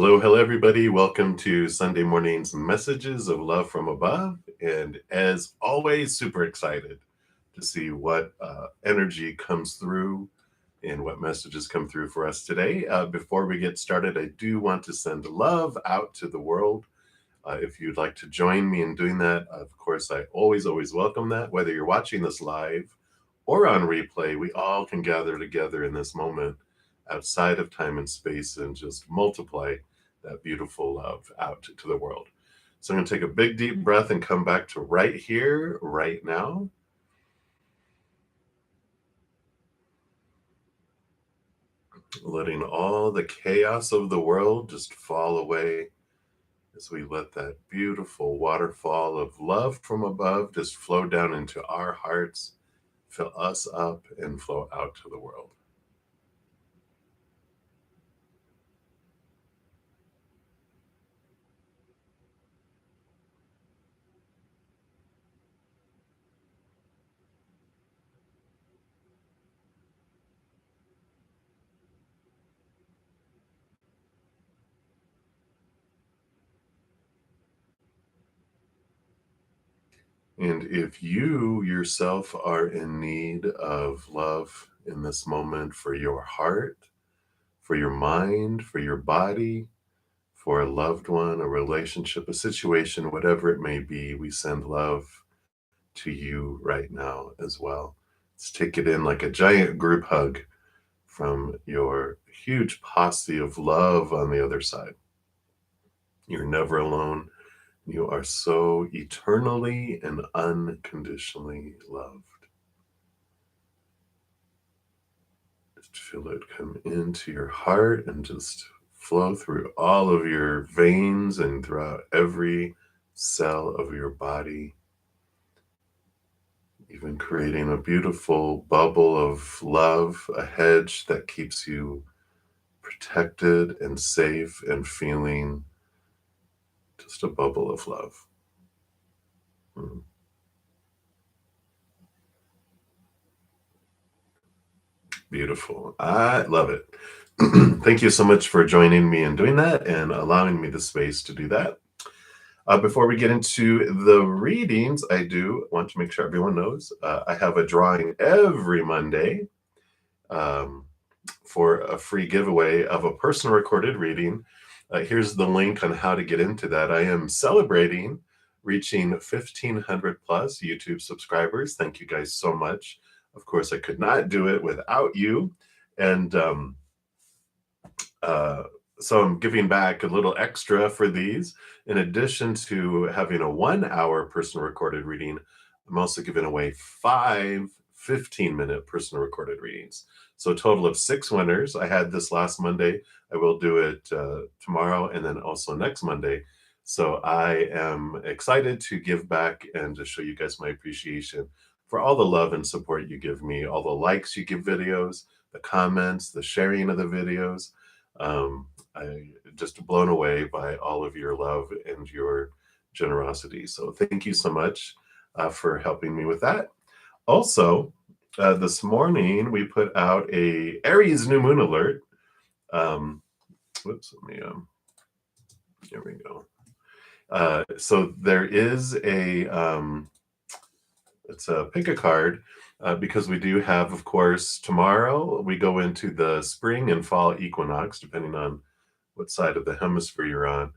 Hello, hello, everybody. Welcome to Sunday morning's Messages of Love from Above. And as always, super excited to see what energy comes through and what messages come through for us today. Before we get started, I do want to send love out to the world. If you'd like to join me in doing that, of course, I always welcome that. Whether you're watching this live or on replay, we all can gather together in this moment outside of time and space and just multiply that beautiful love out to the world. So I'm going to take a big deep breath and come back to right here, right now. Letting all the chaos of the world just fall away as we let that beautiful waterfall of love from above just flow down into our hearts, fill us up, and flow out to the world. And if you yourself are in need of love in this moment for your heart, for your mind, for your body, for a loved one, a relationship, a situation, whatever it may be, we send love to you right now as well. Let's take it in like a giant group hug from your huge posse of love on the other side. You're never alone. You are so eternally and unconditionally loved. Just feel it come into your heart and just flow through all of your veins and throughout every cell of your body, even creating a beautiful bubble of love, a hedge that keeps you protected and safe and feeling just a bubble of love. Beautiful. I love it. Thank you so much for joining me in doing that and allowing me the space to do that. Before we get into the readings, I do want to make sure everyone knows I have a drawing every Monday for a free giveaway of a personal recorded reading. Here's the link on how to get into that. I am celebrating reaching 1,500 plus YouTube subscribers. Thank you guys so much. Of course, I could not do it without you. And so I'm giving back a little extra for these. In addition to having a 1 hour personal recorded reading, I'm also giving away 5 15-minute personal recorded readings. So a total of 6 winners. I had this last Monday. I will do it tomorrow and then also next Monday. So I am excited to give back and to show you guys my appreciation for all the love and support you give me, all the likes you give videos, the comments, the sharing of the videos. I just blown away by all of your love and your generosity. So thank you so much for helping me with that. Also, this morning we put out a Aries new moon alert. Whoops, let me, here we go. So there is it's a pick a card because we do have, of course, tomorrow we go into the spring and fall equinox, depending on what side of the hemisphere you're on.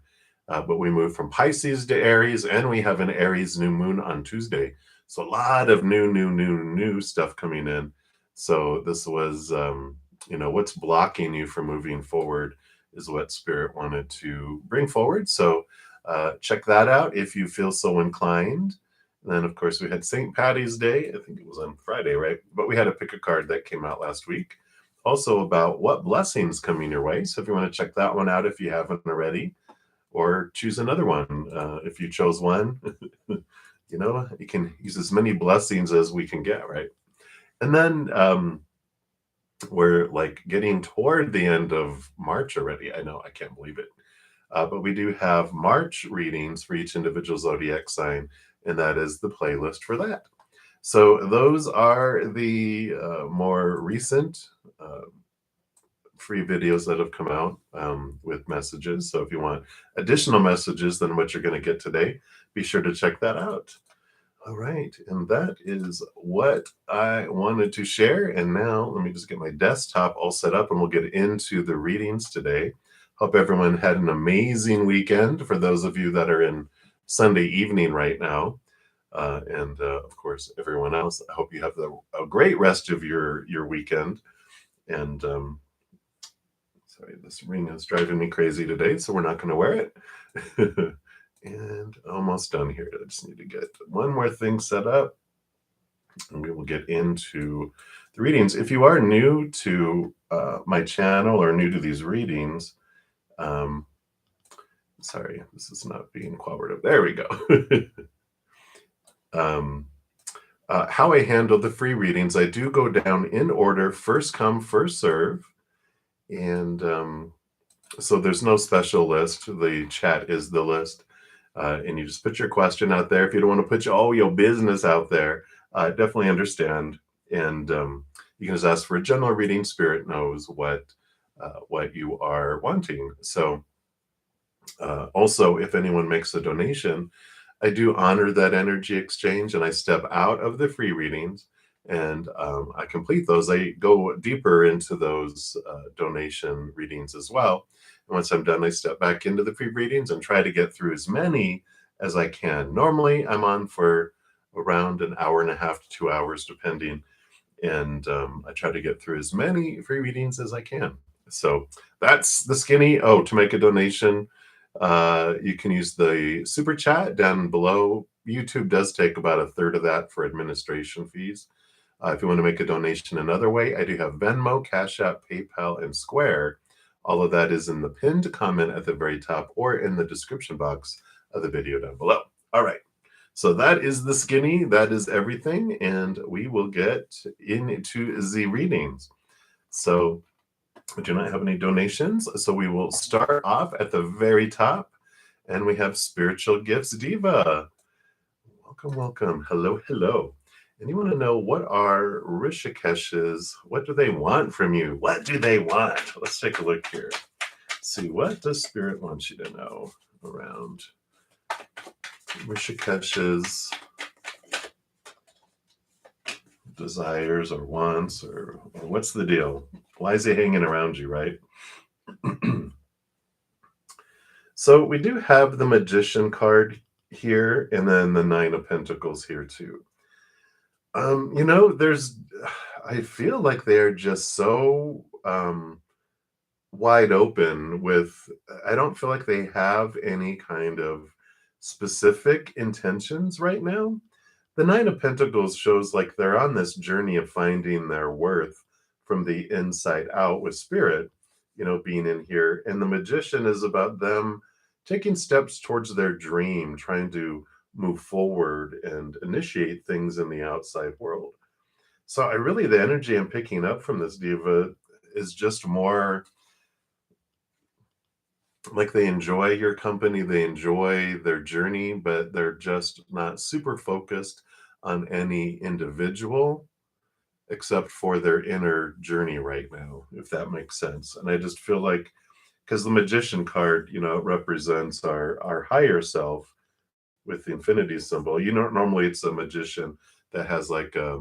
But we move from Pisces to Aries, and we have an Aries new moon on Tuesday. So a lot of new stuff coming in. So this was, what's blocking you from moving forward is what Spirit wanted to bring forward. So check that out if you feel so inclined. And then, of course, we had St. Patty's Day. I think it was on Friday, right? But we had a pick a card that came out last week. Also about what blessings coming your way. So if you want to check that one out if you haven't already, or choose another one. If you chose one, you can use as many blessings as we can get, right? And then we're like getting toward the end of March already. I know, I can't believe it. But we do have March readings for each individual zodiac sign, and that is the playlist for that. So those are the more recent free videos that have come out with messages. So if you want additional messages than what you're going to get today, be sure to check that out. All right, and that is what I wanted to share. And now let me just get my desktop all set up and we'll get into the readings today. Hope everyone had an amazing weekend for those of you that are in Sunday evening right now. And of course, everyone else, I hope you have a great rest of your weekend. And sorry, this ring is driving me crazy today, so we're not going to wear it. And almost done here. I just need to get one more thing set up and we will get into the readings. If you are new to my channel or new to these readings, sorry, this is not being cooperative. There we go. How I handle the free readings, I do go down in order, first come, first serve. And so there's no special list. The chat is the list. And you just put your question out there. If you don't want to put all your business out there, definitely understand. And you can just ask for a general reading. Spirit knows what you are wanting. So also, if anyone makes a donation, I do honor that energy exchange and I step out of the free readings and I complete those. I go deeper into those donation readings as well. And once I'm done, I step back into the free readings and try to get through as many as I can. Normally, I'm on for around an hour and a half to 2 hours, depending. And I try to get through as many free readings as I can. So that's the skinny. Oh, to make a donation, you can use the super chat down below. YouTube does take about a third of that for administration fees. If you want to make a donation another way, I do have Venmo, Cash App, PayPal, and Square. All of that is in the pinned comment at the very top or in the description box of the video down below. All right. So that is the skinny. That is everything. And we will get into the readings. So we do not have any donations. So we will start off at the very top. And we have Spiritual Gifts Diva. Welcome, welcome. Hello, hello. And you want to know, what are Rishikesh's, what do they want from you? What do they want? Let's take a look here. See, what does Spirit want you to know around Rishikesh's desires or wants, or what's the deal? Why is he hanging around you, right? So we do have the Magician card here and then the Nine of Pentacles here too. You know, I feel like they're just so wide open with, I don't feel like they have any kind of specific intentions right now. The Nine of Pentacles shows like they're on this journey of finding their worth from the inside out with Spirit, you know, being in here. And the Magician is about them taking steps towards their dream, trying to move forward and initiate things in the outside world. So the energy I'm picking up from this diva is just more like they enjoy your company, they enjoy their journey, but they're just not super focused on any individual except for their inner journey right now, if that makes sense. And I just feel like, because the Magician card, you know, it represents our higher self with the infinity symbol. You know, normally it's a magician that has like a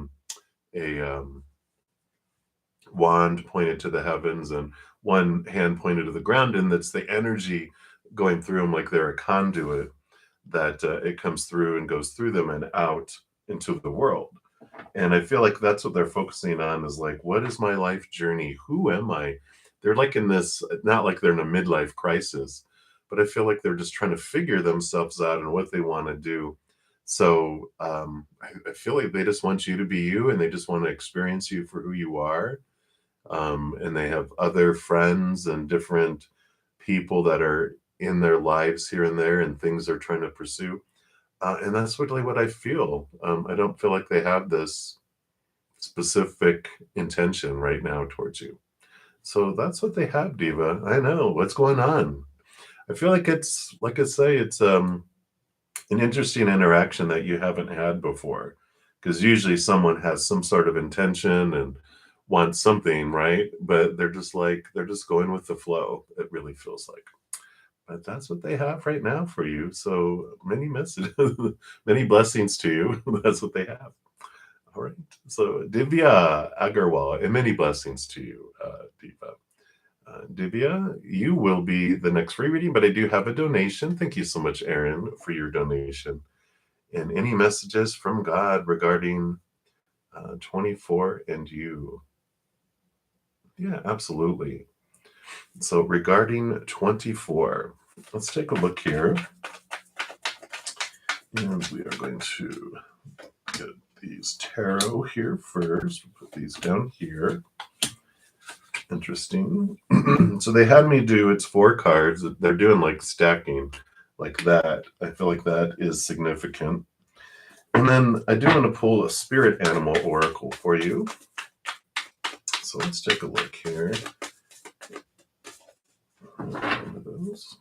wand pointed to the heavens and one hand pointed to the ground, and that's the energy going through them like they're a conduit, that it comes through and goes through them and out into the world. And I feel like that's what they're focusing on, is like, what is my life journey? Who am I? They're like in this, not like they're in a midlife crisis, but I feel like they're just trying to figure themselves out and what they want to do. So I feel like they just want you to be you, and they just want to experience you for who you are. And they have other friends and different people that are in their lives here and there, and things they're trying to pursue. And that's really what I feel. I don't feel like they have this specific intention right now towards you. So that's what they have, Diva. I know. What's going on? I feel like it's, like I say, it's an interesting interaction that you haven't had before. Because usually someone has some sort of intention and want something, right? But they're just going with the flow. It really feels like. But that's what they have right now for you. So many messages, many blessings to you. That's what they have. All right. So Divya Agarwal, and many blessings to you, Diva. Divya, you will be the next free reading, but I do have a donation. Thank you so much, Aaron, for your donation. And any messages from God regarding 24 and you? Yeah, absolutely. So regarding 24, let's take a look here. And we are going to get these tarot here first. Put these down here. Interesting. So they had me do, it's 4 cards. They're doing like stacking like that. I feel like that is significant. And then I do want to pull a spirit animal oracle for you. So let's take a look here. One of those.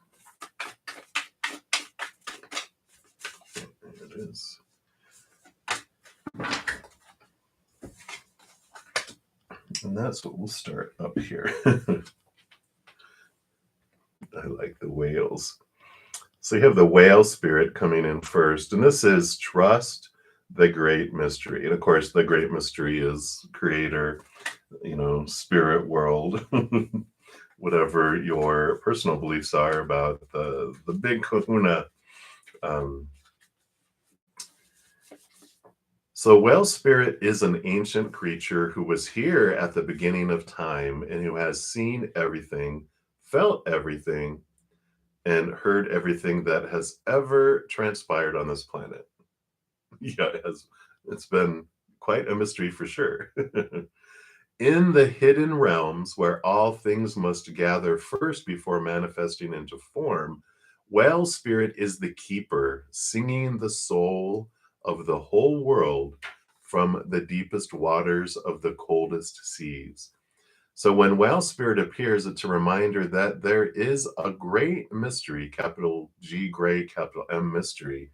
There it is. And that's what we'll start up here. I like the whales. So you have the whale spirit coming in first, and this is trust the great mystery. And of course, the great mystery is creator, spirit world, whatever your personal beliefs are about the big kahuna. So whale spirit is an ancient creature who was here at the beginning of time and who has seen everything, felt everything, and heard everything that has ever transpired on this planet. Yeah, it's been quite a mystery for sure. In the hidden realms where all things must gather first before manifesting into form, whale spirit is the keeper, singing the soul of the whole world from the deepest waters of the coldest seas. So when whale spirit appears, it's a reminder that there is a great mystery, capital G, gray, capital M mystery,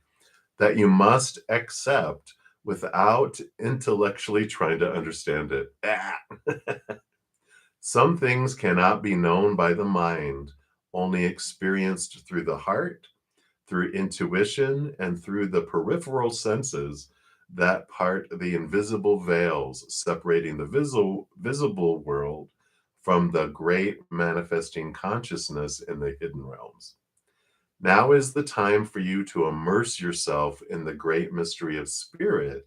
that you must accept without intellectually trying to understand it. Some things cannot be known by the mind, only experienced through the heart, through intuition, and through the peripheral senses that part the invisible veils separating the visible world from the great manifesting consciousness in the hidden realms. Now is the time for you to immerse yourself in the great mystery of spirit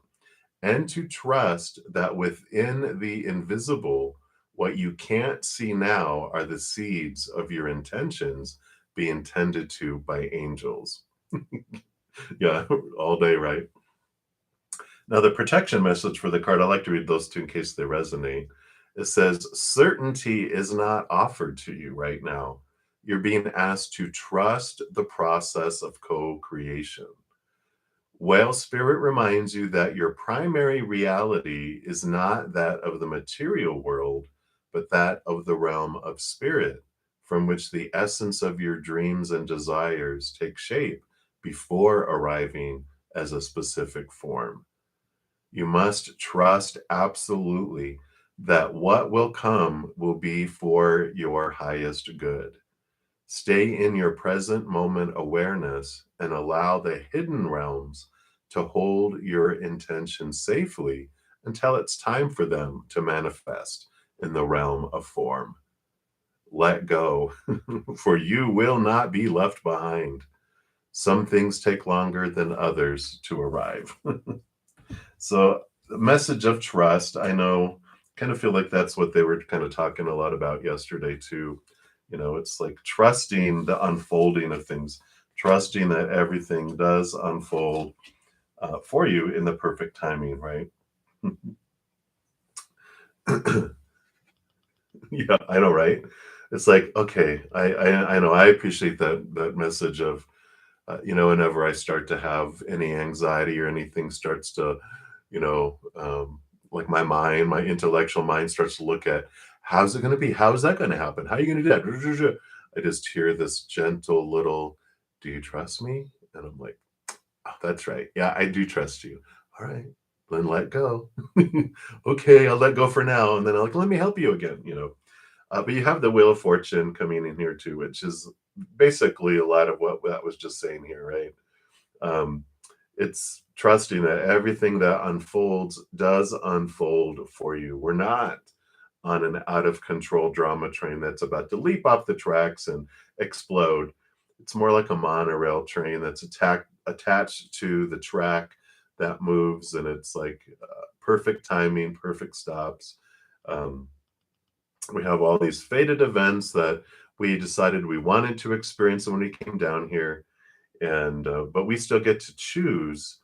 and to trust that within the invisible, what you can't see now are the seeds of your intentions being tended to by angels. Yeah, all day, right? Now, the protection message for the card, I like to read those two in case they resonate. It says, certainty is not offered to you right now. You're being asked to trust the process of co-creation. Whale spirit reminds you that your primary reality is not that of the material world, but that of the realm of spirit, from which the essence of your dreams and desires take shape before arriving as a specific form. You must trust absolutely that what will come will be for your highest good. Stay in your present moment awareness and allow the hidden realms to hold your intentions safely until it's time for them to manifest in the realm of form. Let go, for you will not be left behind. Some things take longer than others to arrive. So, the message of trust, I know, kind of feel like that's what they were kind of talking a lot about yesterday, too. It's like trusting the unfolding of things, trusting that everything does unfold for you in the perfect timing, right? Yeah, I know, right? It's like, okay, I know, I appreciate that message of, whenever I start to have any anxiety or anything starts to, you know, um, like my intellectual mind starts to look at how's it going to be? How is that going to happen? How are you going to do that? I just hear this gentle little, do you trust me? And I'm like, oh, that's right. Yeah, I do trust you. All right. then let go. Okay, I'll let go for now, and then I'm like, let me help you again. But you have the Wheel of Fortune coming in here too, which is basically a lot of what that was just saying here, right? Um, it's trusting that everything that unfolds does unfold for you. We're not on an out of control drama train that's about to leap off the tracks and explode. It's more like a monorail train that's attached to the track that moves, and it's like perfect timing, perfect stops. Um, we have all these fated events that we decided we wanted to experience when we came down here, and but we still get to choose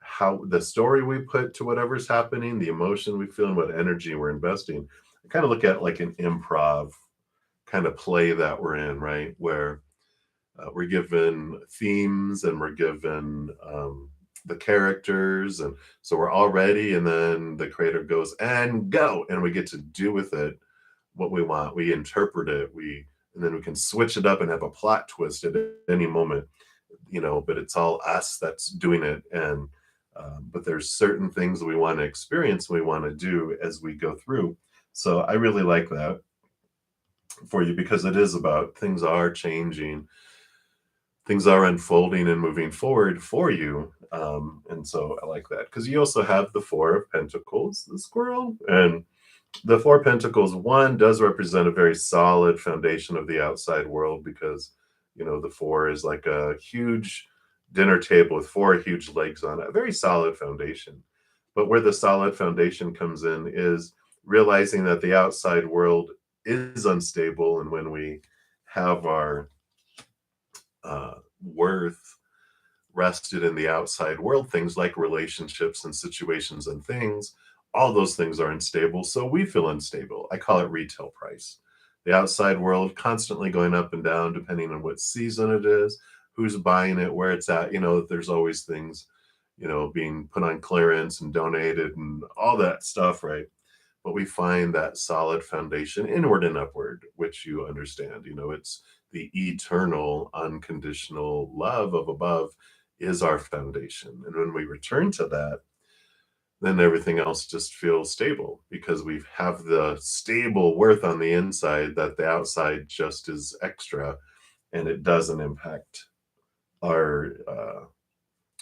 how the story we put to whatever's happening, the emotion we feel, and what energy we're investing. I kind of look at like an improv kind of play that we're in, right? Where we're given themes and we're given the characters, and so we're all ready, and then the creator goes and go, and we get to do with it what we want. We interpret it, and then we can switch it up and have a plot twist at any moment, but it's all us that's doing it. And but there's certain things we want to experience, we want to do as we go through. So I really like that for you, because it is about things are changing, things are unfolding and moving forward for you. And so I like that, because you also have the Four of Pentacles, the squirrel, and the Four Pentacles, one does represent a very solid foundation of the outside world, because, the four is like a huge dinner table with four huge legs on it, a very solid foundation. But where the solid foundation comes in is realizing that the outside world is unstable. And when we have our worth rested in the outside world, things like relationships and situations and things, all those things are unstable. So we feel unstable. I call it retail price. The outside world constantly going up and down, depending on what season it is, who's buying it, where it's at. There's always things, being put on clearance and donated and all that stuff, right? But we find that solid foundation inward and upward, which you understand. It's the eternal, unconditional love of above is our foundation. And when we return to that, then everything else just feels stable, because we have the stable worth on the inside that the outside just is extra, and it doesn't impact our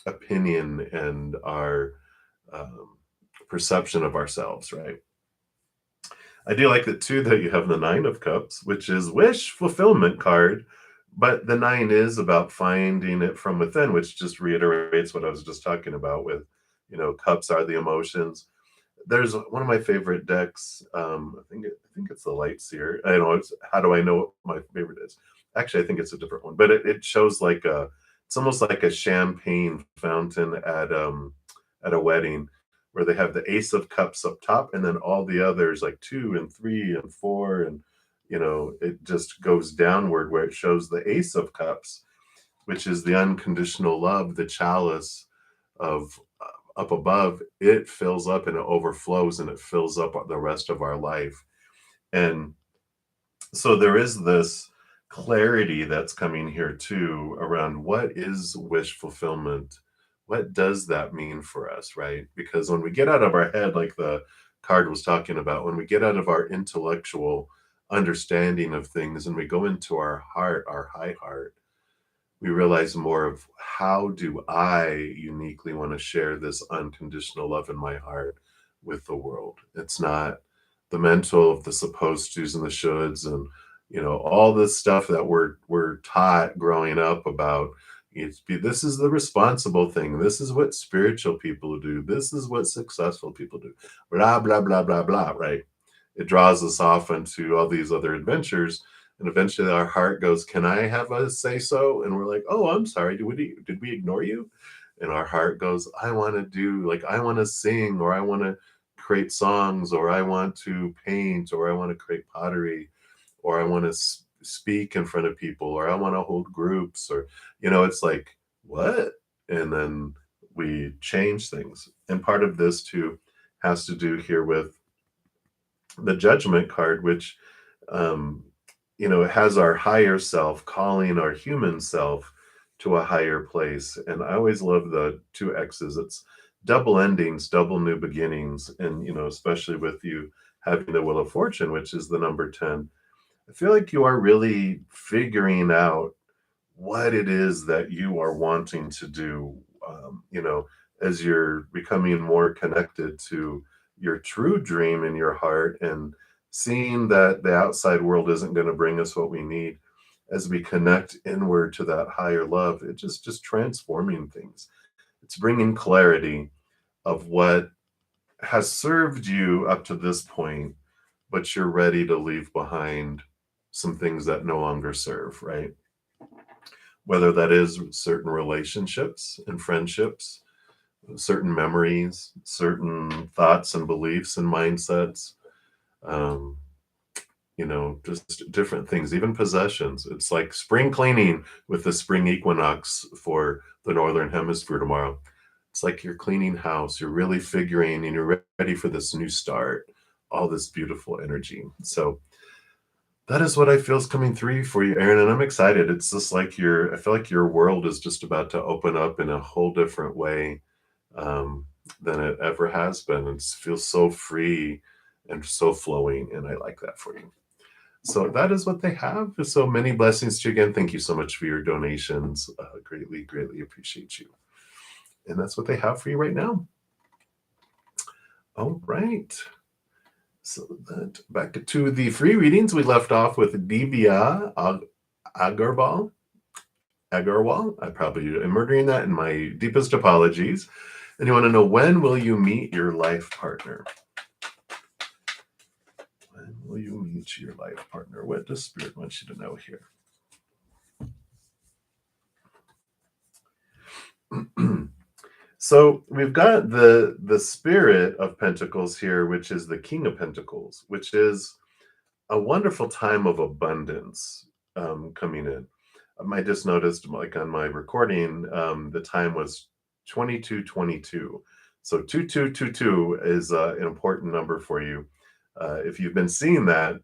opinion and our um, perception of ourselves, right? I do like that too, that you have the Nine of Cups, which is wish fulfillment card, but the nine is about finding it from within, which just reiterates what I was just talking about with, cups are the emotions. There's one of my favorite decks. I think it's the Light Seer. I know it's how do I know what my favorite is? Actually, I think it's a different one, but it shows like it's almost like a champagne fountain at a wedding, where they have the Ace of Cups up top, and then all the others like two and three and four, and it just goes downward, where it shows the Ace of Cups, which is the unconditional love, the chalice of up above. It fills up and it overflows, and it fills up the rest of our life. And so there is this clarity that's coming here too, around what is wish fulfillment. What does that mean for us, right? Because when we get out of our head, like the card was talking about, when we get out of our intellectual understanding of things and we go into our heart, our high heart, we realize more of how do I uniquely want to share this unconditional love in my heart with the world. It's not the mental of the supposed tos and the shoulds, and all this stuff that we're taught growing up about. This is the responsible thing. This is what spiritual people do. This is what successful people do. Blah blah blah blah blah. Right? It draws us off into all these other adventures, and eventually our heart goes, can I have a say so? And we're like, oh, I'm sorry, did we ignore you? And our heart goes, I want to do, like, I want to sing, or I want to create songs, or I want to paint, or I want to create pottery, or I want to speak in front of people, or I want to hold groups, or it's like, what? And then we change things. And part of this too has to do here with the Judgment card, which um, it has our higher self calling our human self to a higher place. And I always love the two X's. It's double endings, double new beginnings. And, especially with you having the Wheel of Fortune, which is the number 10, I feel like you are really figuring out what it is that you are wanting to do, as you're becoming more connected to your true dream in your heart and seeing that the outside world isn't going to bring us what we need. As we connect inward to that higher love, it just transforming things. It's bringing clarity of what has served you up to this point, but you're ready to leave behind some things that no longer serve, right? Whether that is certain relationships and friendships, certain memories, certain thoughts and beliefs and mindsets, um, just different things, even possessions. It's like spring cleaning with the spring equinox for the Northern Hemisphere tomorrow. It's like you're cleaning house, you're really figuring and you're ready for this new start, all this beautiful energy. So that is what I feel is coming through for you, Aaron, and I'm excited. It's just like I feel like your world is just about to open up in a whole different way um, than it ever has been. It feels so free and so flowing, and I like that for you. So that is what they have. So many blessings to you again. Thank you so much for your donations. Greatly, greatly appreciate you. And that's what they have for you right now. All right. So that back to the free readings. We left off with Divya Agarwal. Agarwal. I probably am murdering that, in my deepest apologies. And you want to know, when will you meet your life partner? When will you meet your life partner? What does Spirit want you to know here? So we've got the Spirit of Pentacles here, which is the King of Pentacles, which is a wonderful time of abundance coming in. I just noticed, like on my recording, the time was 22:22. So 2222 is an important number for you. If you've been seeing that,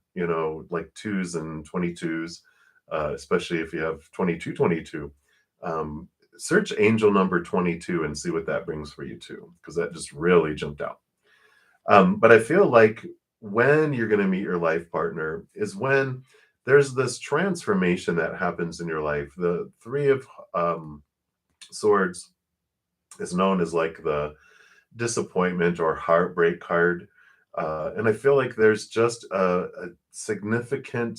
like twos and 22s, especially if you have 2222, um, search angel number 22 and see what that brings for you too, because that just really jumped out. But I feel like when you're going to meet your life partner is when there's this transformation that happens in your life. The Three of Swords is known as like the disappointment or heartbreak card. And I feel like there's just a significant,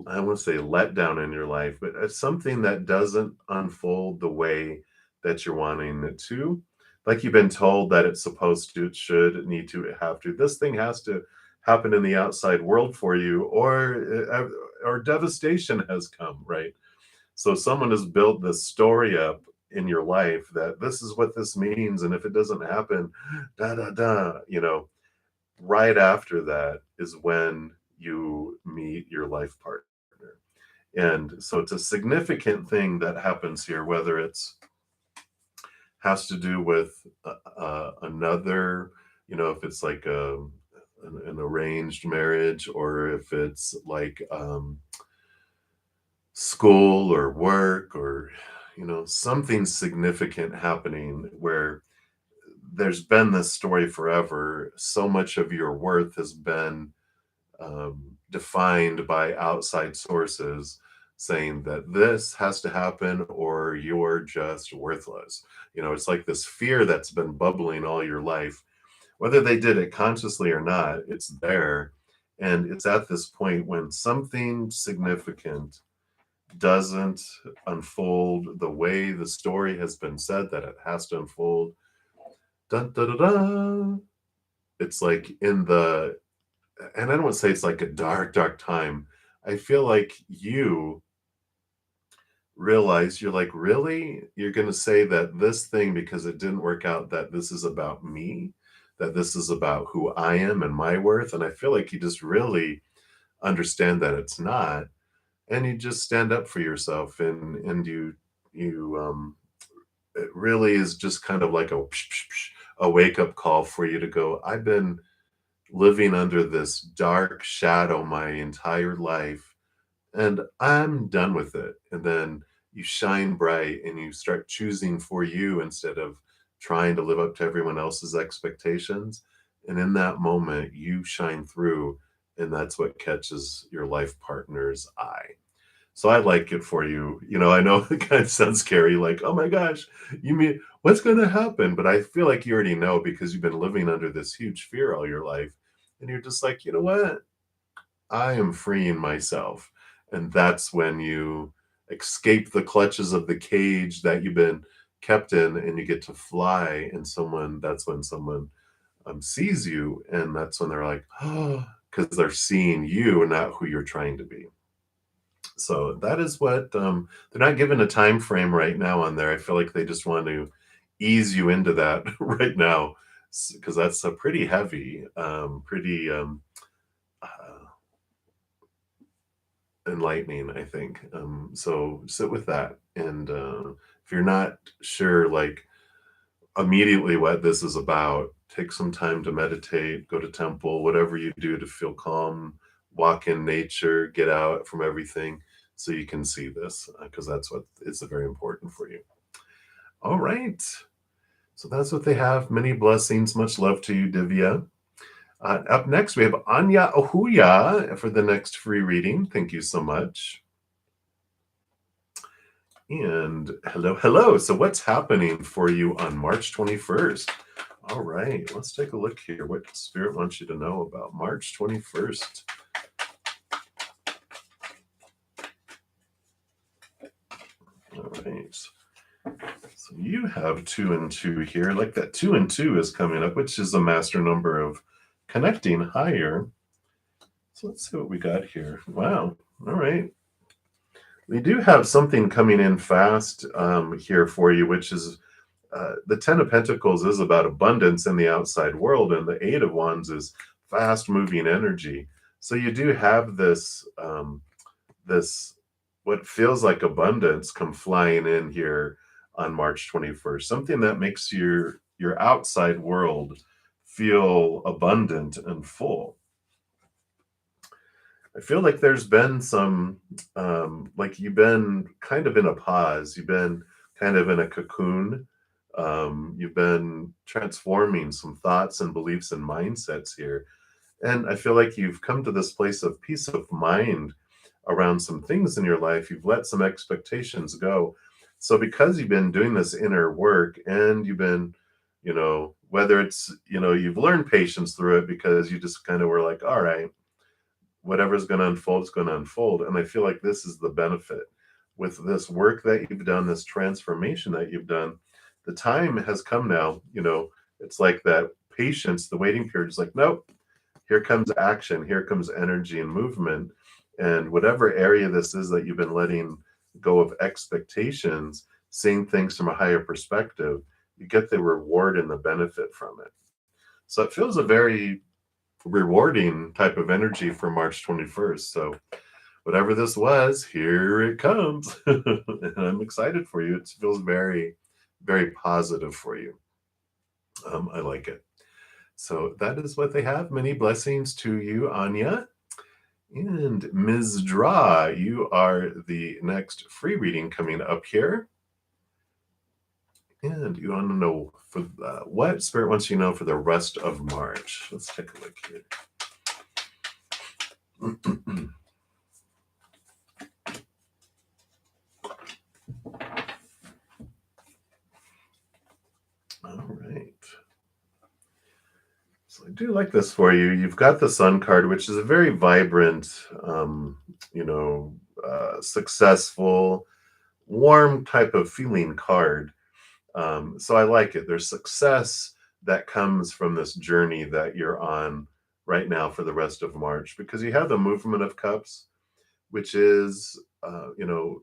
I won't say letdown in your life, but it's something that doesn't unfold the way that you're wanting it to. Like you've been told that it's supposed to, it should, need to, have to. This thing has to happen in the outside world for you, or devastation has come, right? So someone has built this story up in your life that this is what this means, and if it doesn't happen, da da da, right after that is when you meet your life partner. And so it's a significant thing that happens here, whether it's has to do with another, if it's like an arranged marriage, or if it's like school or work, or something significant happening where there's been this story forever. So much of your worth has been defined by outside sources saying that this has to happen or you're just worthless. It's like this fear that's been bubbling all your life. Whether they did it consciously or not, it's there. And it's at this point when something significant doesn't unfold the way the story has been said that it has to unfold. Dun, dun, dun, dun. It's like and I don't want to say it's like a dark, dark time. I feel like you realize, you're like, really? You're going to say that this thing, because it didn't work out, that this is about me, that this is about who I am and my worth? And I feel like you just really understand that it's not. And you just stand up for yourself, and you it really is just kind of like a wake up call for you to go, I've been living under this dark shadow my entire life, and I'm done with it. And then you shine bright and you start choosing for you instead of trying to live up to everyone else's expectations. And in that moment, you shine through, and that's what catches your life partner's eye. So I like it for you. I know it kind of sounds scary, like, oh my gosh, you mean what's going to happen? But I feel like you already know because you've been living under this huge fear all your life. And you're just like, you know what? I am freeing myself. And that's when you escape the clutches of the cage that you've been kept in, and you get to fly. And that's when someone sees you. And that's when they're like, oh, because they're seeing you and not who you're trying to be. So that is what they're not given a time frame right now on there. I feel like they just want to ease you into that right now because that's a pretty heavy, pretty uh, enlightening, I think. So sit with that, and if you're not sure, like immediately what this is about, take some time to meditate, go to temple, whatever you do to feel calm, walk in nature, get out from everything so you can see this because that's what it's very important for you. All right. So that's what they have. Many blessings. Much love to you, Divya. Up next, we have Anya Ohuya for the next free reading. Thank you so much. And hello, hello. So what's happening for you on March 21st? All right, let's take a look here. What Spirit wants you to know about March 21st? All right. So you have 2 and 2 here. Like that 2 and 2 is coming up, which is a master number of connecting higher. So let's see what we got here. Wow. All right. We do have something coming in fast here for you, which is the 10 of Pentacles is about abundance in the outside world, and the 8 of Wands is fast moving energy. So you do have this what feels like abundance come flying in here on March 21st. Something that makes your outside world feel abundant and full. I feel like there's been some, like you've been kind of in a pause. You've been kind of in a cocoon. You've been transforming some thoughts and beliefs and mindsets here. And I feel like you've come to this place of peace of mind around some things in your life. You've let some expectations go. So because you've been doing this inner work and you've been, whether it's, you've learned patience through it because you just kind of were like, all right, whatever's going to unfold is going to unfold. And I feel like this is the benefit with this work that you've done, this transformation that you've done. The time has come now. It's like that patience, the waiting period is like, nope, here comes action, here comes energy and movement. And whatever area this is that you've been letting go of expectations, seeing things from a higher perspective, you get the reward and the benefit from it. So it feels a very rewarding type of energy for March 21st. So whatever this was, here it comes. And I'm excited for you. It feels very, very positive for you. I like it. So that is what they have. Many blessings to you, Anya. And Ms. Dra, you are the next free reading coming up here. And you want to know for what Spirit wants you to know for the rest of March. Let's take a look here. All right. So I do like this for you. You've got the Sun card, which is a very vibrant, successful, warm type of feeling card. So I like it. There's success that comes from this journey that you're on right now for the rest of March, because you have the movement of cups, which is,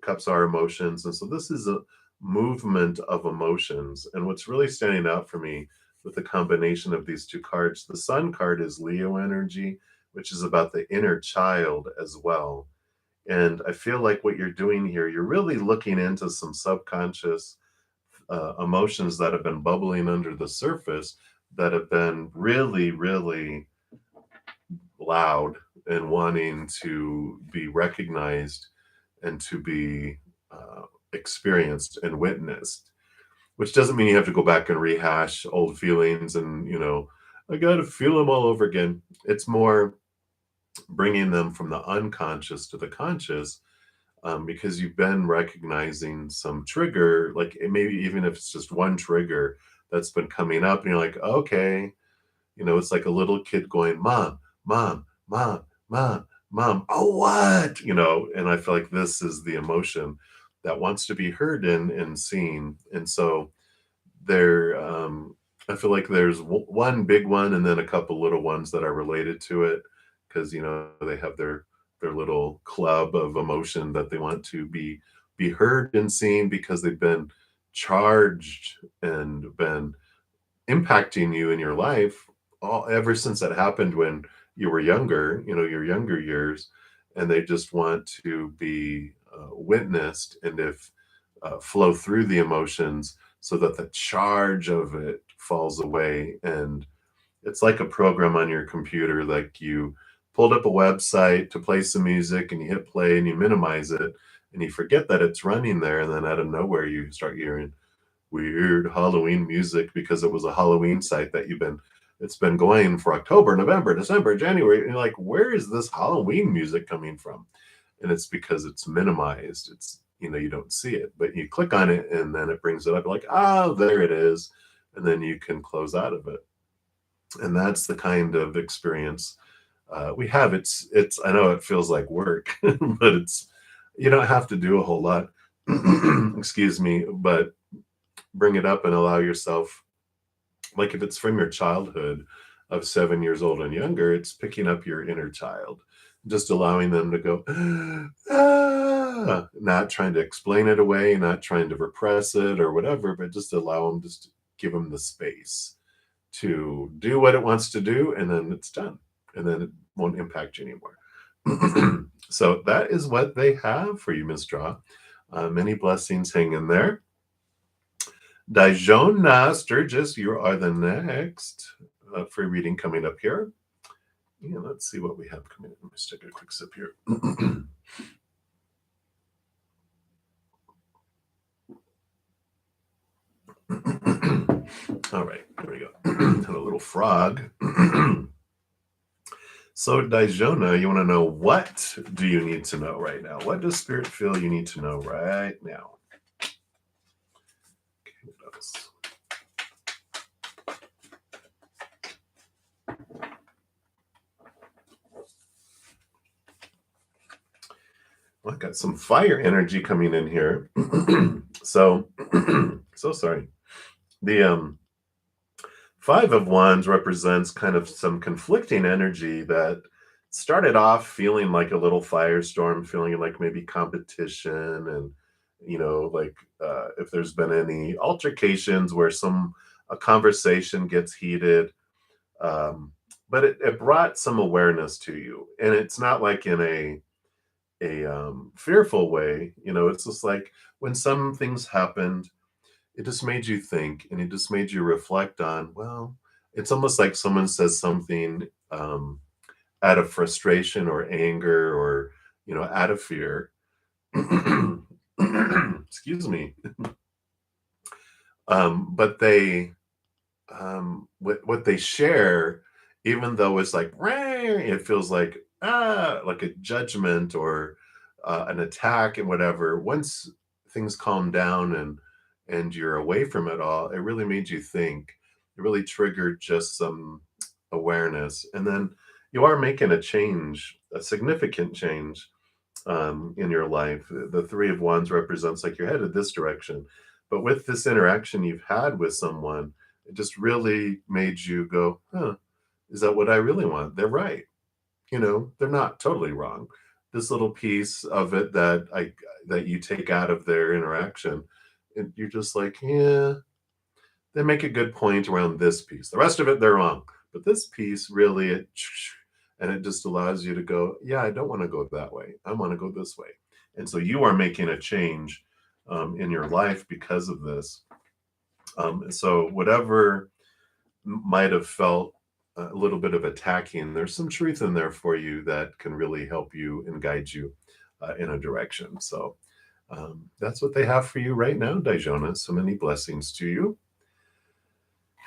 cups are emotions. And so this is a movement of emotions. And what's really standing out for me with the combination of these two cards, the Sun card is Leo energy, which is about the inner child as well. And I feel like what you're doing here, you're really looking into some subconscious emotions that have been bubbling under the surface that have been really, really loud and wanting to be recognized and to be experienced and witnessed. which doesn't mean you have to go back and rehash old feelings and, I got to feel them all over again. It's more bringing them from the unconscious to the conscious, because you've been recognizing some trigger, like maybe even if it's just one trigger that's been coming up, and you're like, okay, it's like a little kid going, mom, mom, mom, mom, mom, oh, what? And I feel like this is the emotion that wants to be heard and seen. And so there, I feel like there's one big one and then a couple little ones that are related to it, because they have their little club of emotion that they want to be heard and seen, because they've been charged and been impacting you in your life all ever since that happened when you were younger, your younger years, and they just want to be witnessed, and if flow through the emotions so that the charge of it falls away. And it's like a program on your computer, like you pulled up a website to play some music and you hit play and you minimize it and you forget that it's running there, and then out of nowhere you start hearing weird Halloween music because it was a Halloween site that it's been going for October, November, December, January. And you're like, where is this Halloween music coming from? And it's because it's minimized. It's, you don't see it, but you click on it and then it brings it up like, oh, there it is. And then you can close out of it. And that's the kind of experience we have. I know it feels like work, but you don't have to do a whole lot. Excuse me, but bring it up and allow yourself, like if it's from your childhood of 7 years old and younger, it's picking up your inner child, just allowing them to go, not trying to explain it away, not trying to repress it or whatever, but just allow them, just give them the space to do what it wants to do, and then it's done, and then it won't impact you anymore. So that is what they have for you, Miss Draw. Many blessings hang in there. Dajona Sturgis, you are the next free reading coming up here. Yeah, let's see what we have coming in. Let me just take a quick sip here. All right, there we go. Had a little frog. So, Dajona, you want to know, what do you need to know right now? What does Spirit feel you need to know right now? Okay, what else? Well, I got some fire energy coming in here. So, so sorry. The Five of Wands represents kind of some conflicting energy that started off feeling like a little firestorm, feeling like maybe competition, and like if there's been any altercations where a conversation gets heated, but it brought some awareness to you, and it's not like in a fearful way. It's just like when some things happened, it just made you think, and it just made you reflect on, well, it's almost like someone says something out of frustration or anger, or out of fear. Excuse me. But they what they share, even though it's like, it feels like a judgment or an attack and whatever. Once things calm down and you're away from it all, it really made you think. It really triggered just some awareness, and then you are making a change, a significant change in your life. The Three of Wands represents like you're headed this direction, but with this interaction you've had with someone, it just really made you go, huh, is that what I really want? They're right. They're not totally wrong. This little piece of it that you take out of their interaction, and you're just like, yeah, they make a good point around this piece. The rest of it, they're wrong. But this piece really, and it just allows you to go, yeah, I don't want to go that way. I want to go this way. And so you are making a change in your life because of this. And so whatever might have felt a little bit of attacking, there's some truth in there for you that can really help you and guide you in a direction. So That's what they have for you right now, Dayjona. So many blessings to you.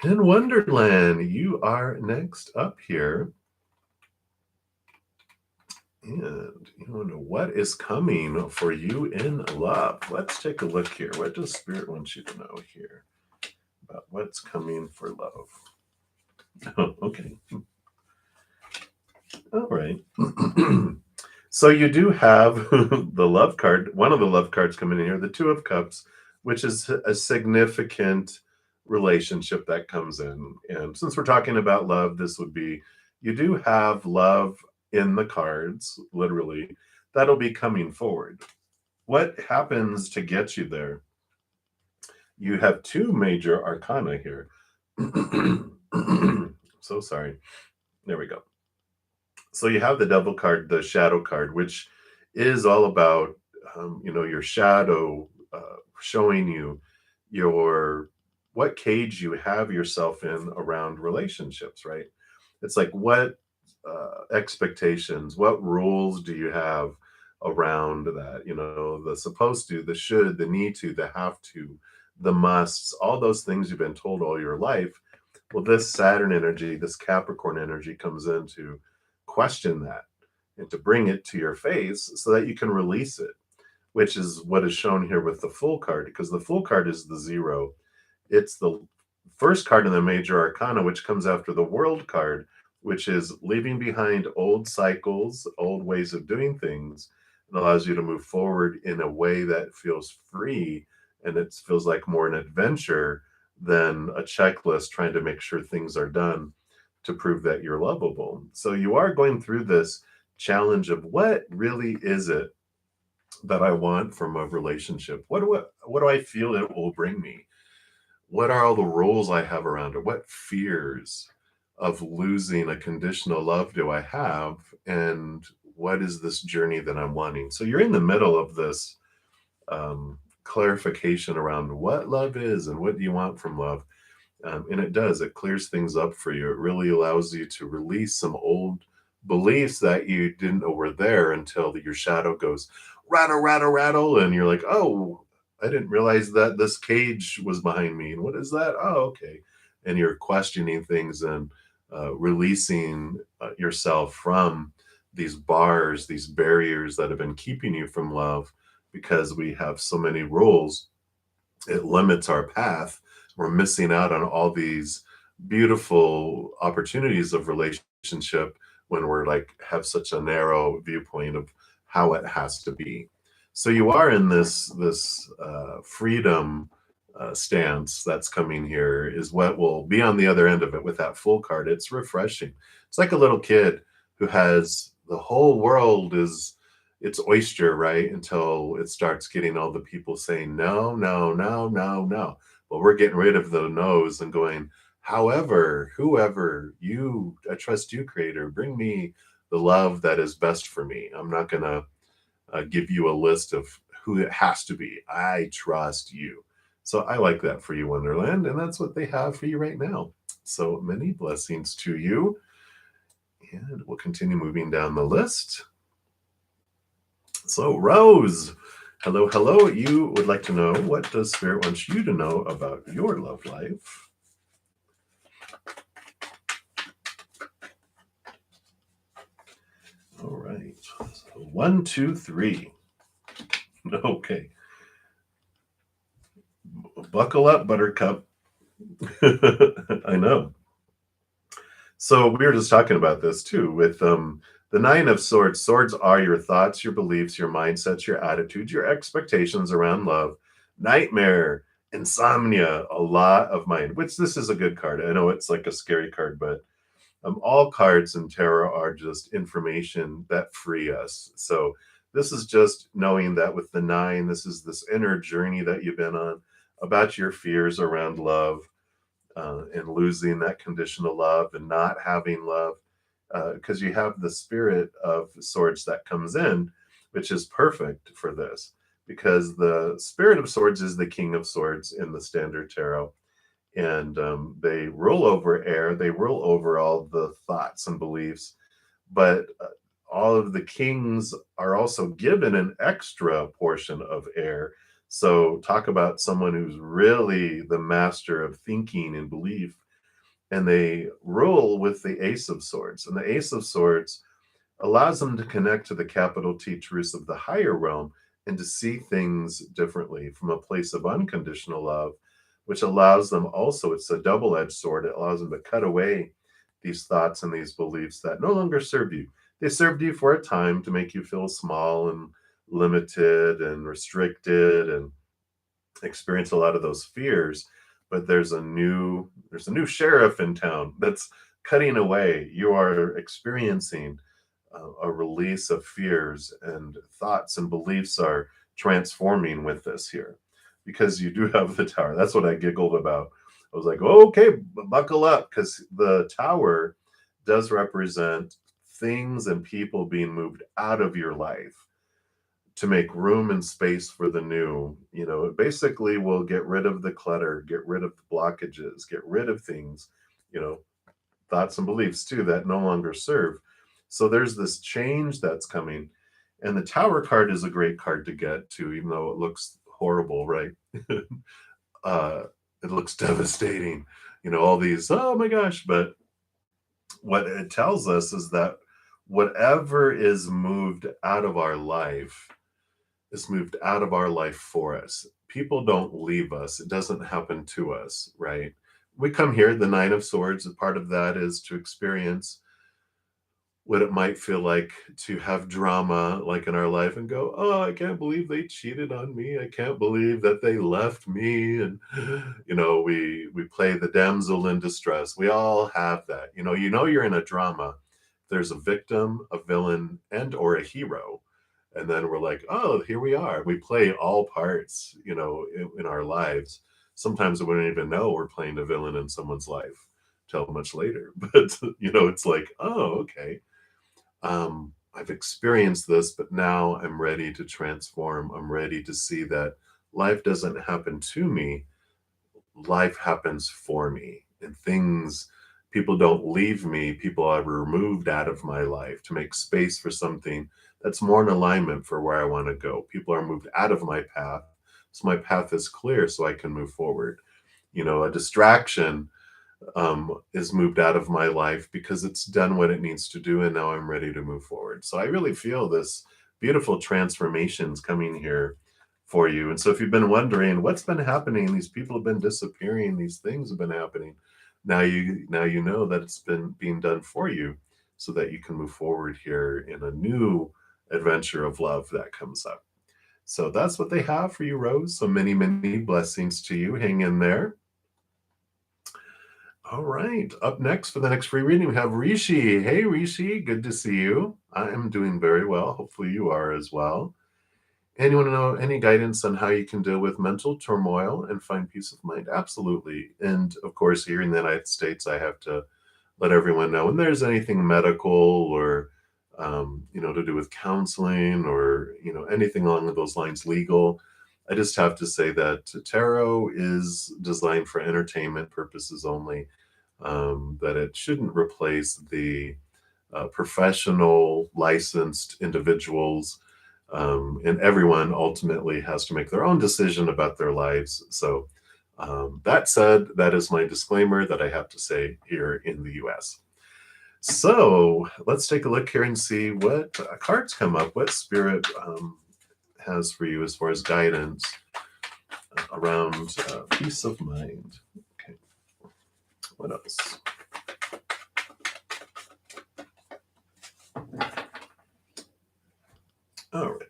In Wonderland, you are next up here. And you want to know what is coming for you in love. Let's take a look here. What does Spirit want you to know here about what's coming for love? Oh, okay. All right. So you do have the love card, one of the love cards coming in here, the Two of Cups, which is a significant relationship that comes in. And since we're talking about love, this would be you do have love in the cards, literally, that'll be coming forward. What happens to get you there? You have two major arcana here. So sorry. There we go. So you have the Devil card, the Shadow card, which is all about, your shadow showing you your what cage you have yourself in around relationships, right? It's like what expectations, what rules do you have around that? The supposed to, the should, the need to, the have to, the musts, all those things you've been told all your life. Well, this Saturn energy, this Capricorn energy comes in to question that and to bring it to your face so that you can release it, which is what is shown here with the Fool card, because the Fool card is the zero. It's the first card in the major arcana, which comes after the World card, which is leaving behind old cycles, old ways of doing things, and allows you to move forward in a way that feels free, and it feels like more an adventure than a checklist trying to make sure things are done to prove that you're lovable. So you are going through this challenge of what really is it that I want from a relationship? What do I feel it will bring me? What are all the rules I have around it? What fears of losing a conditional love do I have? And what is this journey that I'm wanting? So you're in the middle of this clarification around what love is and what do you want from love. And it clears things up for you. It really allows you to release some old beliefs that you didn't know were there until your shadow goes rattle, rattle, rattle. And you're like, oh, I didn't realize that this cage was behind me. And what is that? Oh, okay. And you're questioning things and releasing yourself from these bars, these barriers that have been keeping you from love because we have so many rules. It limits our path. We're missing out on all these beautiful opportunities of relationship when we're like have such a narrow viewpoint of how it has to be. So you are in this freedom stance that's coming here is what will be on the other end of it with that Full card. It's refreshing. It's like a little kid who has the whole world is its oyster, right? Until it starts getting all the people saying no, no, no, no, no. Well, we're getting rid of the no's and going, however, whoever you, I trust you, Creator, bring me the love that is best for me. I'm not going to give you a list of who it has to be. I trust you. So I like that for you, Wonderland. And that's what they have for you right now. So many blessings to you. And we'll continue moving down the list. So, Rose, hello, hello. You would like to know what does Spirit want you to know about your love life? All right. So 1, 2, 3. Okay. Buckle up, Buttercup. I know. So we were just talking about this too with the Nine of Swords. Swords are your thoughts, your beliefs, your mindsets, your attitudes, your expectations around love, nightmare, insomnia, a lot of mind, which this is a good card. I know it's like a scary card, but all cards in tarot are just information that free us. So this is just knowing that with the nine, this is this inner journey that you've been on about your fears around love and losing that conditional love and not having love. Because you have the Spirit of Swords that comes in, which is perfect for this. Because the Spirit of Swords is the King of Swords in the Standard Tarot. And they rule over air, they rule over all the thoughts and beliefs. But all of the kings are also given an extra portion of air. So talk about someone who's really the master of thinking and belief, and they rule with the Ace of Swords. And the Ace of Swords allows them to connect to the capital T truths of the higher realm and to see things differently from a place of unconditional love, which allows them also, it's a double edged sword. It allows them to cut away these thoughts and these beliefs that no longer serve you. They served you for a time to make you feel small and limited and restricted and experience a lot of those fears, but there's a new sheriff in town that's cutting away. You are experiencing a release of fears, and thoughts and beliefs are transforming with this here, because you do have the tower. That's what I giggled about. I was like, oh, okay, buckle up, because the tower does represent things and people being moved out of your life to make room and space for the new. It basically will get rid of the clutter, get rid of the blockages, get rid of things, you know, thoughts and beliefs too that no longer serve. So there's this change that's coming. And the Tower card is a great card to get to, even though it looks horrible, right? uh, it looks devastating, all these, oh my gosh. But what it tells us is that whatever is moved out of our life is moved out of our life for us. People don't leave us. It doesn't happen to us, right? We come here, the Nine of Swords, and part of that is to experience what it might feel like to have drama like in our life and go, oh, I can't believe they cheated on me. I can't believe that they left me. And we play the damsel in distress. We all have that. You're in a drama. There's a victim, a villain, and or a hero. And then we're like, oh, here we are. We play all parts, in our lives. Sometimes we don't even know we're playing a villain in someone's life till much later. But it's like, oh, okay. I've experienced this, but now I'm ready to transform. I'm ready to see that life doesn't happen to me, life happens for me. And people don't leave me, people are removed out of my life to make space for something that's more in alignment for where I want to go. People are moved out of my path, so my path is clear so I can move forward. A distraction is moved out of my life because it's done what it needs to do, and now I'm ready to move forward. So I really feel this beautiful transformations coming here for you. And so if you've been wondering what's been happening, these people have been disappearing, these things have been happening, now you know that it's been being done for you so that you can move forward here in a new adventure of love that comes up. So that's what they have for you, Rose. So many, many blessings to you. Hang in there. All right. Up next for the next free reading, we have Rishi. Hey, Rishi. Good to see you. I am doing very well. Hopefully you are as well. And you want to know any guidance on how you can deal with mental turmoil and find peace of mind? Absolutely. And of course, here in the United States, I have to let everyone know when there's anything medical or, to do with counseling or, anything along those lines, legal. I just have to say that tarot is designed for entertainment purposes only, that it shouldn't replace the professional, licensed individuals, and everyone ultimately has to make their own decision about their lives. So, that said, that is my disclaimer that I have to say here in the US. So let's take a look here and see what cards come up, what Spirit has for you as far as guidance around peace of mind. Okay, what else? All right.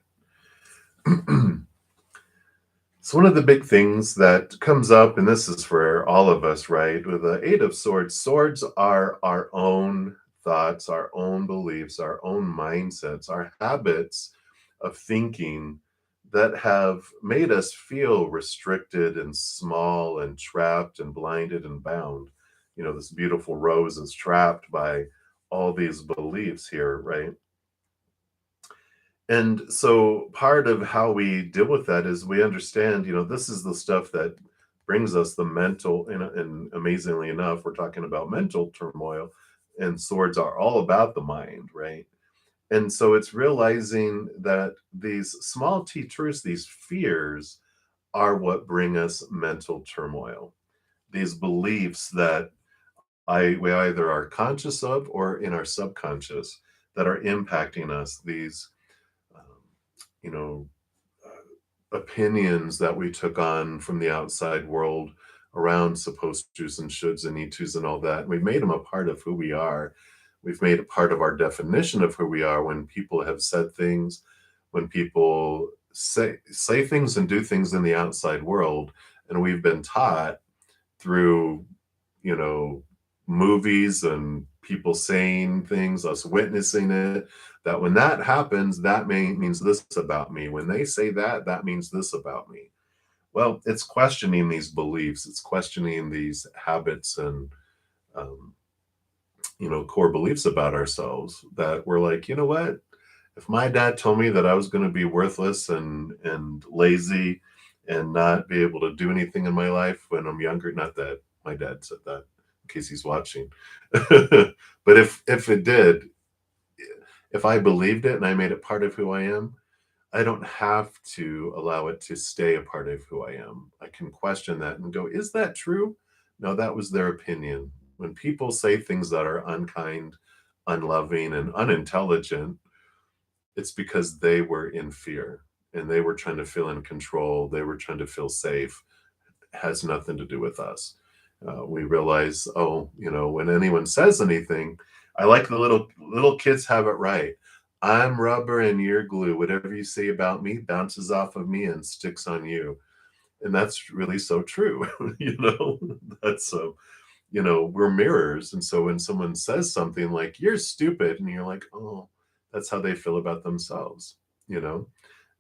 So one of the big things that comes up, and this is for all of us, right? With the Eight of Swords, swords are our own thoughts, our own beliefs, our own mindsets, our habits of thinking that have made us feel restricted and small and trapped and blinded and bound. This beautiful rose is trapped by all these beliefs here, right? And so part of how we deal with that is we understand, this is the stuff that brings us the mental, and amazingly enough, we're talking about mental turmoil, and swords are all about the mind, right? And so it's realizing that these small t truths, these fears, are what bring us mental turmoil. These beliefs that we either are conscious of or in our subconscious that are impacting us. These, um, you know, opinions that we took on from the outside world around supposed to's and shoulds and need to's and all that. We've made them a part of who we are. We've made it part of our definition of who we are when people have said things, when people say things and do things in the outside world, and we've been taught through, you know, movies and people saying things, us witnessing it, that when that happens, that means this about me. When they say that, that means this about me. Well, it's questioning these beliefs, it's questioning these habits and, um, core beliefs about ourselves that we're like, you know what? If my dad told me that I was going to be worthless and lazy and not be able to do anything in my life when I'm younger, not that my dad said that in case he's watching, but if it did, if I believed it and I made it part of who I am, I don't have to allow it to stay a part of who I am. I can question that and go, is that true? No, that was their opinion. When people say things that are unkind, unloving, and unintelligent, it's because they were in fear and they were trying to feel in control. They were trying to feel safe. It has nothing to do with us. We realize, oh, when anyone says anything, I like the little kids have it right. I'm rubber and you're glue. Whatever you say about me bounces off of me and sticks on you. And that's really so true. That's we're mirrors. And so when someone says something like, you're stupid, and you're like, oh, that's how they feel about themselves. You know,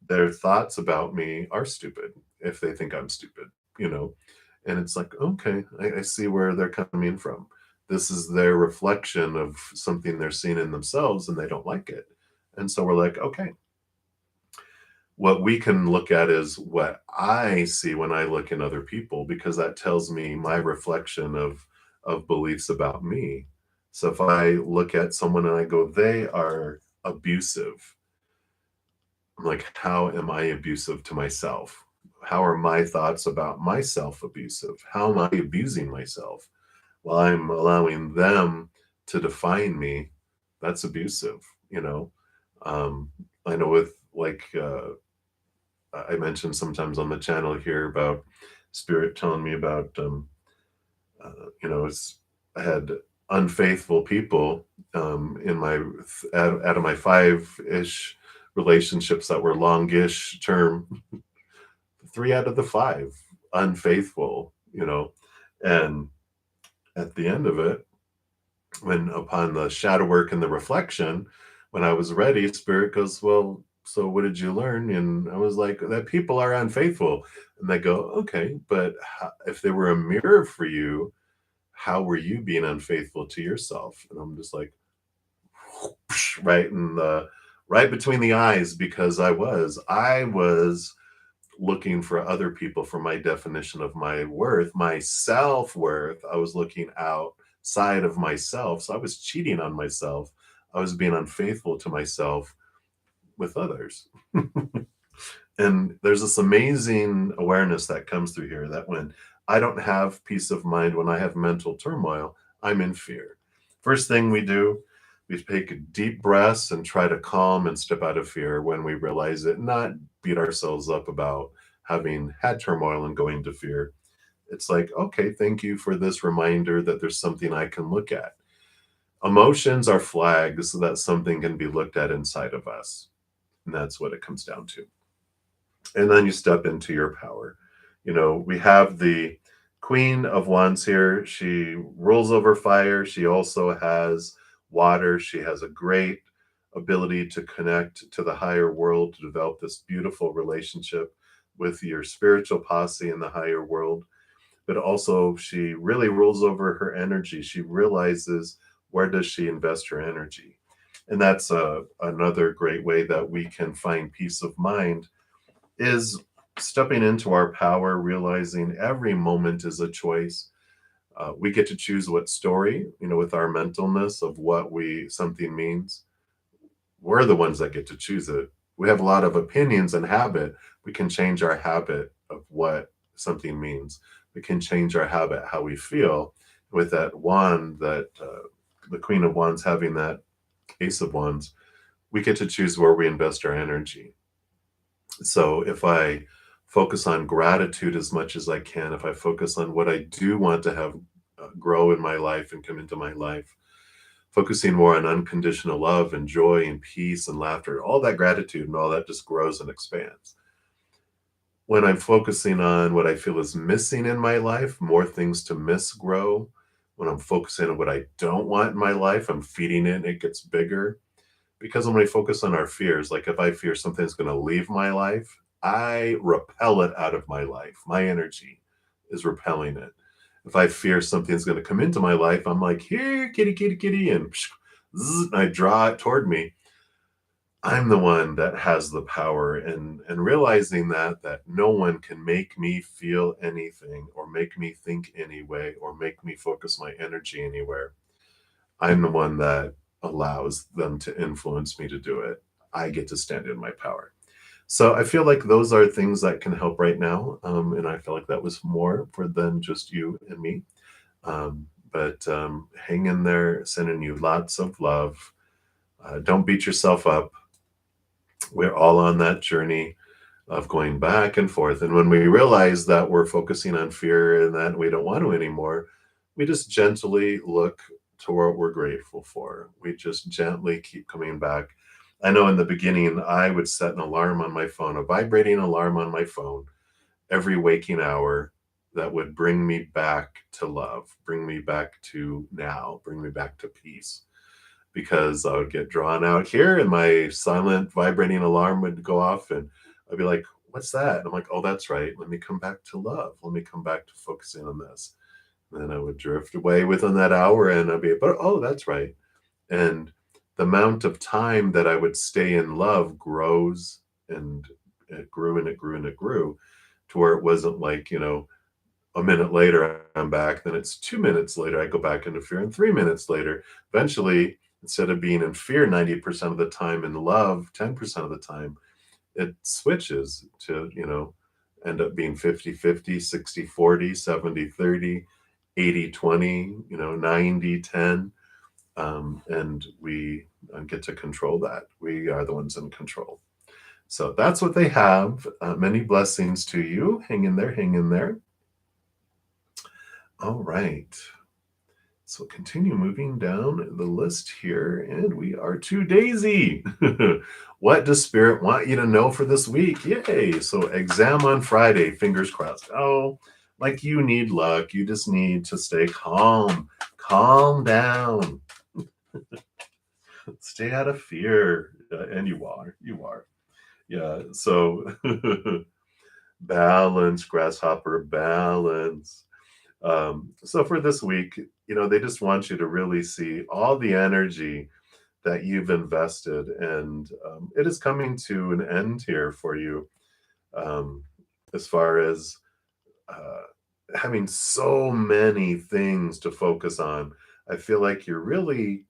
their thoughts about me are stupid if they think I'm stupid, you know, and it's like, okay, I see where they're coming from. This is their reflection of something they're seeing in themselves and they don't like it. And so we're like, okay, what we can look at is what I see when I look in other people, because that tells me my reflection of beliefs about me. So if I look at someone and I go, they are abusive, I'm like, how am I abusive to myself? How are my thoughts about myself abusive? How am I abusing myself? Well, I'm allowing them to define me. That's abusive. Um, I know with like I mentioned sometimes on the channel here about spirit telling me about it's I had unfaithful people in my out of my five-ish relationships that were longish term, three out of the five unfaithful. And at the end of it, when upon the shadow work and the reflection, when I was ready, spirit goes, well, so what did you learn? And I was like, that people are unfaithful. And they go, okay, but if they were a mirror for you, how were you being unfaithful to yourself? And I'm just like, right in the right between the eyes, because I was looking for other people for my definition of my worth, my self-worth. I was looking outside of myself. So I was cheating on myself. I was being unfaithful to myself with others. And there's this amazing awareness that comes through here that when I don't have peace of mind, when I have mental turmoil, I'm in fear. First thing we do, we take deep breaths and try to calm and step out of fear when we realize it, not beat ourselves up about having had turmoil and going to fear. It's like, okay, thank you for this reminder that there's something I can look at. Emotions are flags that something can be looked at inside of us. And that's what it comes down to. And then you step into your power. We have the Queen of Wands here. She rules over fire. She also has water. She has a great ability to connect to the higher world, to develop this beautiful relationship with your spiritual posse in the higher world. But also, she really rules over her energy. She realizes, where does she invest her energy? And that's another great way that we can find peace of mind, is stepping into our power, realizing every moment is a choice. We get to choose what story, with our mentalness of what something means. we're the ones that get to choose it. We have a lot of opinions and habit. We can change our habit of what something means. We can change our habit, how we feel. With that wand, that the Queen of Wands having that Ace of Wands, we get to choose where we invest our energy. So if I focus on gratitude as much as I can, if I focus on what I do want to have grow in my life and come into my life, focusing more on unconditional love and joy and peace and laughter, all that gratitude and all that just grows and expands. When I'm focusing on what I feel is missing in my life, more things to miss grow. When I'm focusing on what I don't want in my life, I'm feeding it and it gets bigger. Because when we focus on our fears, like if I fear something's going to leave my life, I repel it out of my life. My energy is repelling it. If I fear something's going to come into my life, I'm like, here, kitty, kitty, kitty, and I draw it toward me. I'm the one that has the power, and realizing that no one can make me feel anything or make me think any way or make me focus my energy anywhere. I'm the one that allows them to influence me to do it. I get to stand in my power. So I feel like those are things that can help right now. And I feel like that was more for than just you and me. But hang in there, sending you lots of love. Don't beat yourself up. We're all on that journey of going back and forth. And when we realize that we're focusing on fear and that we don't want to anymore, we just gently look to what we're grateful for. We just gently keep coming back. I know in the beginning, I would set an alarm on my phone, a vibrating alarm on my phone every waking hour that would bring me back to love, bring me back to now, bring me back to peace, because I would get drawn out here and my silent vibrating alarm would go off and I'd be like, what's that? And I'm like, oh, that's right. Let me come back to love. Let me come back to focusing on this. And then I would drift away within that hour and I'd be, but oh, that's right. And the amount of time that I would stay in love grows, and it grew and it grew and it grew to where it wasn't like, a minute later I'm back, then it's 2 minutes later I go back into fear, and 3 minutes later, eventually, instead of being in fear 90% of the time, in love 10% of the time, it switches to, end up being 50-50, 60-40, 70-30, 80-20, 90-10. And we get to control that. We are the ones in control. So that's what they have. Many blessings to you. Hang in there, hang in there. All right. So continue moving down the list here, and we are to Daisy. What does Spirit want you to know for this week? Yay! So exam on Friday, fingers crossed. Oh, like you need luck. You just need to stay calm. Calm down. Stay out of fear. And you are. You are. Yeah. So balance, grasshopper, balance. So for this week, they just want you to really see all the energy that you've invested, and it is coming to an end here for you, um, as far as uh, having so many things to focus on. I feel like you're really,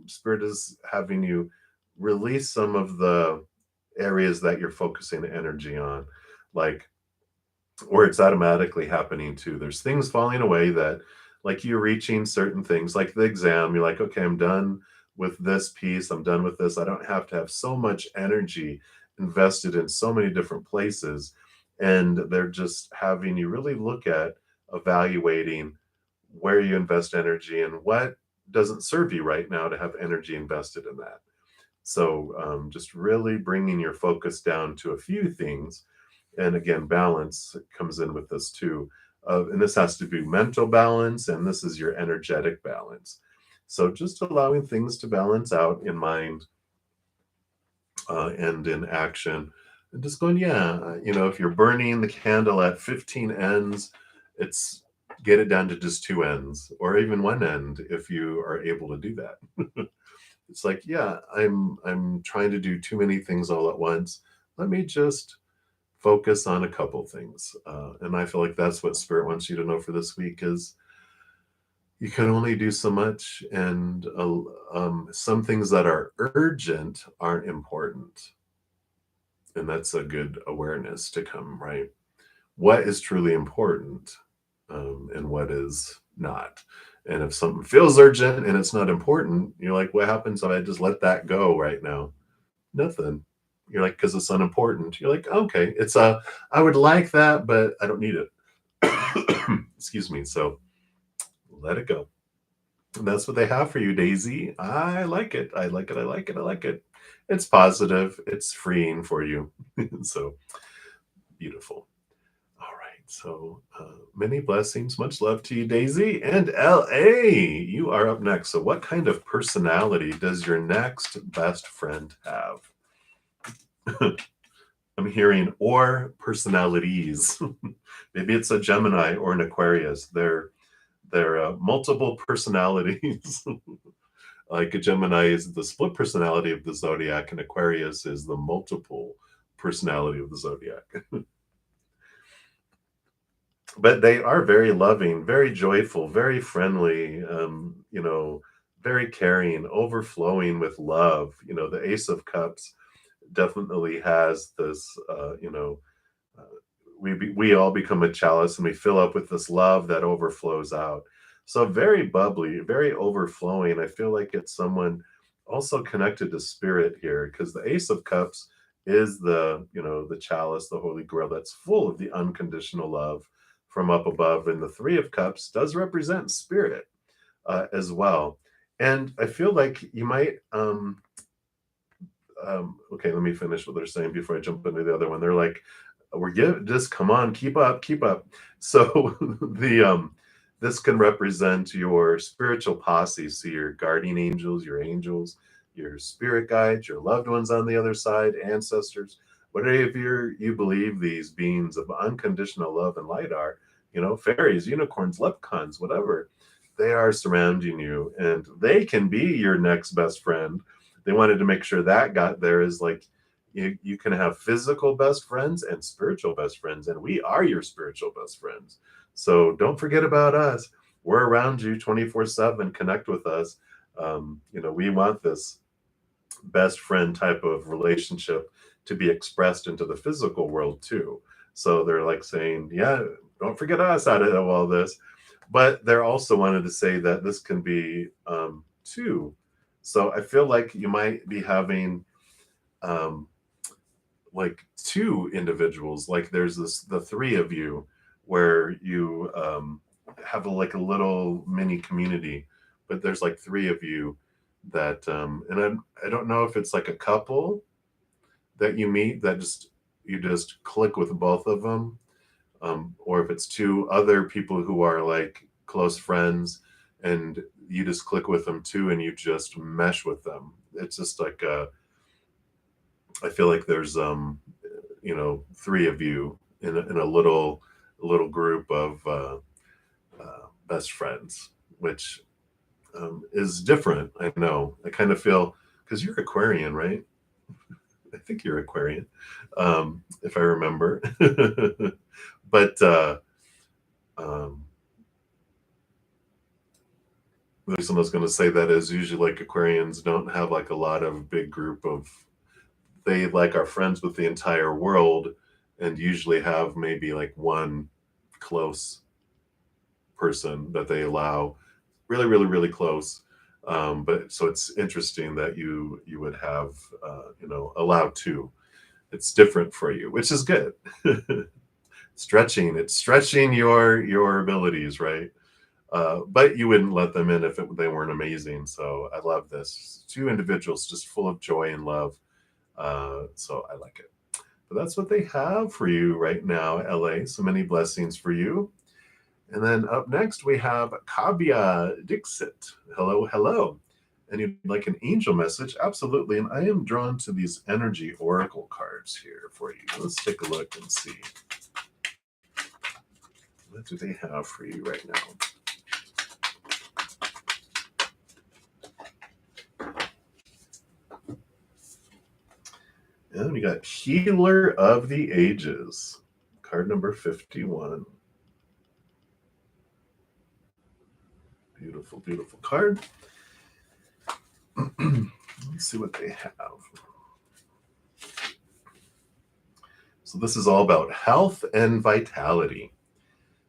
Spirit is having you release some of the areas that you're focusing energy on, like where it's automatically happening too. There's things falling away that, like, you're reaching certain things, like the exam. You're like, okay, I'm done with this piece. I'm done with this. I don't have to have so much energy invested in so many different places. And they're just having you really look at evaluating where you invest energy and what doesn't serve you right now to have energy invested in that. So just really bringing your focus down to a few things. And again, balance comes in with this too. And this has to be mental balance, and this is your energetic balance. So just allowing things to balance out in mind and in action. And just going, yeah, if you're burning the candle at 15 ends, it's get it down to just 2 ends, or even 1 end if you are able to do that. It's like, yeah, I'm trying to do too many things all at once. Let me just focus on a couple things. And I feel like that's what Spirit wants you to know for this week is, you can only do so much, and some things that are urgent aren't important, and that's a good awareness to come, right? What is truly important, and what is not. And if something feels urgent and it's not important, you're like, what happens if I just let that go right now? Nothing. You're like, because it's unimportant. You're like, okay, I would like that, but I don't need it. Excuse me. So let it go. And that's what they have for you, Daisy. I like it. I like it. I like it. I like it. It's positive. It's freeing for you. So beautiful. All right. So many blessings. Much love to you, Daisy. And LA, you are up next. So, what kind of personality does your next best friend have? I'm hearing or personalities. Maybe it's a Gemini or an Aquarius. They're multiple personalities. Like a Gemini is the split personality of the zodiac, and Aquarius is the multiple personality of the zodiac. But they are very loving, very joyful, very friendly, very caring, overflowing with love. The Ace of Cups definitely has this, uh, we all become a chalice and we fill up with this love that overflows out. So very bubbly, very overflowing. I feel like it's someone also connected to spirit here, because the Ace of Cups is the chalice, the Holy Grail that's full of the unconditional love from up above, and the Three of Cups does represent spirit as well. And I feel like you might okay, let me finish what they're saying before I jump into the other one. They're like, just come on, keep up, keep up. So the this can represent your spiritual posse, so your guardian angels, your spirit guides, your loved ones on the other side, ancestors, whatever you believe these beings of unconditional love and light are, fairies, unicorns, leprechauns, whatever, they are surrounding you, and they can be your next best friend. They wanted to make sure that got there, is like, you can have physical best friends and spiritual best friends, and we are your spiritual best friends. So don't forget about us. We're around you 24/7. Connect with us. We want this best friend type of relationship to be expressed into the physical world too. So they're like saying, yeah, don't forget us out of all this. But they're also wanted to say that this can be two. So I feel like you might be having um, like two individuals. Like there's the three of you, where you have like a little mini community, but there's like three of you that I don't know if it's like a couple that you meet that you just click with both of them, or if it's two other people who are like close friends and you just click with them too, and you just mesh with them. It's just like I feel like there's three of you in a little group of best friends, which is different. I know. I kind of feel, because you're Aquarian, right? I think you're Aquarian, if I remember. But um, the reason I was going to say that is usually like Aquarians don't have like a lot of big group of, they like are friends with the entire world, and usually have maybe like one close person that they allow, really, really, really close. But so it's interesting that you would have allow two. It's different for you, which is good. It's stretching your abilities, right? But you wouldn't let them in if they weren't amazing. So I love this. Two individuals just full of joy and love. So I like it. But that's what they have for you right now, LA. So many blessings for you. And then up next, we have Kavya Dixit. Hello, hello. And you'd like an angel message? Absolutely. And I am drawn to these energy oracle cards here for you. Let's take a look and see. What do they have for you right now? And we got Healer of the Ages, card number 51. Beautiful, beautiful card. Let's see what they have. So this is all about health and vitality.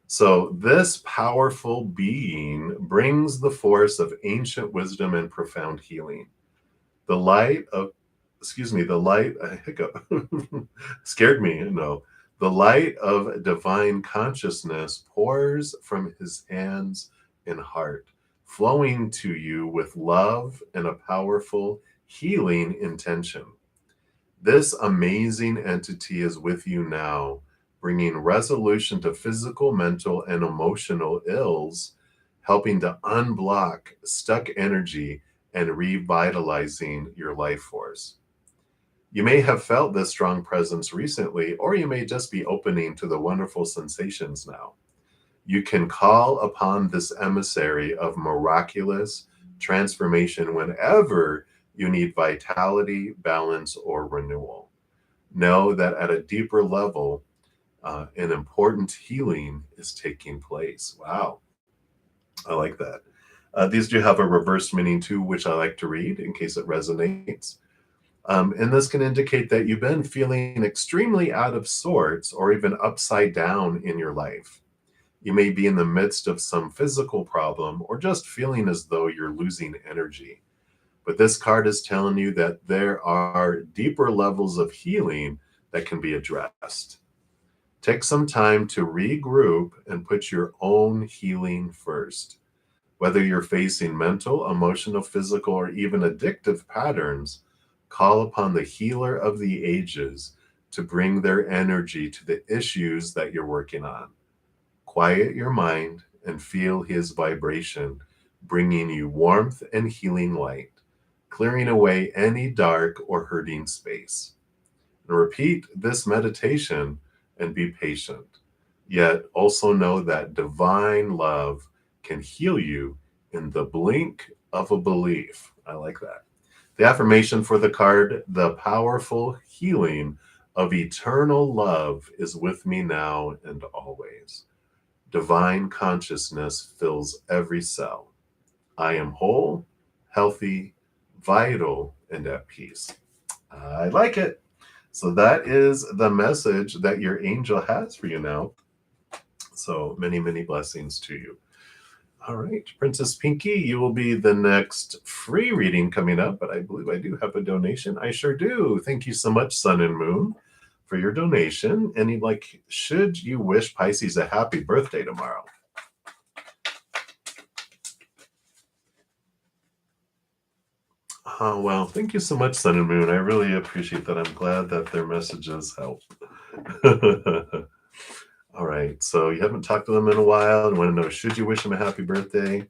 So this powerful being brings the force of ancient wisdom and profound healing. The light of, excuse me, the light, hiccup, scared me, no. The light of divine consciousness pours from his hands and heart, flowing to you with love and a powerful healing intention. This amazing entity is with you now, bringing resolution to physical, mental, and emotional ills, helping to unblock stuck energy and revitalizing your life force. You may have felt this strong presence recently, or you may just be opening to the wonderful sensations now. You can call upon this emissary of miraculous transformation whenever you need vitality, balance, or renewal. Know that at a deeper level, an important healing is taking place. Wow, I like that. These do have a reverse meaning too, which I like to read in case it resonates. And this can indicate that you've been feeling extremely out of sorts or even upside down in your life. You may be in the midst of some physical problem or just feeling as though you're losing energy. But this card is telling you that there are deeper levels of healing that can be addressed. Take some time to regroup and put your own healing first. Whether you're facing mental, emotional, physical, or even addictive patterns, call upon the healer of the ages to bring their energy to the issues that you're working on. Quiet your mind and feel his vibration, bringing you warmth and healing light, clearing away any dark or hurting space. And repeat this meditation and be patient. Yet also know that divine love can heal you in the blink of a belief. I like that. The affirmation for the card: the powerful healing of eternal love is with me now and always. Divine consciousness fills every cell. I am whole, healthy, vital, and at peace. I like it. So that is the message that your angel has for you now. So many, many blessings to you. All right, Princess Pinky, you will be the next free reading coming up, but I believe I do have a donation. I sure do. Thank you so much, Sun and Moon, for your donation. And you'd like, should you wish Pisces a happy birthday tomorrow? Oh, well, thank you so much, Sun and Moon. I really appreciate that. I'm glad that their messages help. All right, so you haven't talked to them in a while and want to know, should you wish them a happy birthday?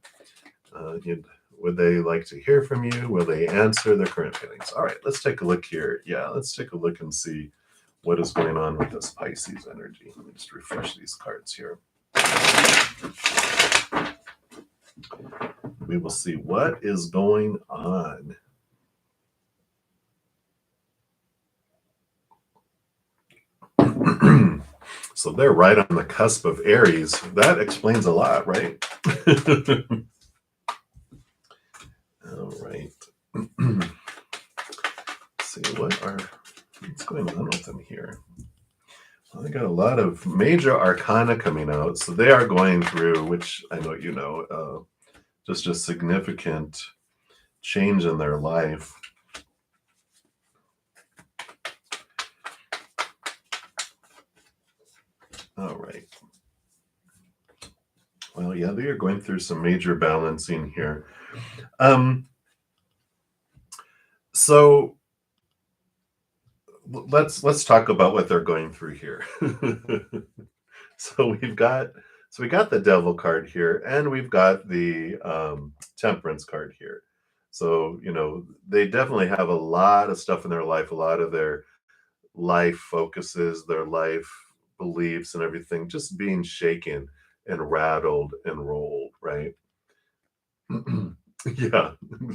Would they like to hear from you? Will they answer their current feelings? All right, let's take a look here. Yeah, let's take a look and see what is going on with this Pisces energy. Let me just refresh these cards here. We will see what is going on. So they're right on the cusp of Aries. That explains a lot, right? All right. Let's see what's going on with them here. Well, they got a lot of major arcana coming out, so they are going through, which I know you know, just a significant change in their life. All right. Well, yeah, they are going through some major balancing here. So let's talk about what they're going through here. So we got the Devil card here, and we've got the Temperance card here. So, you know, they definitely have a lot of stuff in their life, a lot of their life focuses, their life beliefs and everything just being shaken and rattled and rolled, right? Yeah,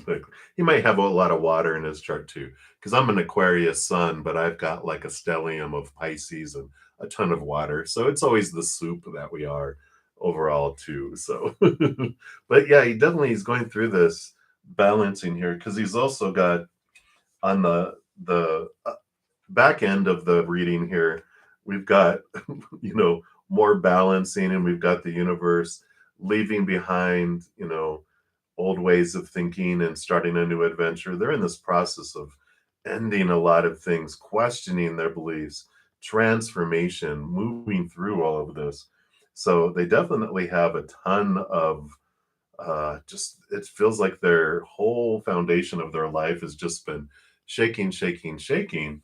like he might have a lot of water in his chart too, because I'm an Aquarius sun, but I've got like a stellium of Pisces and a ton of water. So it's always the soup that we are. overall too. So, but yeah, he definitely he's going through this balancing here because he's also got on the back end of the reading here, we've got you know more balancing, and we've got the universe leaving behind old ways of thinking and starting a new adventure. They're in this process of ending a lot of things, questioning their beliefs, transformation, moving through all of this. So they definitely have a ton of just it feels like their whole foundation of their life has just been shaking, shaking, shaking.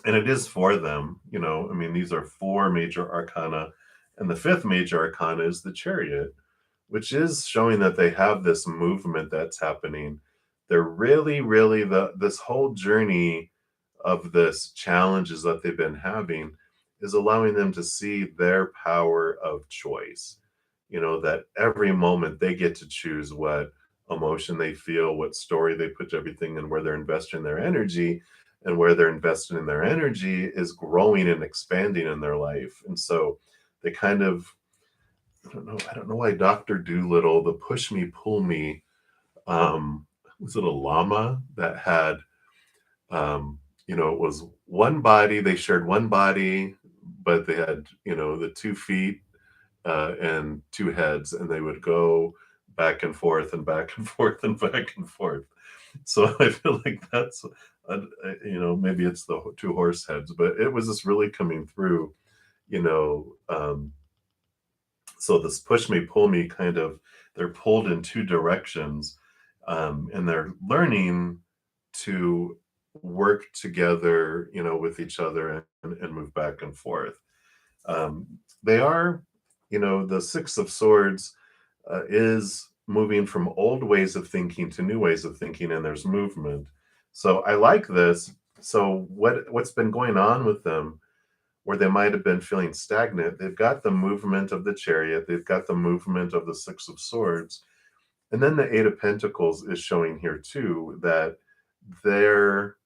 And it is for them. I mean, these are four major arcana, and the fifth major arcana is the chariot, which is showing that they have this movement that's happening. They're really, really this whole journey of this challenges that they've been having is allowing them to see their power of choice. That every moment they get to choose what emotion they feel, what story they put everything in, where they're investing their energy, and where they're investing in their energy is growing and expanding in their life. And so they kind of I don't know why Dr. Doolittle, the push me, pull me, was it a llama that had, it was one body, they shared one body, but they had, the 2 feet and two heads, and they would go back and forth and back and forth and back and forth. So I feel like that's, maybe it's the two horse heads, but it was just really coming through, you know, um, so this push me pull me kind of, they're pulled in two directions, and they're learning to work together with each other, and move back and forth. um, they are, the Six of Swords is moving from old ways of thinking to new ways of thinking, and there's movement. So I like this. So what's been going on with them, where they might have been feeling stagnant, they've got the movement of the chariot, they've got the movement of the Six of Swords, and then the Eight of Pentacles is showing here too, that they're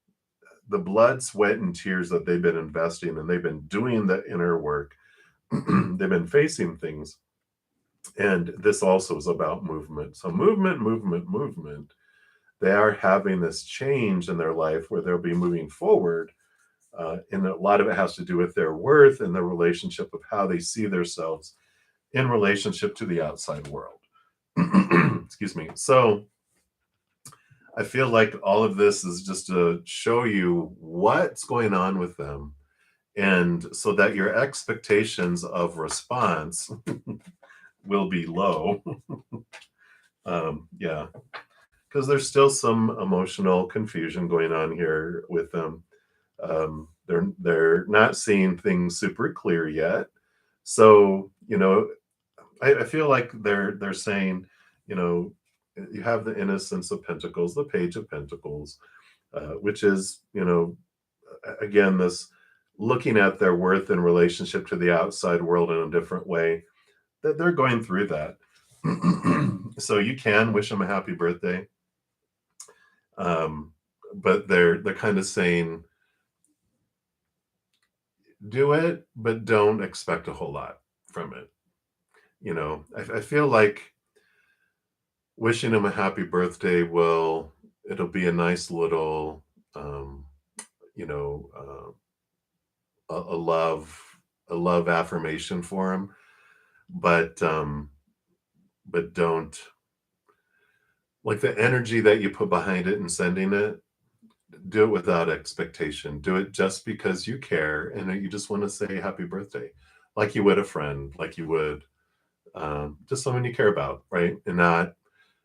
the blood, sweat, and tears that they've been investing, and they've been doing the inner work. They've been facing things, and this also is about movement. So movement, movement, movement. They are having this change in their life where they'll be moving forward, and a lot of it has to do with their worth and their relationship of how they see themselves in relationship to the outside world. Excuse me. So I feel like all of this is just to show you what's going on with them, and so that your expectations of response will be low. Yeah, because there's still some emotional confusion going on here with them. They're not seeing things super clear yet. So I feel like they're saying, you know, you have the Innocence of Pentacles, the Page of Pentacles, which is, again, this looking at their worth in relationship to the outside world in a different way. That they're going through that. So you can wish them a happy birthday, um, but they're kind of saying, do it, but don't expect a whole lot from it. I feel like wishing him a happy birthday it'll be a nice little, um, you know, a love affirmation for him, but don't, like, the energy that you put behind it and sending it, do it without expectation. Do it just because you care and that you just want to say happy birthday, like you would a friend, like you would, just someone you care about, right? And not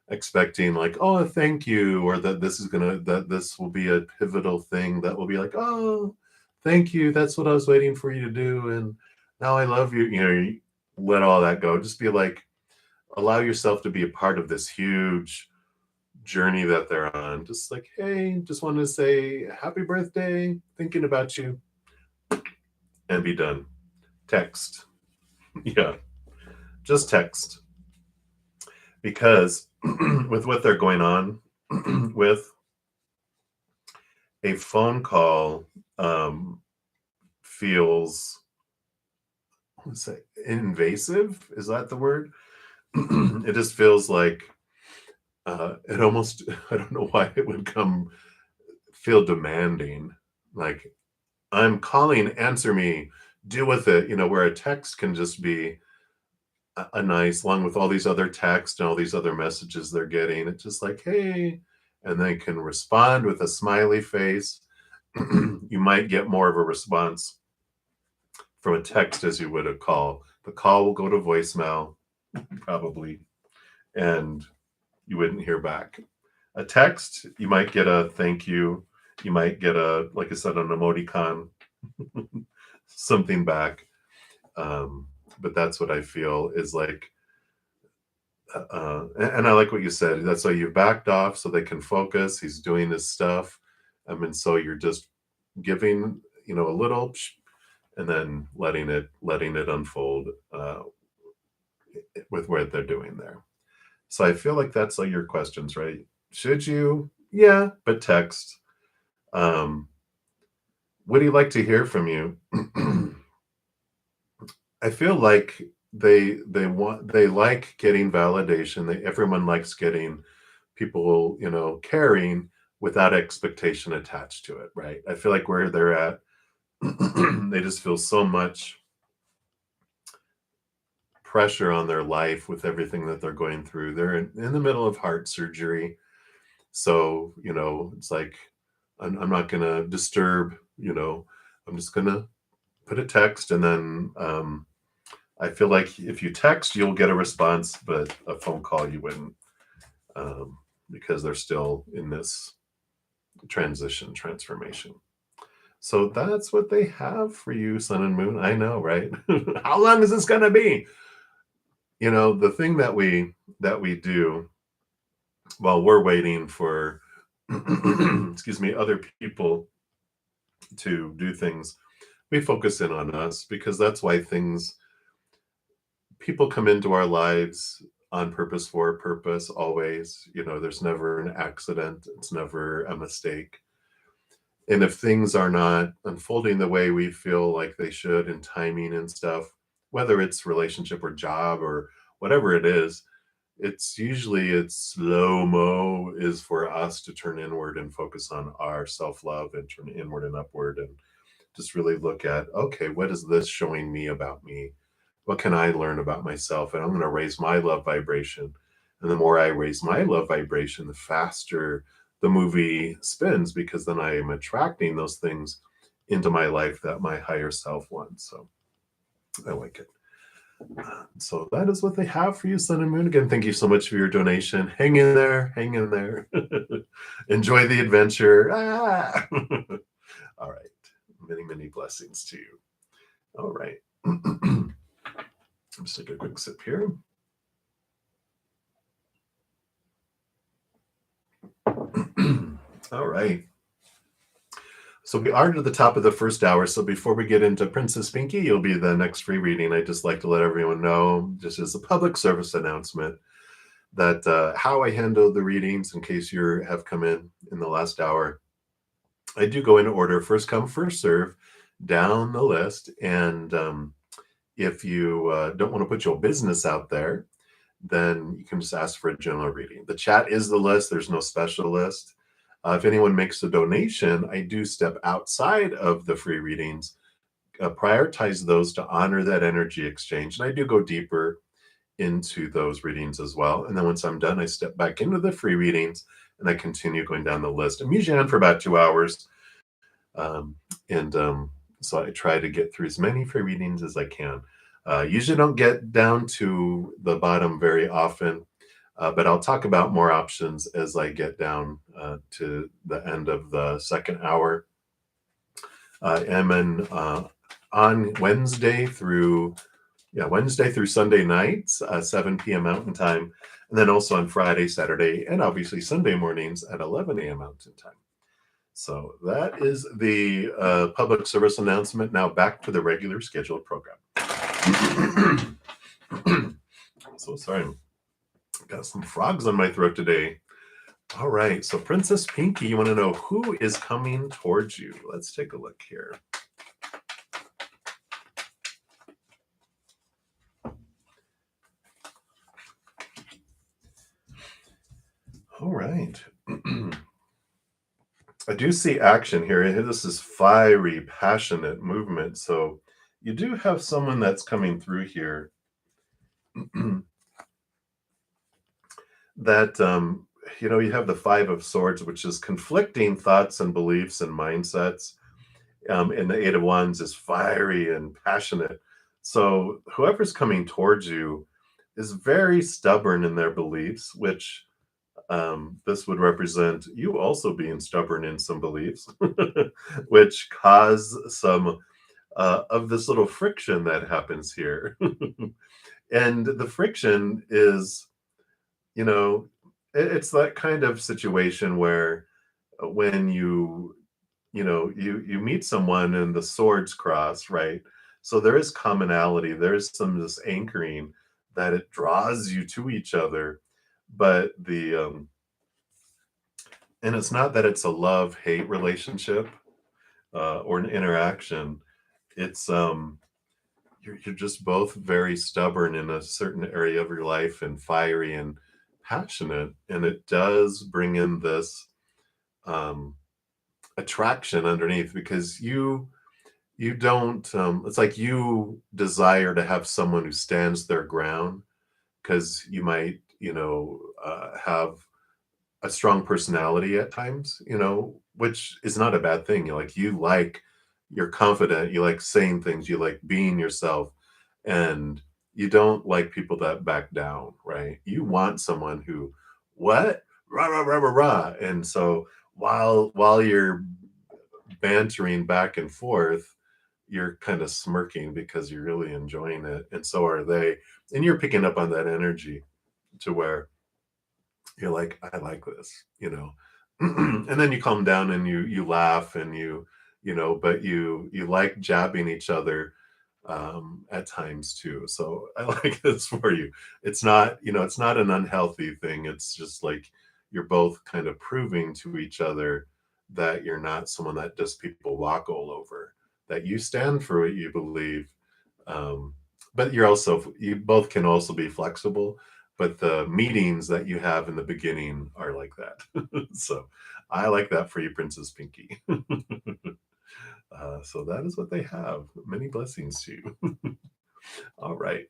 expecting like, oh, thank you, or that this will be a pivotal thing that will be like, oh, thank you. That's what I was waiting for you to do, and now I love you. You let all that go. Just be like, allow yourself to be a part of this huge journey that they're on. Just like, hey, just wanted to say happy birthday, thinking about you, and be done. Text. Yeah, just text. Because with what they're going on with, a phone call feels let's say invasive. Is that the word? It just feels like it almost, I don't know why it would feel demanding. Like, I'm calling, answer me, deal with it, where a text can just be a nice, along with all these other texts and all these other messages they're getting. It's just like, hey, and they can respond with a smiley face. You might get more of a response from a text as you would a call. The call will go to voicemail, probably, and you wouldn't hear back. A text, you might get a thank you. You might get like I said, an emoticon, something back. But that's what I feel is like, and I like what you said. That's why you've backed off so they can focus. He's doing his stuff. And so you're just giving, a little, and then letting it unfold with what they're doing there. So I feel like that's all your questions, right? Should you? Yeah, but text. Would he like to hear from you? I feel like they like getting validation. Everyone likes getting people, caring without expectation attached to it, right? I feel like where they're at, they just feel so much pressure on their life with everything that they're going through. They're in the middle of heart surgery. So, it's like, I'm not going to disturb, I'm just going to put a text. And then I feel like if you text, you'll get a response, but a phone call, you wouldn't, because they're still in this transformation. So that's what they have for you, Sun and Moon. I know, right? How long is this going to be? The thing that we do while we're waiting for, excuse me, other people to do things, we focus in on us, because that's why people come into our lives on purpose, for a purpose, always. There's never an accident. It's never a mistake. And if things are not unfolding the way we feel like they should in timing and stuff, whether it's relationship or job or whatever it is, it's slow-mo is for us to turn inward and focus on our self-love and turn inward and upward and just really look at, okay, what is this showing me about me? What can I learn about myself? And I'm going to raise my love vibration. And the more I raise my love vibration, the faster the movie spins, because then I am attracting those things into my life that my higher self wants. So I like it. So that is what they have for you, Sun and Moon. Again, thank you so much for your donation. Hang in there. Hang in there. Enjoy the adventure. Ah! All right. Many, many blessings to you. All right. Let's take a quick sip here. All right. So we are to the top of the first hour. So before we get into Princess Pinky, you'll be the next free reading. I'd just like to let everyone know, just as a public service announcement, that how I handle the readings, in case you have come in the last hour, I do go in order, first come, first serve, down the list. And if you don't want to put your business out there, then you can just ask for a general reading. The chat is the list. There's no special list. If anyone makes a donation, I do step outside of the free readings, prioritize those to honor that energy exchange. And I do go deeper into those readings as well. And then once I'm done, I step back into the free readings and I continue going down the list. I'm usually on for about 2 hours. So I try to get through as many free readings as I can. Usually don't get down to the bottom very often, but I'll talk about more options as I get down to the end of the second hour. I'm on Wednesday through Sunday nights, 7 p.m. Mountain Time, and then also on Friday, Saturday, and obviously Sunday mornings at 11 a.m. Mountain Time. So that is the public service announcement. Now back to the regular scheduled program. So sorry, got some frogs on my throat today. All right, so Princess Pinky, you want to know who is coming towards you? Let's take a look here. All right. I do see action here. This is fiery, passionate movement. So you do have someone that's coming through here that you have the Five of Swords, which is conflicting thoughts and beliefs and mindsets. And the Eight of Wands is fiery and passionate. So whoever's coming towards you is very stubborn in their beliefs, which this would represent you also being stubborn in some beliefs, which cause some of this little friction that happens here. And the friction is, you know, it's that kind of situation where when you meet someone and the swords cross, right? So there is commonality, there's some this anchoring that it draws you to each other, but the and it's not that it's a love hate relationship or an interaction. It's you're just both very stubborn in a certain area of your life and fiery and passionate, and it does bring in this um attraction underneath because you don't it's like you desire to have someone who stands their ground because you might have a strong personality at times, which is not a bad thing. You're confident, you like saying things, you like being yourself, and you don't like people that back down, right? You want someone who, what? Rah, rah, rah, rah, rah. And so while you're bantering back and forth, you're kind of smirking because you're really enjoying it. And so are they. And you're picking up on that energy to where you're like, I like this. And then you calm down and you laugh and but you like jabbing each other at times too. So I like this for you. It's not an unhealthy thing. It's just like you're both kind of proving to each other that you're not someone that just people walk all over, that you stand for what you believe. Um, but you both can also be flexible, but the meetings that you have in the beginning are like that. So I like that for you, Princess Pinky. So that is what they have. Many blessings to you. All right.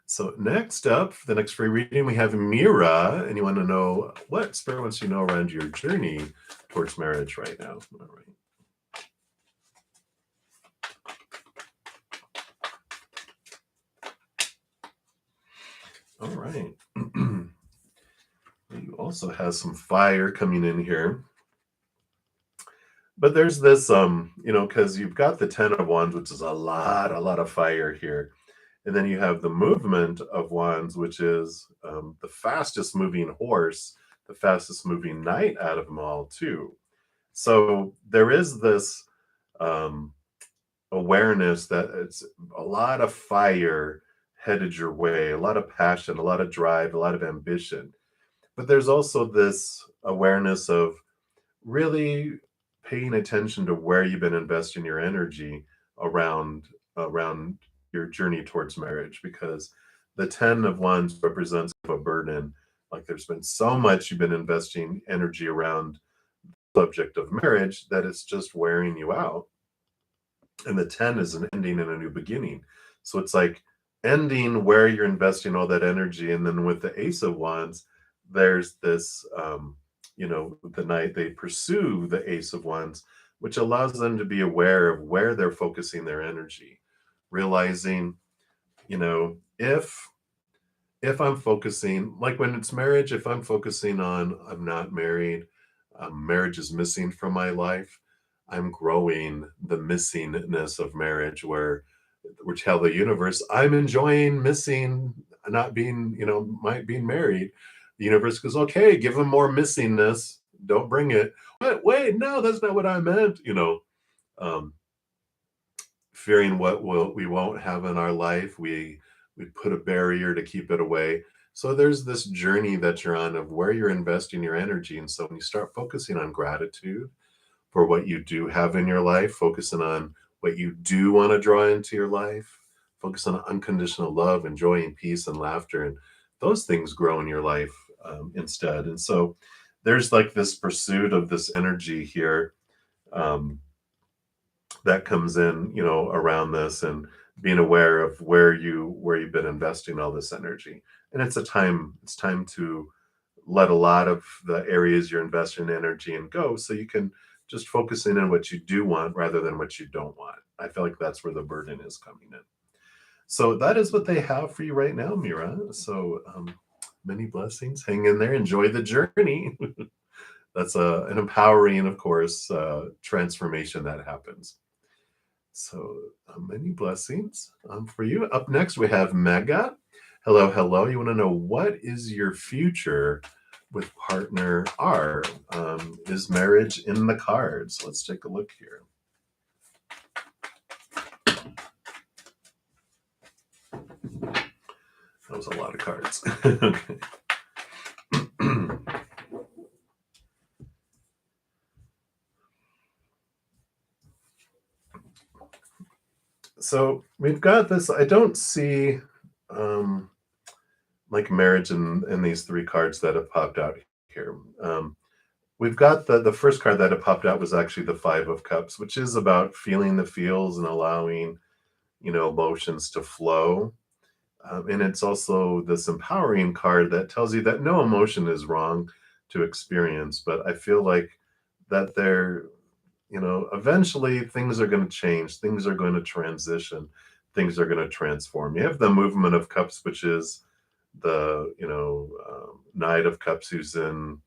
So next up, for the next free reading, we have Mira, and you want to know what Spirit wants you to know around your journey towards marriage right now. All right. All right. You also have some fire coming in here. But there's this, because you've got the Ten of Wands, which is a lot of fire here. And then you have the movement of Wands, which is the fastest moving horse, the fastest moving knight out of them all, too. So there is this um, awareness that it's a lot of fire headed your way, a lot of passion, a lot of drive, a lot of ambition. But there's also this awareness of really paying attention to where you've been investing your energy around your journey towards marriage, because the Ten of Wands represents a burden. Like there's been so much you've been investing energy around the subject of marriage that it's just wearing you out. And the 10 is an ending and a new beginning. So it's like ending where you're investing all that energy. And then with the Ace of Wands, there's this the night they pursue the Ace of Wands, which allows them to be aware of where they're focusing their energy, realizing, if I'm focusing, like when it's marriage, if I'm focusing on I'm not married, marriage is missing from my life, I'm growing the missingness of marriage, where we tell the universe I'm enjoying missing, not being, might being married. The universe goes, okay, give them more missingness. Don't bring it. But wait, no, that's not what I meant. Um, Fearing what we won't have in our life, we put a barrier to keep it away. So there's this journey that you're on of where you're investing your energy. And so when you start focusing on gratitude for what you do have in your life, focusing on what you do want to draw into your life, focus on unconditional love and joy and peace and laughter, and those things grow in your life instead. And so there's like this pursuit of this energy here, um, that comes in, around this, and being aware of where you've been investing all this energy. And it's time to let a lot of the areas you're investing energy in go, so you can just focus in on what you do want rather than what you don't want. I feel like that's where the burden is coming in. So that is what they have for you right now, Mira. So many blessings. Hang in there. Enjoy the journey. That's an empowering, of course, transformation that happens. So many blessings for you. Up next, we have Mega. Hello, hello. You want to know, what is your future with partner R? Is marriage in the cards? Let's take a look here. That was a lot of cards. Okay. So we've got this. I don't see like marriage in these three cards that have popped out here. We've got the first card that had popped out was actually the Five of Cups, which is about feeling the feels and allowing, emotions to flow. And it's also this empowering card that tells you that no emotion is wrong to experience. But I feel like that eventually things are going to change, things are going to transition, things are going to transform. You have the Movement of Cups, which is the, Knight of Cups, who's in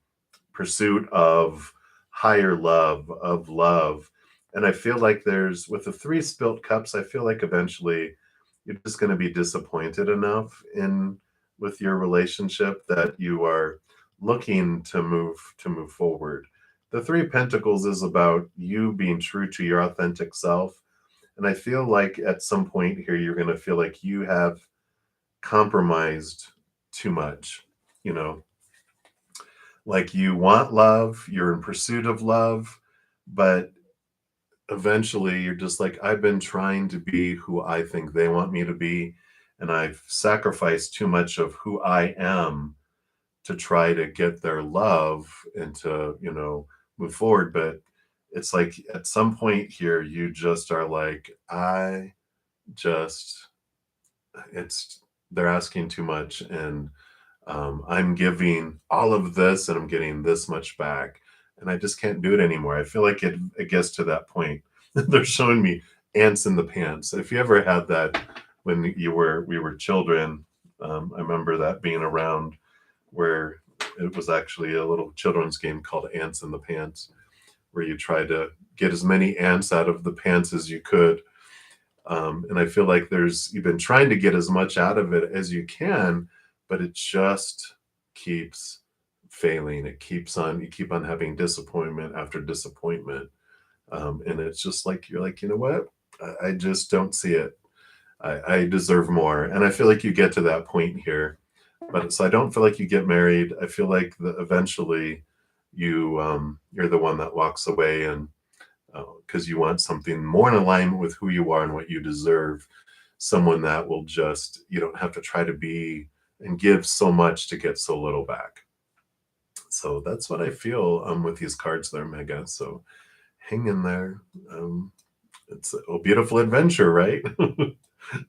pursuit of higher love, of love. And I feel like with the three spilt cups, I feel like eventually you're just going to be disappointed enough in with your relationship that you are looking to move forward. The Three of Pentacles is about you being true to your authentic self. And I feel like at some point here, you're going to feel like you have compromised too much, you know, like you want love, you're in pursuit of love, but eventually you're just like, I've been trying to be who I think they want me to be, and I've sacrificed too much of who I am to try to get their love and to, move forward. But it's like at some point here, you just are like, I just, it's, they're asking too much. And I'm giving all of this and I'm getting this much back. And I just can't do it anymore. I feel like it gets to that point. They're showing me ants in the pants. If you ever had that when we were children, I remember that being around, where it was actually a little children's game called Ants in the Pants, where you try to get as many ants out of the pants as you could. And I feel like you've been trying to get as much out of it as you can, but it just keeps failing. You keep on having disappointment after disappointment. And it's just like, you're like, you know what? I just don't see it. I deserve more. And I feel like you get to that point here. But so I don't feel like you get married. I feel like eventually you're the one that walks away, and because you want something more in alignment with who you are and what you deserve. Someone that will just, you don't have to try to be and give so much to get so little back. So that's what I feel with these cards there, Mega. So hang in there. It's a beautiful adventure, right?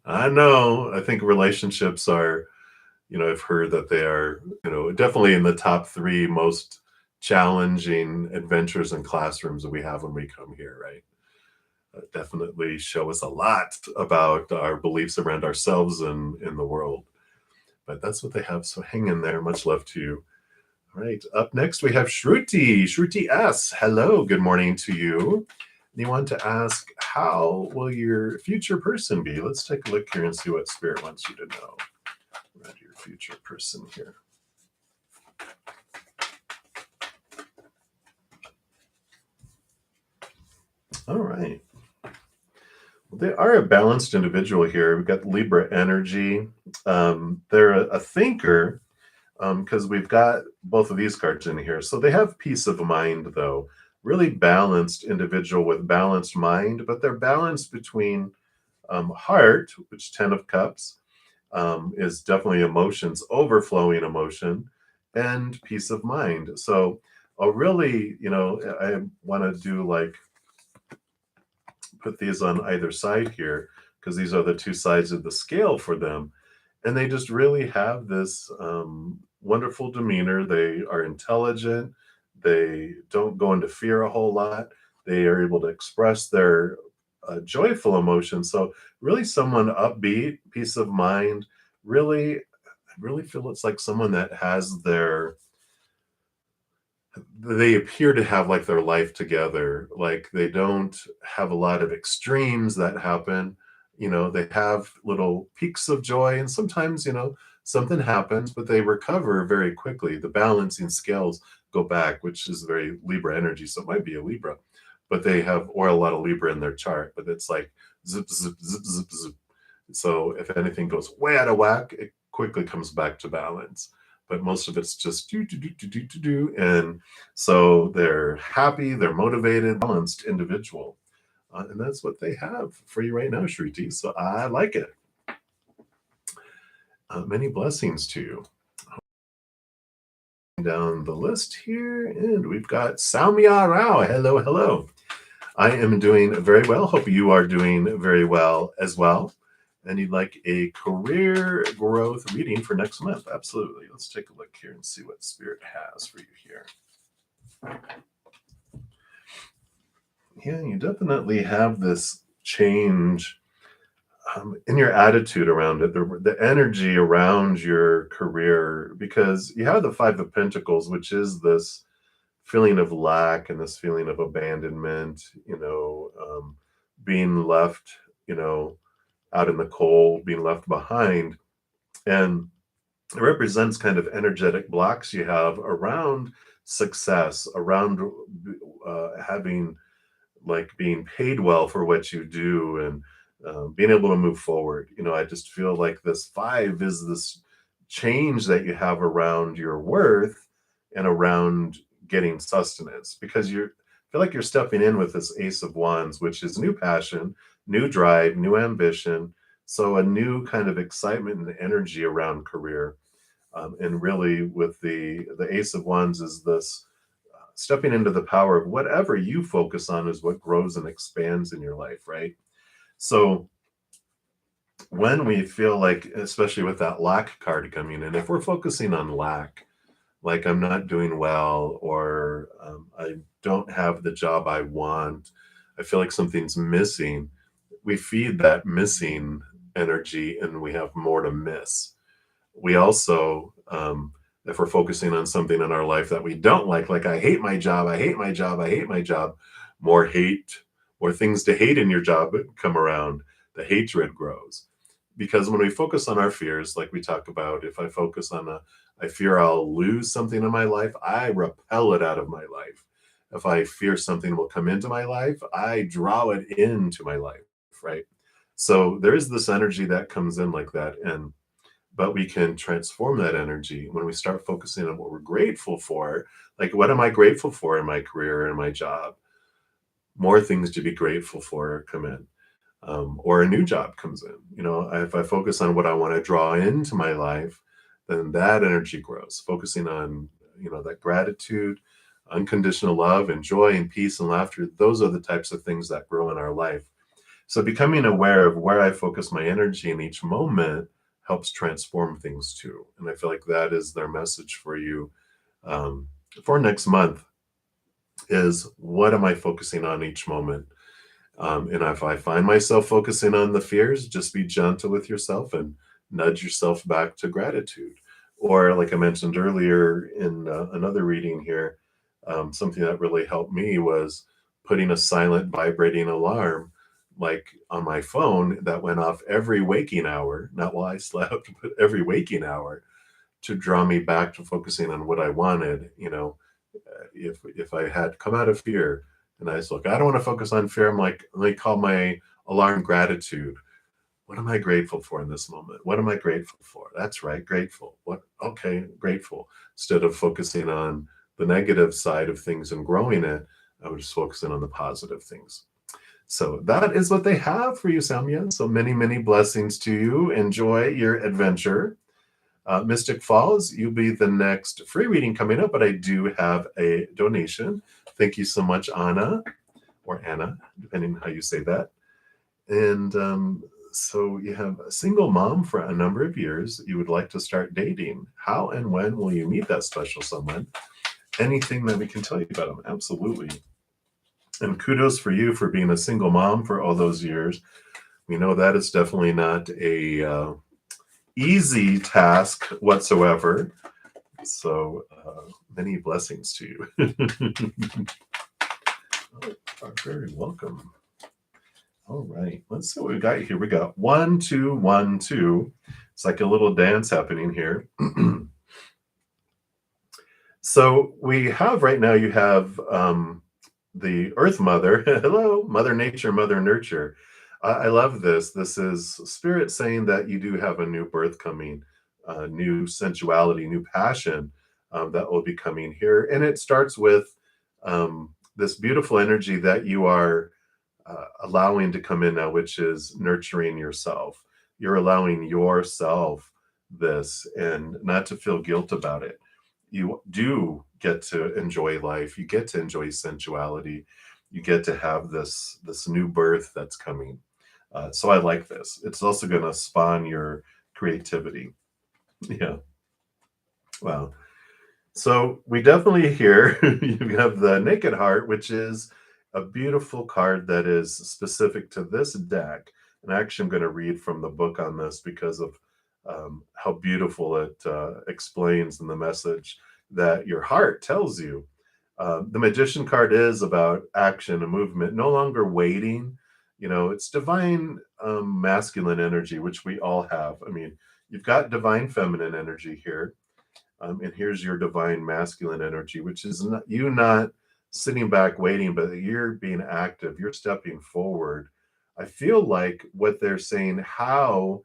I know. I think relationships are, I've heard that they are, definitely in the top three most challenging adventures and classrooms that we have when we come here, right? Definitely show us a lot about our beliefs around ourselves and in the world. But that's what they have. So hang in there. Much love to you. All right. Up next, we have Shruti. Shruti S. Hello. Good morning to you. You want to ask, how will your future person be? Let's take a look here and see what Spirit wants you to know about your future person here. All right. They are a balanced individual here. We've got Libra energy. They're a thinker, because we've got both of these cards in here. So they have peace of mind, though. Really balanced individual with balanced mind, but they're balanced between heart, which 10 of Cups, is definitely emotions, overflowing emotion, and peace of mind. So I'll really, I want to do like put these on either side here because these are the two sides of the scale for them. And they just really have this wonderful demeanor. They are intelligent. They don't go into fear a whole lot. They are able to express their joyful emotions. So, really, someone upbeat, peace of mind. Really, I really feel it's like someone that has they appear to have like their life together. Like they don't have a lot of extremes that happen. They have little peaks of joy, and sometimes, something happens, but they recover very quickly. The balancing scales go back, which is very Libra energy. So it might be a Libra, but they have, or a lot of Libra in their chart, but it's like zip, zip, zip, zip, zip. So if anything goes way out of whack, it quickly comes back to balance. But most of it's just do, do, do, do, do, do, do. And so they're happy, they're motivated, balanced individual. And that's what they have for you right now, Shruti. So I like it. Many blessings to you. Down the list here, and we've got Saumya Rao. Hello, hello. I am doing very well. Hope you are doing very well as well. And you'd like a career growth reading for next month. Absolutely. Let's take a look here and see what Spirit has for you here. Yeah, you definitely have this change in your attitude around it, the energy around your career, because you have the Five of Pentacles, which is this feeling of lack and this feeling of abandonment, being left, out in the cold, being left behind. And it represents kind of energetic blocks you have around success, around having like being paid well for what you do, and being able to move forward. I just feel like this five is this change that you have around your worth and around getting sustenance, because you feel like you're stepping in with this Ace of Wands, which is new passion, new drive, new ambition. So a new kind of excitement and energy around career. And really, with the Ace of Wands, is this stepping into the power of whatever you focus on is what grows and expands in your life, right? So when we feel like, especially with that lack card coming in, if we're focusing on lack, like I'm not doing well, or I don't have the job I want, I feel like something's missing, we feed that missing energy and we have more to miss. We also, if we're focusing on something in our life that we don't like I hate my job, I hate my job, I hate my job, more hate, more things to hate in your job come around, the hatred grows. Because when we focus on our fears, like we talk about, if I focus on I fear I'll lose something in my life, I repel it out of my life. If I fear something will come into my life, I draw it into my life, right? So there is this energy that comes in like that. But we can transform that energy when we start focusing on what we're grateful for. Like, what am I grateful for in my career and my job? More things to be grateful for come in. Or a new job comes in. If I focus on what I want to draw into my life, then that energy grows. Focusing on, that gratitude, unconditional love, and joy and peace and laughter, those are the types of things that grow in our life. So becoming aware of where I focus my energy in each moment helps transform things too. And I feel like that is their message for you for next month, is what am I focusing on each moment? And if I find myself focusing on the fears, just be gentle with yourself and nudge yourself back to gratitude. Or, like I mentioned earlier in another reading here, something that really helped me was putting a silent vibrating alarm, like on my phone, that went off every waking hour, not while I slept, but every waking hour, to draw me back to focusing on what I wanted. If I had come out of fear, and I was like, I don't want to focus on fear. I'm like, let me call my alarm gratitude. What am I grateful for in this moment? What am I grateful for? That's right, grateful. What? Okay, grateful. Instead of focusing on the negative side of things and growing it, I was just focusing on the positive things. So that is what they have for you, Samya. So many, many blessings to you. Enjoy your adventure. Mystic Falls, you'll be the next free reading coming up, but I do have a donation. Thank you so much, Anna, or Anna, depending on how you say that. And so you have a single mom for a number of years. You would like to start dating. How and when will you meet that special someone? Anything that we can tell you about them? Absolutely. And kudos for you for being a single mom for all those years. We know that is definitely not a easy task whatsoever. So many blessings to you. Oh, are very welcome. All right, let's see what we got here. We got 1, 2, 1, 2. It's like a little dance happening here. So we have right now, you have the Earth Mother. Hello, Mother Nature, Mother Nurture. I love this. This is Spirit saying that you do have a new birth coming, new sensuality, new passion that will be coming here. And it starts with this beautiful energy that you are allowing to come in now, which is nurturing yourself. You're allowing yourself this and not to feel guilt about it. You do get to enjoy life. You get to enjoy sensuality. You get to have this new birth that's coming. So I like this. It's also going to spawn your creativity. Yeah. Wow. So we definitely here you have the Naked Heart, which is a beautiful card that is specific to this deck. And actually, I'm going to read from the book on this because of how beautiful it explains in the message that your heart tells you. The Magician card is about action and movement, no longer waiting. You know, it's divine masculine energy, which we all have. I mean, you've got divine feminine energy here. And here's your divine masculine energy, which is not, you not sitting back waiting, but you're being active, you're stepping forward. I feel like what they're saying, how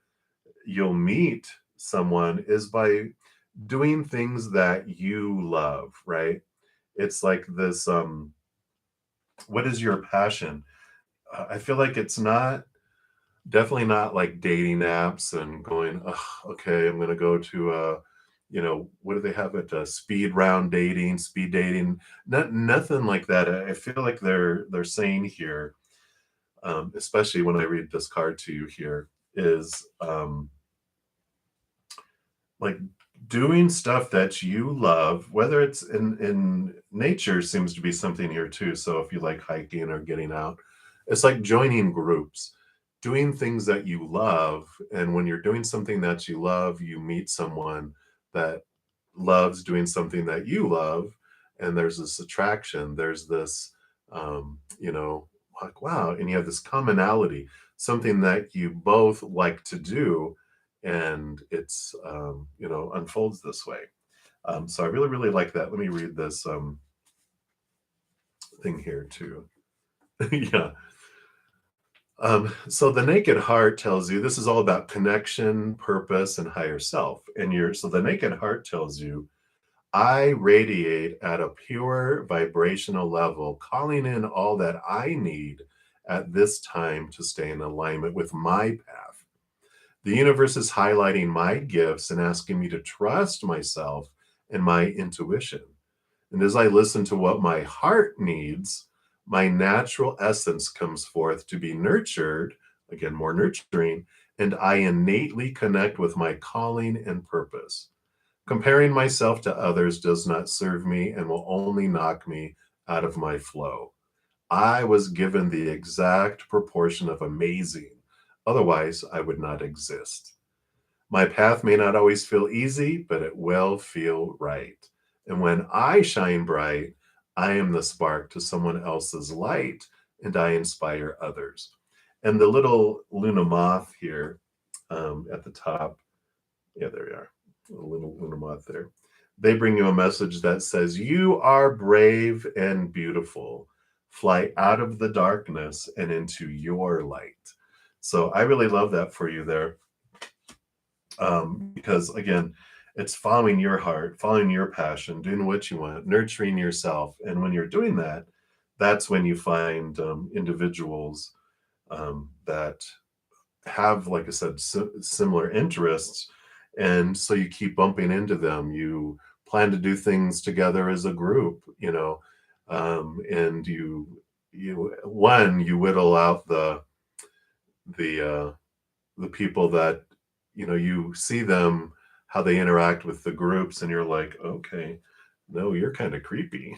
you'll meet someone is by doing things that you love, right? It's like this what is your passion? I feel like it's not definitely not like dating apps and going, "Ugh, okay, I'm gonna go to what do they have at speed dating, nothing like that. I feel like they're saying here, especially when I read this card to you here, is like doing stuff that you love, whether it's in nature seems to be something here too. So if you like hiking or getting out, it's like joining groups, doing things that you love. And when you're doing something that you love, you meet someone that loves doing something that you love, and there's this attraction, there's this like wow, and you have this commonality, something that you both like to do, and it's unfolds this way. So I really really like that. Let me read this thing here too. Yeah. So the Naked Heart tells you this is all about connection, purpose, and higher self. And so the Naked Heart tells you, I radiate at a pure vibrational level, calling in all that I need at this time to stay in alignment with my path. The universe is highlighting my gifts and asking me to trust myself and my intuition. And as I listen to what my heart needs, my natural essence comes forth to be nurtured, again, more nurturing, and I innately connect with my calling and purpose. Comparing myself to others does not serve me and will only knock me out of my flow. I was given the exact proportion of amazing, otherwise, I would not exist. My path may not always feel easy, but it will feel right. And when I shine bright, I am the spark to someone else's light and I inspire others. And the little Luna moth here at the top, yeah, there we are, a little Luna moth there. They bring you a message that says, you are brave and beautiful. Fly out of the darkness and into your light. So I really love that for you there. Because again, it's following your heart, following your passion, doing what you want, nurturing yourself. And when you're doing that, that's when you find individuals that have, like I said, similar interests. And so you keep bumping into them. You plan to do things together as a group, and you whittle out the the people that you see them, how they interact with the groups, and you're like, okay, no, you're kind of creepy,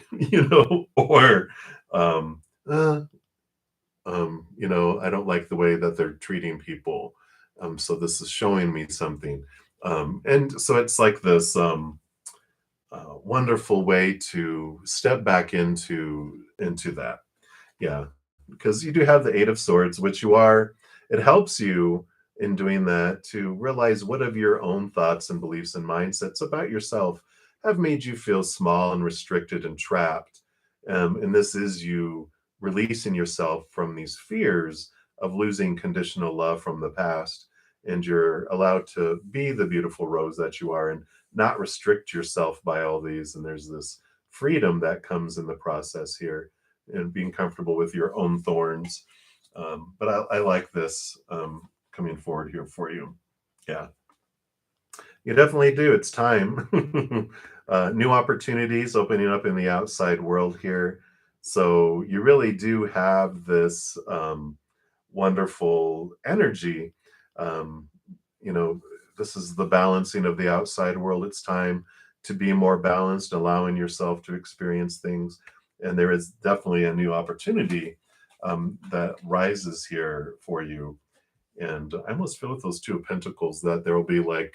or um uh, I don't like the way that they're treating people, so this is showing me something. And so it's like this wonderful way to step back into that. Yeah, because you do have the Eight of Swords, which it helps you in doing that to realize what of your own thoughts and beliefs and mindsets about yourself have made you feel small and restricted and trapped. And this is you releasing yourself from these fears of losing conditional love from the past. And you're allowed to be the beautiful rose that you are and not restrict yourself by all these. And there's this freedom that comes in the process here and being comfortable with your own thorns. But I like this coming forward here for you. Yeah, you definitely do. It's time. New opportunities opening up in the outside world here. So you really do have this wonderful energy. Um, you know, this is the balancing of the outside world. It's time to be more balanced, allowing yourself to experience things. And there is definitely a new opportunity that rises here for you. And I almost feel with those Two of Pentacles that there will be like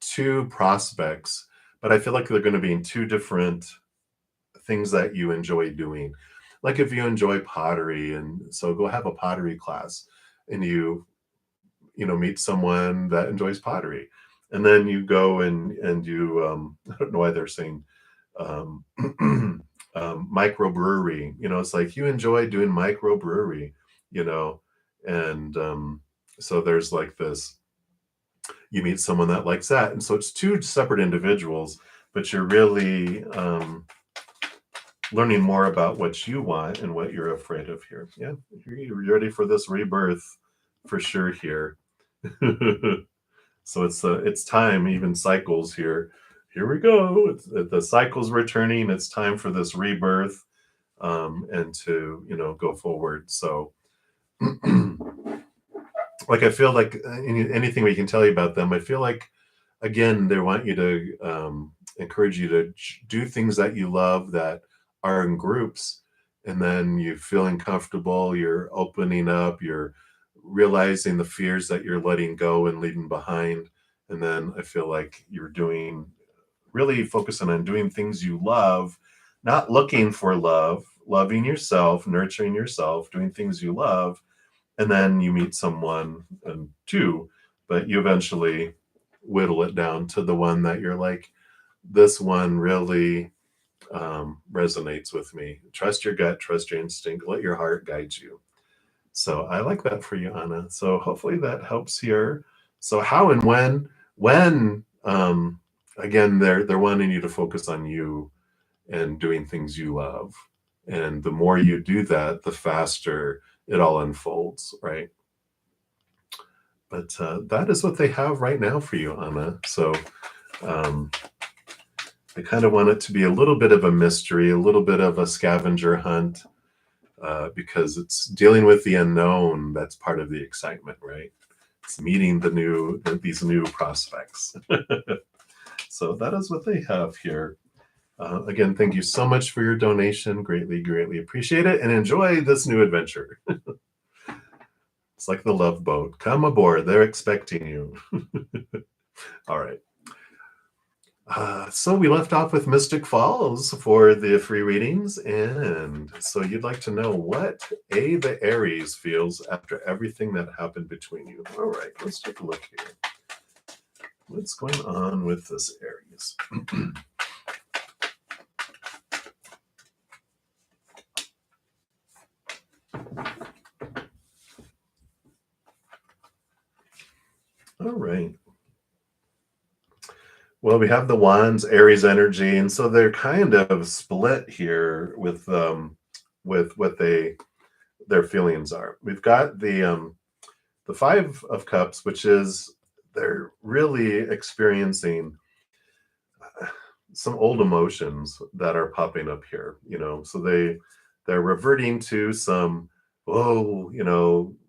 two prospects, but I feel like they're going to be in two different things that you enjoy doing. Like if you enjoy pottery, and so go have a pottery class, and you meet someone that enjoys pottery, and then you go and you I don't know why they're saying um, microbrewery. It's like you enjoy doing microbrewery, you know, and so there's like this. You meet someone that likes that, and so it's two separate individuals, but you're really learning more about what you want and what you're afraid of here. Yeah, you're ready for this rebirth for sure here. So it's time, even cycles here. Here we go. The cycle's returning. It's time for this rebirth, and to go forward. So, like I feel like anything we can tell you about them, I feel like again they want you to encourage you to do things that you love that are in groups, and then you feeling comfortable. You're opening up. You're realizing the fears that you're letting go and leaving behind. And then I feel like you're doing really focusing on doing things you love, not looking for love, loving yourself, nurturing yourself, doing things you love. And then you meet someone and two, but you eventually whittle it down to the one that you're like, this one really resonates with me. Trust your gut, trust your instinct, let your heart guide you. So I like that for you, Anna. So hopefully that helps here. So how and when again they're wanting you to focus on you and doing things you love. And the more you do that, the faster it all unfolds, right? But that is what they have right now for you, Anna. So um, I kind of want it to be a little bit of a mystery, a little bit of a scavenger hunt, because it's dealing with the unknown. That's part of the excitement, right? It's meeting these new prospects. So that is what they have here. Again, thank you so much for your donation. Greatly, greatly appreciate it, and enjoy this new adventure. It's like the Love Boat. Come aboard. They're expecting you. All right. So we left off with Mystic Falls for the free readings. And so you'd like to know what the Aries feels after everything that happened between you. All right, let's take a look here. What's going on with this Aries? All right. Well, we have the Wands, Aries energy, and so they're kind of split here with what their feelings are. We've got the Five of Cups, which is they're really experiencing some old emotions that are popping up here, so they're reverting to some, oh,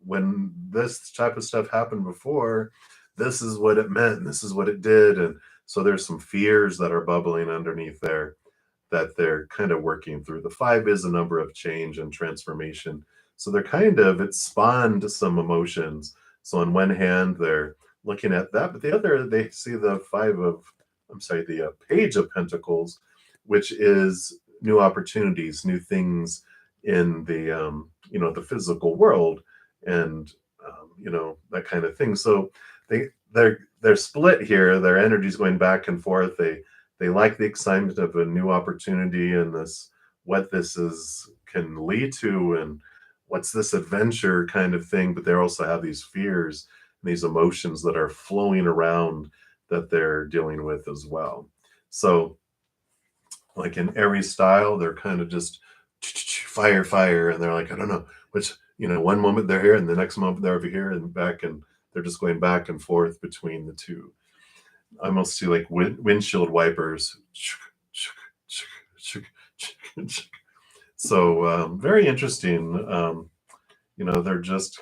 when this type of stuff happened before, this is what it meant and this is what it did. And so there's some fears that are bubbling underneath there that they're kind of working through. The five is a number of change and transformation. So it spawned some emotions. So on one hand, they're looking at that, but the other, they see the the page of pentacles, which is new opportunities, new things in the physical world, and that kind of thing. So they're split here. Their energy's going back and forth. They like the excitement of a new opportunity and this, what this is can lead to, and what's this adventure kind of thing. But they also have these fears and these emotions that are flowing around that they're dealing with as well. So, like in Aries style, they're kind of just fire, fire, and they're like, I don't know which, one moment they're here and the next moment they're over here and back, and they're just going back and forth between the two. I almost see like windshield wipers. So very interesting. They're just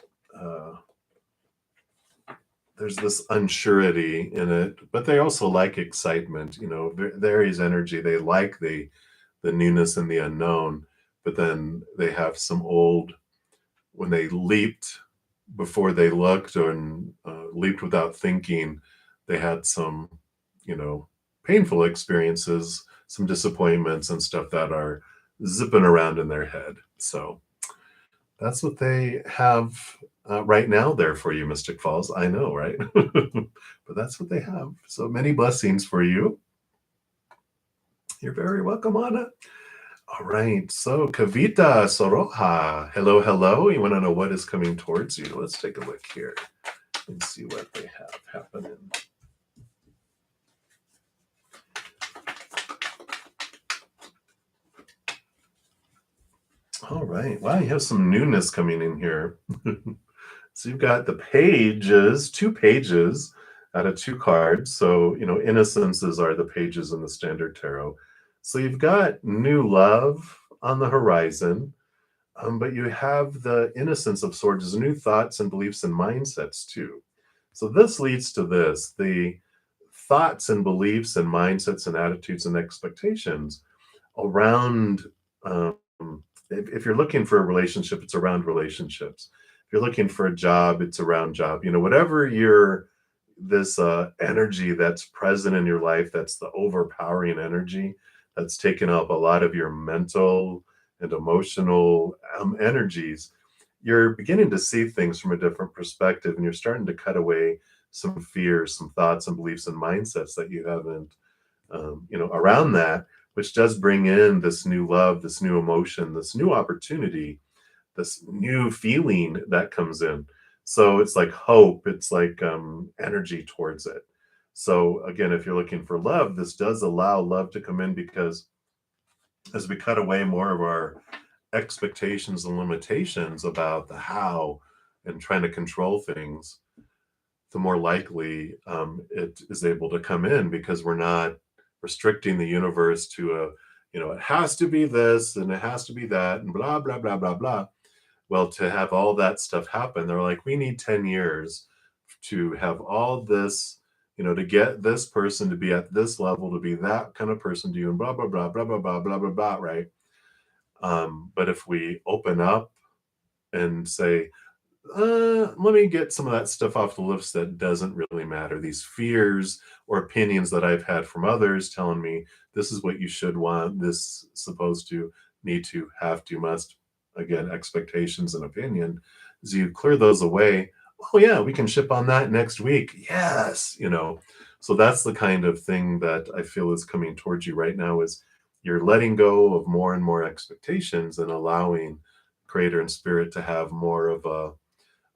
there's this unsurety in it, but they also like excitement. The Aries energy. They like the newness and the unknown, but then they have some old, when they leaped before they looked, or leaped without thinking, they had some, painful experiences, some disappointments and stuff that are zipping around in their head. So that's what they have right now there for you, Mystic Falls. I know, right? But that's what they have. So many blessings for you. You're very welcome, Anna. All right, so Kavita Soroha, hello, hello. You want to know what is coming towards you? Let's take a look here and see what they have happening. All right, wow, you have some newness coming in here. So you've got the pages, 2 pages out of 2 cards. So, innocences are the pages in the standard tarot. So you've got new love on the horizon. But you have the innocence of swords, new thoughts and beliefs and mindsets too. So this leads to this, the thoughts and beliefs and mindsets and attitudes and expectations around, if you're looking for a relationship, it's around relationships. If you're looking for a job, it's around job. Whatever this energy that's present in your life, that's the overpowering energy that's taken up a lot of your mental and emotional energies, you're beginning to see things from a different perspective, and you're starting to cut away some fears, some thoughts and beliefs and mindsets that you haven't, around that, which does bring in this new love, this new emotion, this new opportunity, this new feeling that comes in. So it's like hope, it's like energy towards it. So again, if you're looking for love, this does allow love to come in, because as we cut away more of our expectations and limitations about the how and trying to control things, the more likely it is able to come in, because we're not restricting the universe to it has to be this and it has to be that and blah, blah, blah, blah, blah. Well, to have all that stuff happen, they're like, we need 10 years to have all this, to get this person to be at this level, to be that kind of person to you, and blah, blah, blah, blah, blah, blah, blah, blah, blah, right? But if we open up and say, let me get some of that stuff off the list that doesn't really matter, these fears or opinions that I've had from others telling me this is what you should want, this supposed to, need to, have to, must, again, expectations and opinion, as you clear those away, oh yeah, we can ship on that next week. Yes, so that's the kind of thing that I feel is coming towards you right now, is you're letting go of more and more expectations and allowing creator and spirit to have more of a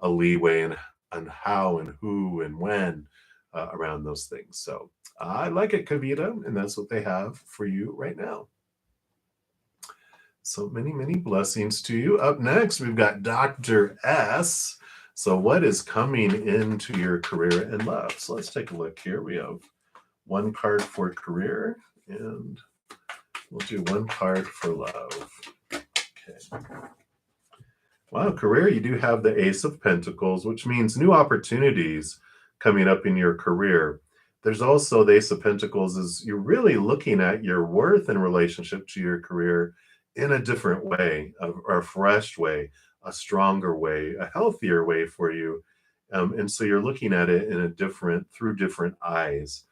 leeway and on how and who and when around those things. So I like it, Kavita, and that's what they have for you right now. So many, many blessings to you. Up next, we've got Dr. S. So what is coming into your career and love? So let's take a look here. We have one card for career, and we'll do one card for love. Okay. Wow, career, you do have the Ace of Pentacles, which means new opportunities coming up in your career. There's also the Ace of Pentacles is you're really looking at your worth in relationship to your career in a different way, a refreshed way, a stronger way, a healthier way for you. And so you're looking at it in a different, through different eyes.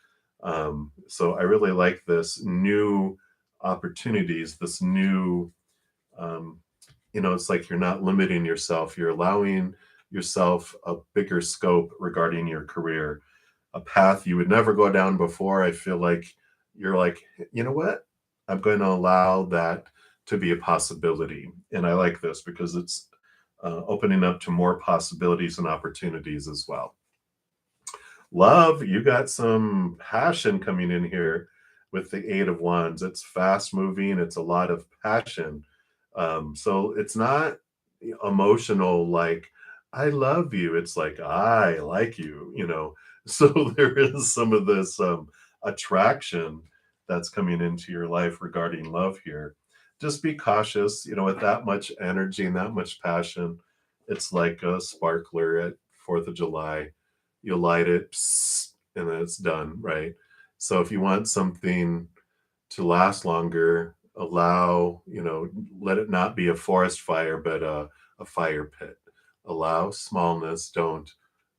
So I really like this new opportunities, this new, um, it's like you're not limiting yourself. You're allowing yourself a bigger scope regarding your career, a path you would never go down before. I feel like you're like, you know what? I'm going to allow that to be a possibility. And I like this because it's opening up to more possibilities and opportunities as well. Love, you got some passion coming in here with the Eight of Wands. It's fast moving, it's a lot of passion. So it's not emotional like, I love you. It's like, I like you. So there is some of this attraction that's coming into your life regarding love here. Just be cautious, with that much energy and that much passion. It's like a sparkler at 4th of July. You light it, psst, and then it's done, right? So if you want something to last longer, let it not be a forest fire, but a fire pit. Allow smallness. Don't,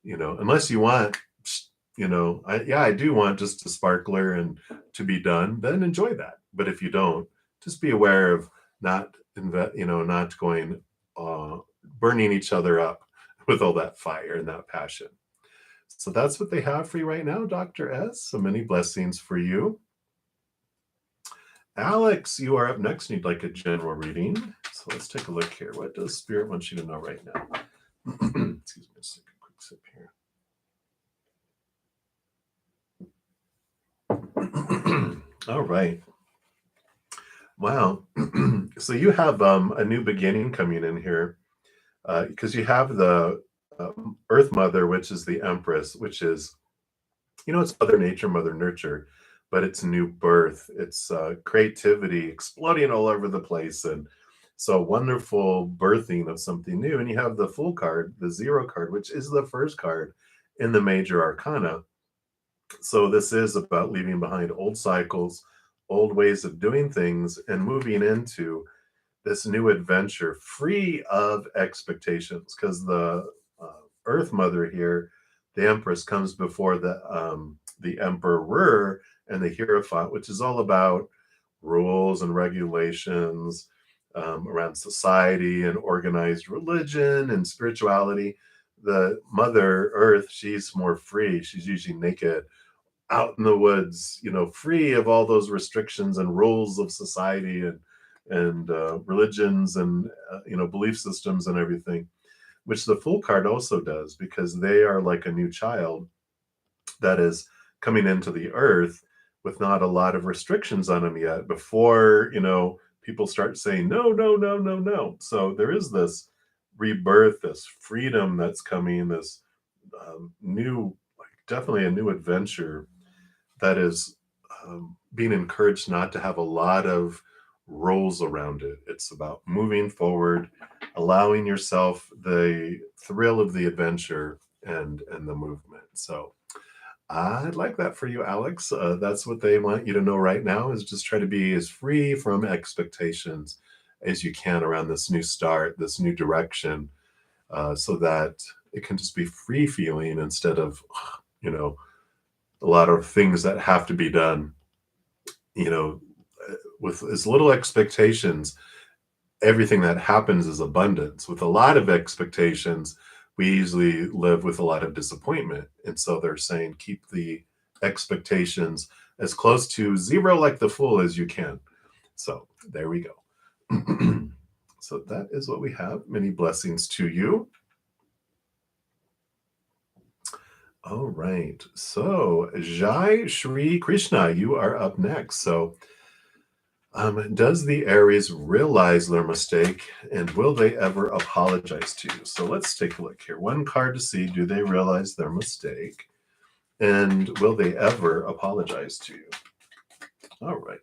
unless you want, I do want just a sparkler and to be done, then enjoy that. But if you don't, just be aware of not going, burning each other up with all that fire and that passion. So that's what they have for you right now, Dr. S. So many blessings for you. Alex, you are up next. Need like a general reading. So let's take a look here. What does Spirit want you to know right now? Excuse me, just take a quick sip here. All right. Wow. So you have a new beginning coming in here because you have the Earth Mother, which is the Empress, which is, it's Mother Nature, Mother Nurture, but it's new birth. It's creativity exploding all over the place. And so wonderful birthing of something new. And you have the Fool card, the Zero card, which is the first card in the major arcana. So this is about leaving behind old cycles, old ways of doing things, and moving into this new adventure free of expectations. Because the Earth Mother here, the Empress, comes before the Emperor and the Hierophant, which is all about rules and regulations around society and organized religion and spirituality. The Mother Earth, she's more free. She's usually naked, out in the woods, free of all those restrictions and rules of society and religions and belief systems and everything, which the Fool card also does, because they are like a new child that is coming into the earth with not a lot of restrictions on them yet before people start saying no, no, no, no, no. So there is this rebirth, this freedom that's coming, this new, like definitely a new adventure that is being encouraged not to have a lot of roles around it. It's about moving forward, allowing yourself the thrill of the adventure and the movement. So I'd like that for you, Alex. That's what they want you to know right now, is just try to be as free from expectations as you can around this new start, this new direction, so that it can just be free feeling instead of, a lot of things that have to be done, with as little expectations. Everything that happens is abundance. With a lot of expectations, we usually live with a lot of disappointment. And so they're saying keep the expectations as close to zero, like the Fool, as you can. So there we go. So that is what we have. Many blessings to you. All right. So Jai Shri Krishna, you are up next. So Does the Aries realize their mistake and will they ever apologize to you? So let's take a look here. One card to see, do they realize their mistake and will they ever apologize to you? All right.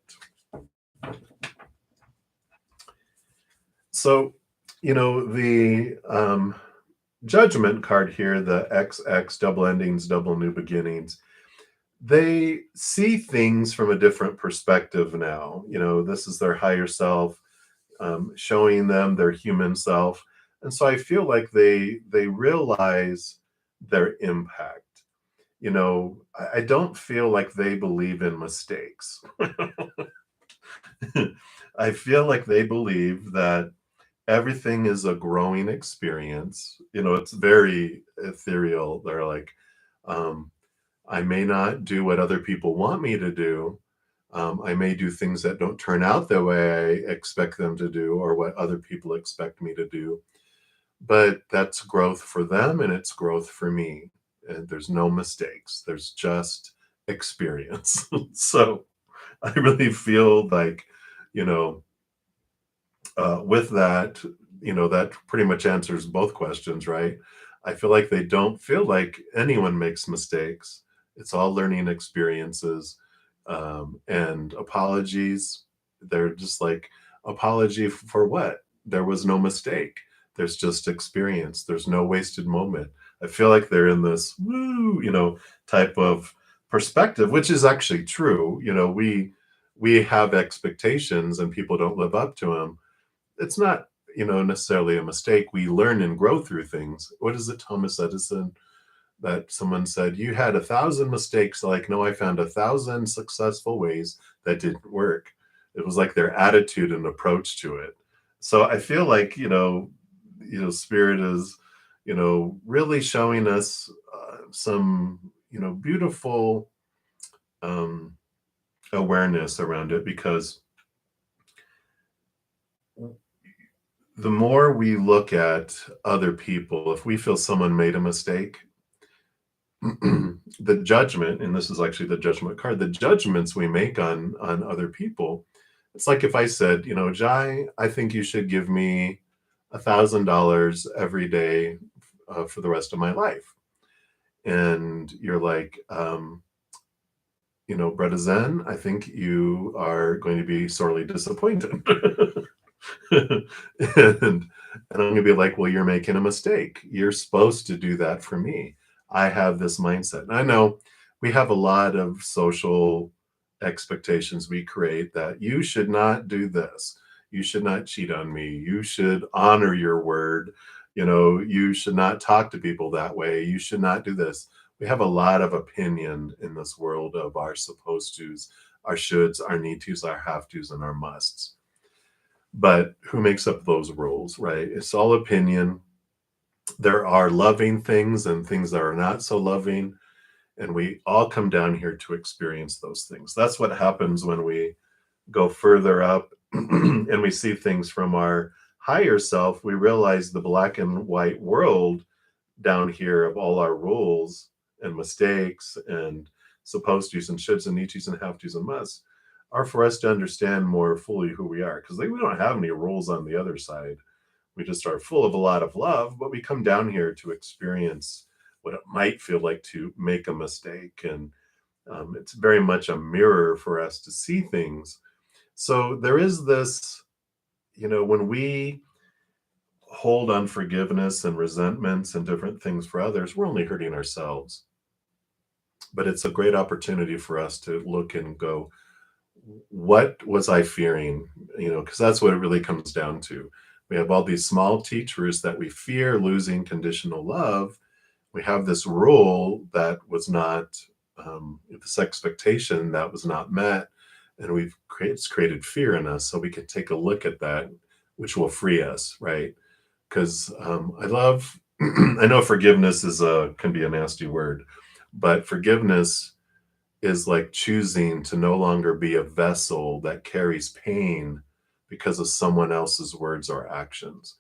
So, the judgment card here, the XX, double endings, double new beginnings, they see things from a different perspective now. This is their higher self, showing them their human self. And so I feel like they realize their impact. I don't feel like they believe in mistakes. I feel like they believe that everything is a growing experience. It's very ethereal. They're like, um, I may not do what other people want me to do. I may do things that don't turn out the way I expect them to do or what other people expect me to do. But that's growth for them and it's growth for me. And there's no mistakes, there's just experience. So I really feel like, you know, with that, that pretty much answers both questions, right? I feel like they don't feel like anyone makes mistakes. It's all learning experiences, and apologies. They're just like, apology for what? There was no mistake. There's just experience. There's no wasted moment. I feel like they're in this woo, type of perspective, which is actually true. We have expectations and people don't live up to them. It's not, necessarily a mistake. We learn and grow through things. What is it, Thomas Edison, that someone said, you had 1,000 mistakes? Like, no, I found 1,000 successful ways that didn't work. It was like their attitude and approach to it. So I feel like, spirit is, really showing us some, beautiful um, awareness around it, because the more we look at other people, if we feel someone made a mistake, the judgment, and this is actually the judgment card, the judgments we make on other people, it's like if I said, Jai, I think you should give me $1,000 every day for the rest of my life. And you're like, bruddaZEN, I think you are going to be sorely disappointed. and I'm going to be like, well, you're making a mistake. You're supposed to do that for me. I have this mindset. And I know we have a lot of social expectations we create, that you should not do this. You should not cheat on me. You should honor your word. You should not talk to people that way. You should not do this. We have a lot of opinion in this world of our supposed tos, our shoulds, our need tos, our have tos, and our musts. But who makes up those rules, right? It's all opinion. There are loving things and things that are not so loving. And we all come down here to experience those things. That's what happens when we go further up and we see things from our higher self. We realize the black and white world down here of all our rules and mistakes and supposed tos and shoulds and need tos and have tos and musts are for us to understand more fully who we are, because we don't have any rules on the other side. We just are full of a lot of love, but we come down here to experience what it might feel like to make a mistake. And it's very much a mirror for us to see things. So there is this, when we hold unforgiveness and resentments and different things for others, we're only hurting ourselves. But it's a great opportunity for us to look and go, what was I fearing? Because that's what it really comes down to. We have all these small teachers that we fear losing conditional love. We have this rule that was not, this expectation that was not met, and it's created fear in us. So we can take a look at that, which will free us, right? Because I love, I know forgiveness can be a nasty word, but forgiveness is like choosing to no longer be a vessel that carries pain because of someone else's words or actions.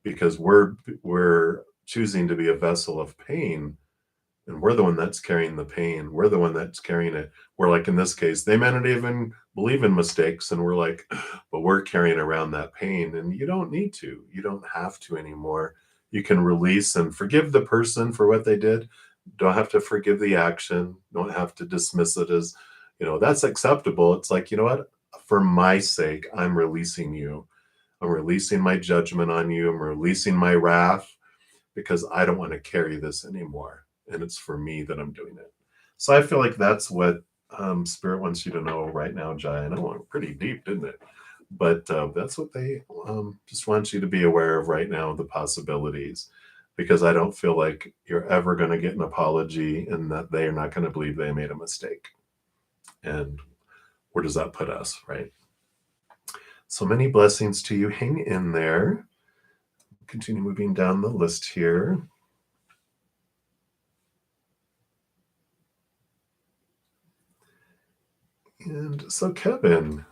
Because we're choosing to be a vessel of pain and we're the one that's carrying the pain. We're the one that's carrying it. We're like, in this case, they may not even believe in mistakes, and we're like, but we're carrying around that pain, and you don't need to. You don't have to anymore. You can release and forgive the person for what they did. Don't have to forgive the action. Don't have to dismiss it as, that's acceptable. It's like, you know what? For my sake, I'm releasing you. I'm releasing my judgment on you. I'm releasing my wrath because I don't want to carry this anymore. And it's for me that I'm doing it. So I feel like that's what Spirit wants you to know right now, Jai. I know I'm pretty deep, didn't it? But that's what they just want you to be aware of right now, the possibilities, because I don't feel like you're ever going to get an apology and that they are not going to believe they made a mistake. And where does that put us, right? So many blessings to you. Hang in there. Continue moving down the list here. And so, Kevin,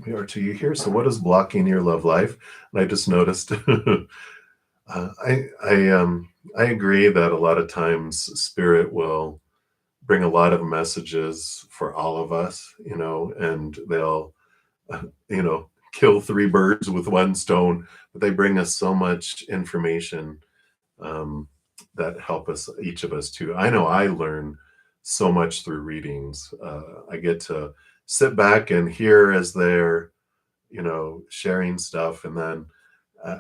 we are to you here. So, what is blocking your love life? And I just noticed. I agree that a lot of times Spirit will bring a lot of messages for all of us, and they'll, kill three birds with one stone. But they bring us so much information um, that help us, each of us too. I know I learn so much through readings. I get to sit back and hear as they're, sharing stuff, and then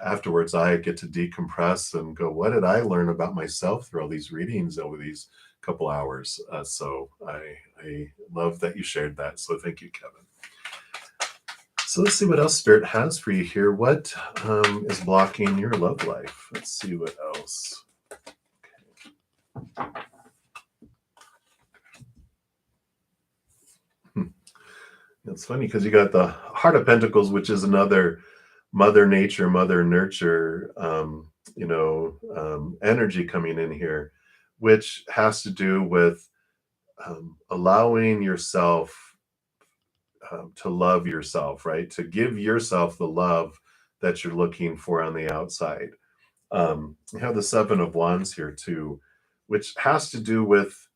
afterwards I get to decompress and go, what did I learn about myself through all these readings over these couple hours? So I love that you shared that. So thank you, Kevin. So let's see what else Spirit has for you here. What is blocking your love life? Let's see what else. It's funny because you got the Heart of Pentacles, which is another Mother Nature, Mother Nurture, energy coming in here, which has to do with allowing yourself to love yourself, right? To give yourself the love that you're looking for on the outside. You have the Seven of Wands here too, which has to do with,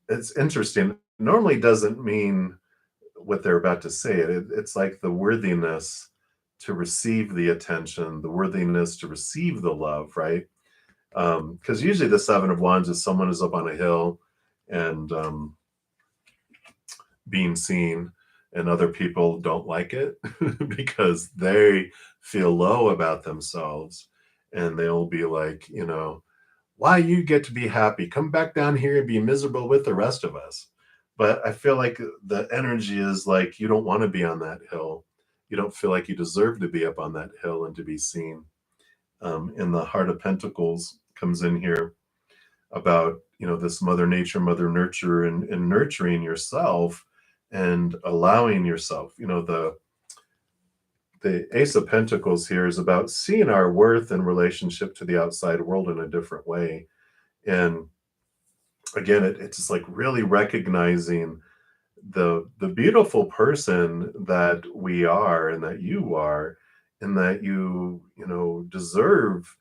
it's interesting. Normally doesn't mean what they're about to say. It's like the worthiness to receive the attention, the worthiness to receive the love, right? Because usually the Seven of Wands is someone who's up on a hill and being seen, and other people don't like it because they feel low about themselves, and they'll be like, why you get to be happy? Come back down here and be miserable with the rest of us. But I feel like the energy is like, you don't want to be on that hill. You don't feel like you deserve to be up on that hill and to be seen. And the Heart of Pentacles comes in here about, this Mother Nature, Mother Nurture, and nurturing yourself and allowing yourself, the Ace of Pentacles here is about seeing our worth in relationship to the outside world in a different way. And again, it's just like really recognizing the beautiful person that we are and that you are, and that you deserve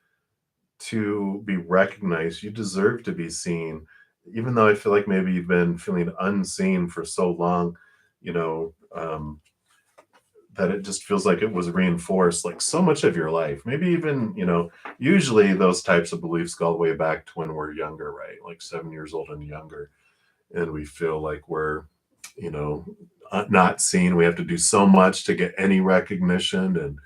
to be recognized. You deserve to be seen, even though I feel like maybe you've been feeling unseen for so long, that it just feels like it was reinforced like so much of your life. Maybe even, usually those types of beliefs go all the way back to when we're younger, right? Like 7 years old and younger. And we feel like we're, not seen. We have to do so much to get any recognition, and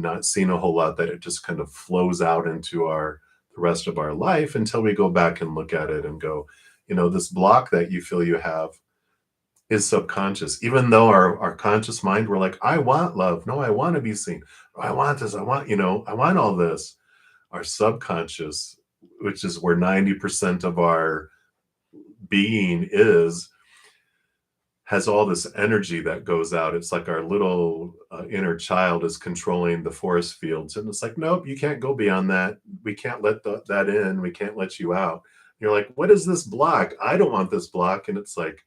not seen a whole lot, that it just kind of flows out into the rest of our life until we go back and look at it and go, this block that you feel you have is subconscious. Even though our conscious mind, we're like, I want love. No, I want to be seen. I want this. I want all this. Our subconscious, which is where 90% of our being is, has all this energy that goes out. It's like our little inner child is controlling the force fields. And it's like, nope, you can't go beyond that. We can't let that in. We can't let you out. You're like, what is this block? I don't want this block. And it's like,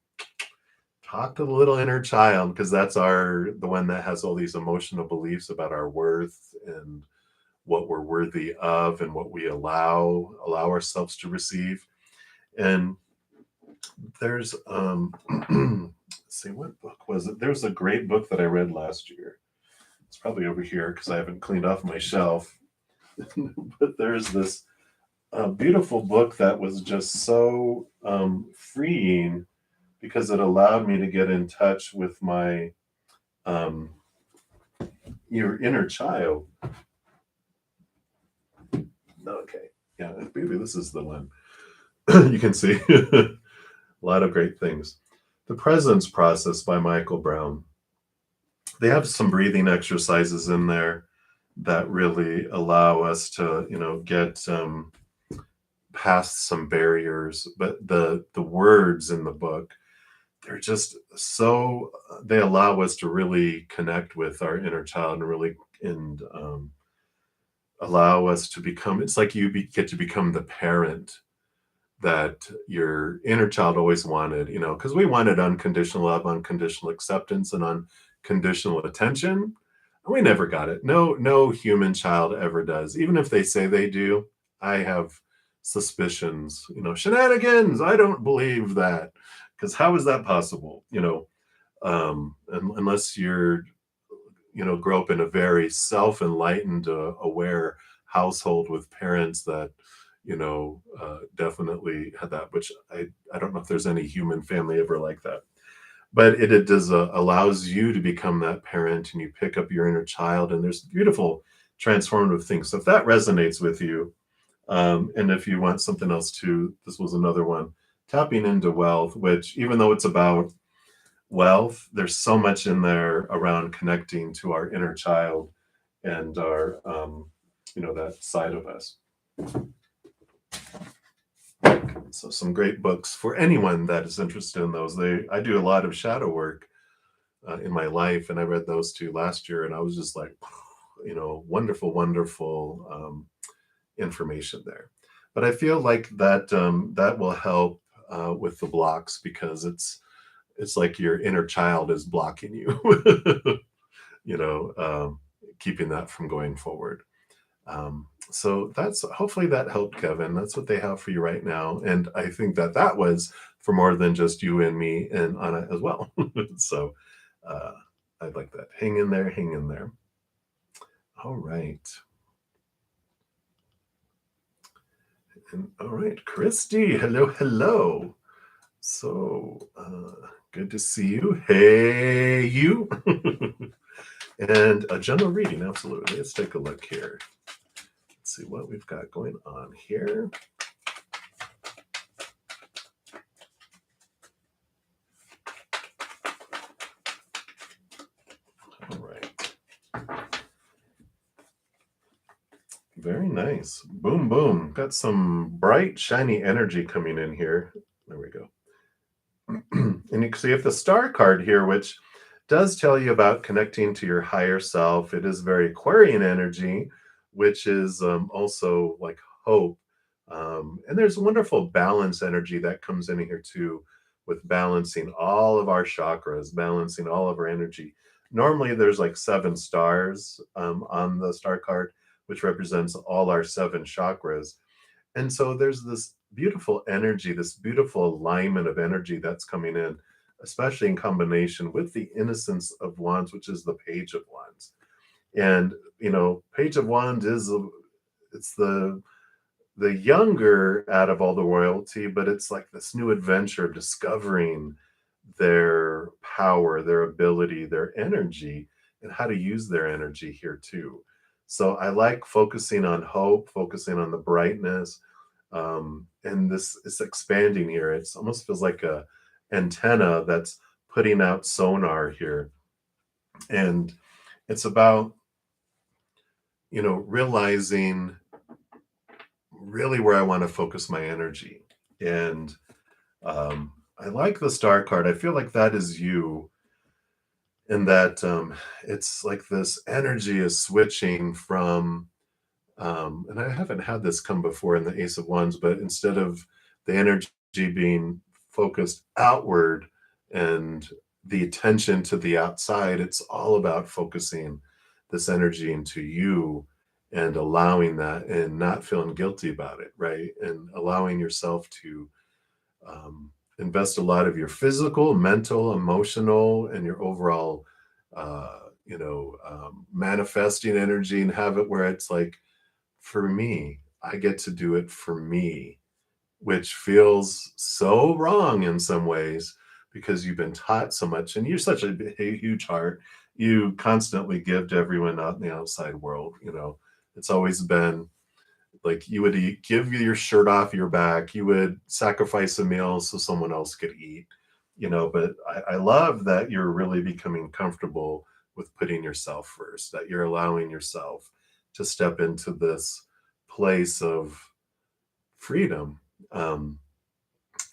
talk to the little inner child, because that's the one that has all these emotional beliefs about our worth and what we're worthy of, and what we allow ourselves to receive. And there's let's see, what book was it? There's a great book that I read last year. It's probably over here because I haven't cleaned off my shelf. But there's this beautiful book that was just so freeing because it allowed me to get in touch with my um, your inner child. Okay, yeah, maybe this is the one. You can see a lot of great things. The Presence Process by Michael Brown. They have some breathing exercises in there that really allow us to, get past some barriers. But the words in the book, they're just so they allow us to really connect with our inner child and really and allow us to become. It's like get to become the parent that your inner child always wanted, because we wanted unconditional love, unconditional acceptance, and unconditional attention. We never got it. No human child ever does. Even if they say they do, I have suspicions, shenanigans. I don't believe that. Because how is that possible? Unless you're, grow up in a very self-enlightened, aware household with parents that definitely had that, which I don't know if there's any human family ever like that. But it does allows you to become that parent, and you pick up your inner child, and there's beautiful transformative things. So if that resonates with you, and if you want something else too, this was another one, Tapping into Wealth, which even though it's about wealth, there's so much in there around connecting to our inner child and our that side of us. So some great books for anyone that is interested in those. I do a lot of shadow work in my life, and I read those two last year, and I was just like, wonderful information there. But I feel like that will help with the blocks, because it's like your inner child is blocking you, you know, um, keeping that from going forward. So that's hopefully that helped, Kevin. That's what they have for you right now, and I think that was for more than just you and me and Anna as well. So uh, I'd like that. Hang in there, hang in there. All right, and all right, Christy. Hello. So good to see you. Hey, you. And a general reading, absolutely. Let's take a look here. Let's see what we've got going on here. All right. Very nice. Boom, boom. Got some bright, shiny energy coming in here. There we go. And you can see if the star card here, which does tell you about connecting to your higher self. It is very Aquarian energy, which is also like hope. And there's wonderful balance energy that comes in here too, with balancing all of our chakras, balancing all of our energy. Normally, there's like 7 stars on the star card, which represents all our 7 chakras. And so there's this beautiful energy, this beautiful alignment of energy that's coming in, especially in combination with the Innocence of Wands, which is the Page of Wands. And Page of Wands it's the younger out of all the royalty, but it's like this new adventure of discovering their power, their ability, their energy, and how to use their energy here too. So I like focusing on hope, focusing on the brightness, and this is expanding here. It almost feels like a antenna that's putting out sonar here, and it's about realizing really where I want to focus my energy. And I like the star card. I feel like that is you, in that it's like this energy is switching from, and I haven't had this come before in the Ace of Wands, but instead of the energy being focused outward and the attention to the outside, it's all about focusing this energy into you and allowing that and not feeling guilty about it, right? And allowing yourself to invest a lot of your physical, mental, emotional, and your overall, manifesting energy, and have it where it's like, for me, I get to do it for me, which feels so wrong in some ways because you've been taught so much and you're such a huge heart. You constantly give to everyone out in the outside world. It's always been like you would give your shirt off your back, you would sacrifice a meal so someone else could eat. But I love that you're really becoming comfortable with putting yourself first, that you're allowing yourself to step into this place of freedom. um,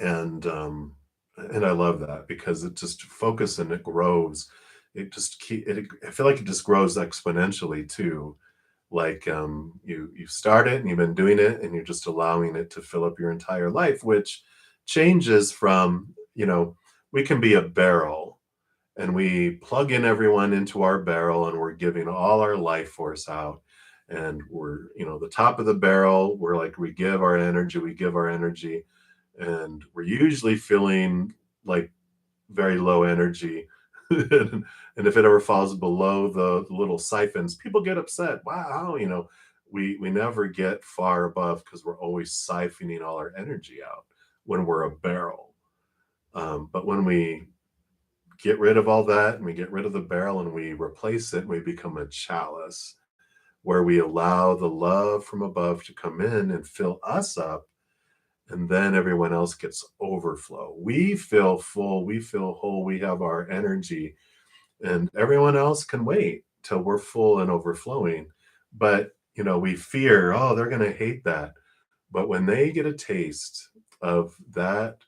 and I love that because it just focus and it grows. I feel like it just grows exponentially too. Like you start it and you've been doing it and you're just allowing it to fill up your entire life, which changes from, we can be a barrel and we plug in everyone into our barrel and we're giving all our life force out, and we're, the top of the barrel, we're like, we give our energy, and we're usually feeling like very low energy. And if it ever falls below the little siphons, people get upset. Wow, we never get far above because we're always siphoning all our energy out when we're a barrel. But when we get rid of all that and we get rid of the barrel and we replace it and we become a chalice where we allow the love from above to come in and fill us up, and then everyone else gets overflow. We feel full, we feel whole, we have our energy, and everyone else can wait till we're full and overflowing. But we fear, oh, they're going to hate that. But when they get a taste of that,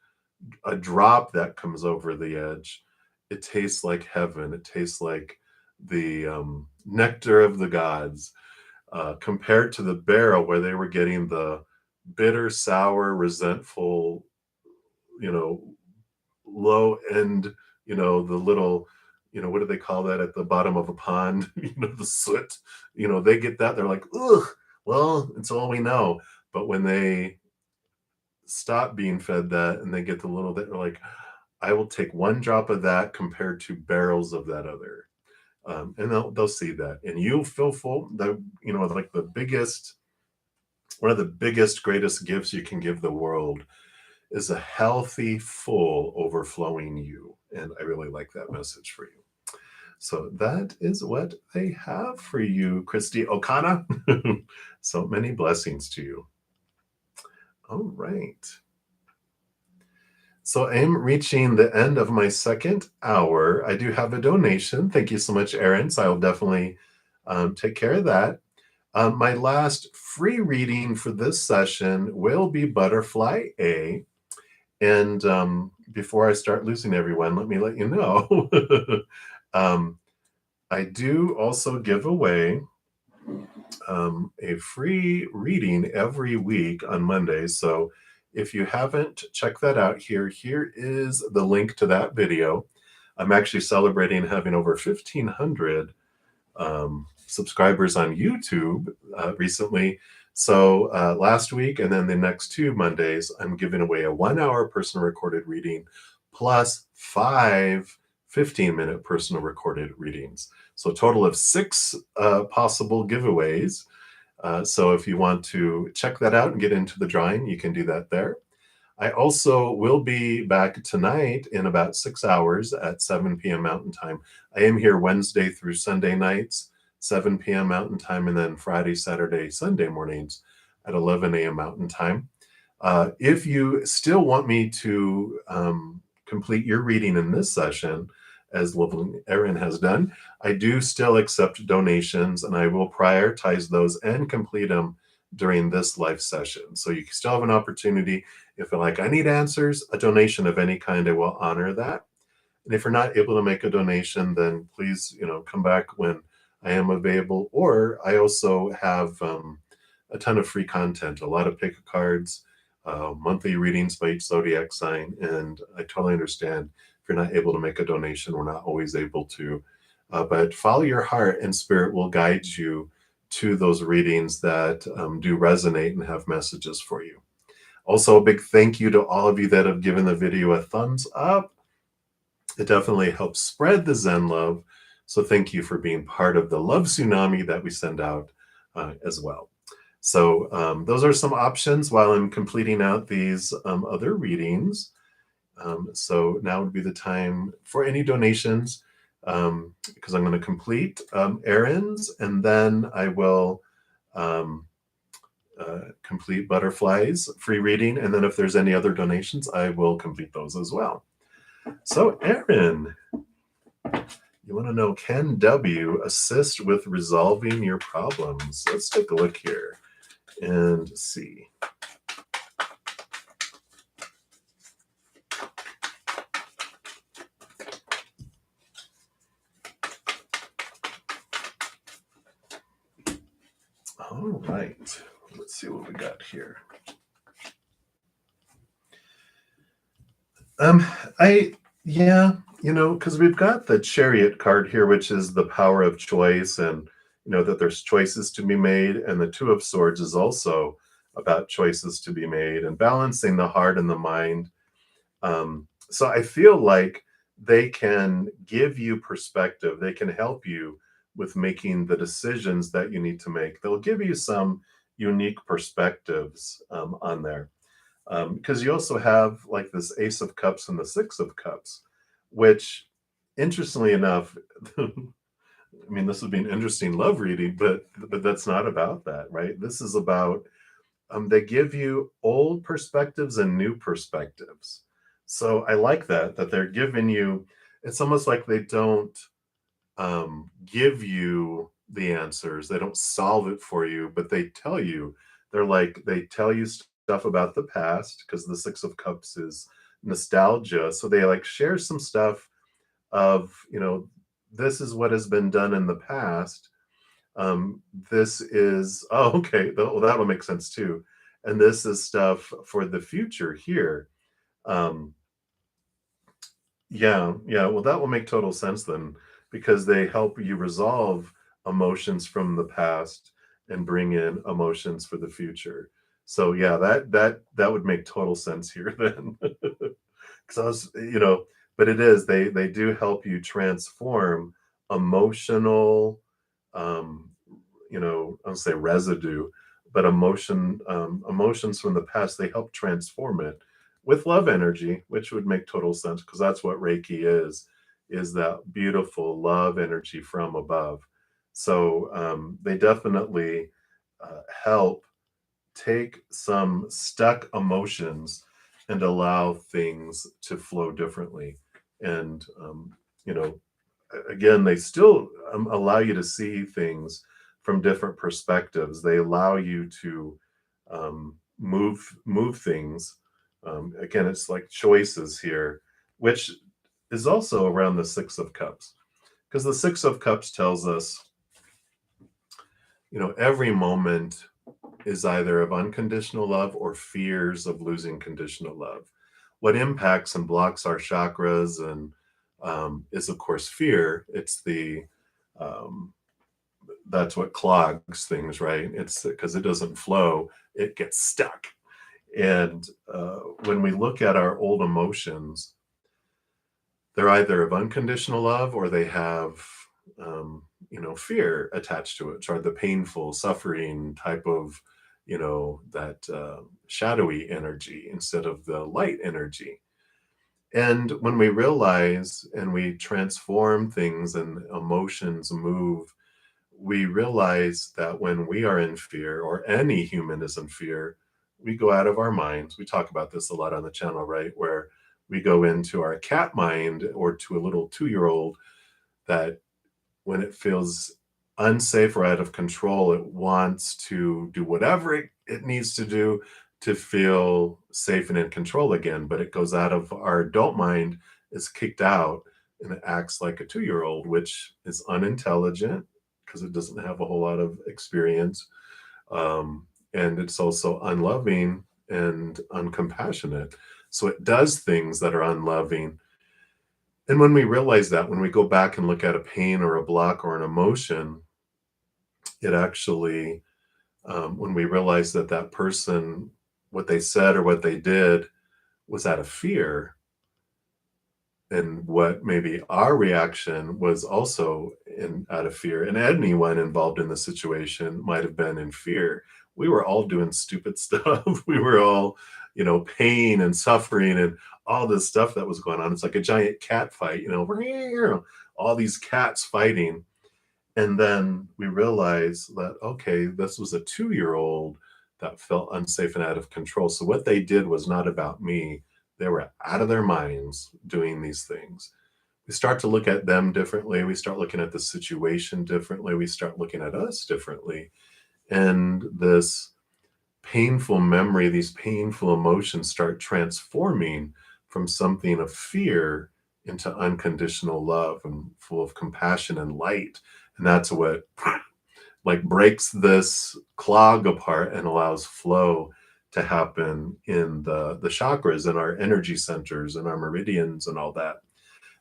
a drop that comes over the edge, it tastes like heaven. It tastes like the nectar of the gods, compared to the barrel where they were getting the bitter, sour, resentful, you know, low end, the little, what do they call that at the bottom of a pond? The soot. They get that. They're like, ugh, well, it's all we know. But when they stop being fed that and they get the little bit, they're like, I will take one drop of that compared to barrels of that other. And they'll see that. And you feel full. Like one of the biggest, greatest gifts you can give the world is a healthy, full, overflowing you. And I really like that message for you. So that is what I have for you, Christy Okana. So many blessings to you. All right. So I am reaching the end of my second hour. I do have a donation. Thank you so much, Aaron. So I'll definitely take care of that. My last free reading for this session will be Butterfly A. And before I start losing everyone, let me let you know. I do also give away a free reading every week on Mondays. So if you haven't checked that out, here is the link to that video. I'm actually celebrating having over 1,500 subscribers on YouTube recently. So last week and then the next 2 Mondays, I'm giving away a 1-hour personal recorded reading plus 5 15-minute personal recorded readings. So a total of 6 possible giveaways. So if you want to check that out and get into the drawing, you can do that there. I also will be back tonight in about 6 hours at 7 p.m. Mountain Time. I am here Wednesday through Sunday nights, 7 p.m. Mountain Time, and then Friday, Saturday, Sunday mornings at 11 a.m. Mountain Time. If you still want me to complete your reading in this session, as lovely Erin has done, I do still accept donations, and I will prioritize those and complete them during this live session. So you still have an opportunity. If you're like, I need answers, a donation of any kind, I will honor that. And if you're not able to make a donation, then please, come back when I am available. Or I also have a ton of free content, a lot of pick cards, monthly readings by each zodiac sign. And I totally understand if you're not able to make a donation, we're not always able to. But follow your heart, and spirit will guide you to those readings that do resonate and have messages for you. Also, a big thank you to all of you that have given the video a thumbs up. It definitely helps spread the Zen love. So thank you for being part of the love tsunami that we send out as well. So those are some options while I'm completing out these other readings. So now would be the time for any donations, because I'm going to complete errands, and then I will complete Butterfly's free reading. And then if there's any other donations, I will complete those as well. So Erin, you want to know, can W assist with resolving your problems? Let's take a look here and see. All right, let's see what we got here. Yeah, because we've got the Chariot card here, which is the power of choice, and that there's choices to be made, and the Two of Swords is also about choices to be made and balancing the heart and the mind. So I feel like they can give you perspective. They can help you with making the decisions that you need to make. They'll give you some unique perspectives on there. Because you also have like this Ace of Cups and the Six of Cups, which, interestingly enough, I mean, this would be an interesting love reading, but that's not about that, right? This is about they give you old perspectives and new perspectives. So I like that they're giving you. It's almost like they don't give you the answers. They don't solve it for you, but they tell you. They tell you stuff about the past, because the Six of Cups is nostalgia. So they like share some stuff of, this is what has been done in the past. This is, oh, okay, well, that'll make sense too. And this is stuff for the future here. Yeah, well, that will make total sense then, because they help you resolve emotions from the past and bring in emotions for the future. So yeah, that would make total sense here then. Because I was, but it is, they do help you transform emotional, I'll say residue, but emotions from the past, they help transform it with love energy, which would make total sense, because that's what Reiki is that beautiful love energy from above. So they definitely help take some stuck emotions and allow things to flow differently. And, again, they still allow you to see things from different perspectives. They allow you to move things. Again, it's like choices here, which is also around the Six of Cups, because the Six of Cups tells us, every moment is either of unconditional love or fears of losing conditional love. What impacts and blocks our chakras and is, of course, fear. It's that's what clogs things, right? It's because it doesn't flow, it gets stuck. And when we look at our old emotions, they're either of unconditional love or they have, fear attached to it, or the painful, suffering type of, that shadowy energy instead of the light energy. And when we realize and we transform things and emotions move, we realize that when we are in fear, or any human is in fear, we go out of our minds. We talk about this a lot on the channel, right? Where we go into our cat mind, or to a little 2-year-old that when it feels unsafe or out of control, it wants to do whatever it needs to do to feel safe and in control again. But it goes out of our adult mind, is kicked out, and it acts like a 2-year-old, which is unintelligent because it doesn't have a whole lot of experience. And it's also unloving and uncompassionate. So it does things that are unloving. And when we realize that, when we go back and look at a pain or a block or an emotion, it actually, when we realize that that person, what they said or what they did was out of fear, and what maybe our reaction was also in out of fear, and anyone involved in the situation might have been in fear. We were all doing stupid stuff. We were all, pain and suffering and all this stuff that was going on. It's like a giant cat fight, all these cats fighting. And then we realized that, okay, this was a 2-year-old that felt unsafe and out of control. So what they did was not about me. They were out of their minds doing these things. We start to look at them differently. We start looking at the situation differently. We start looking at us differently. And this painful memory, these painful emotions start transforming from something of fear into unconditional love and full of compassion and light. And that's what like breaks this clog apart and allows flow to happen in the chakras and our energy centers and our meridians and all that.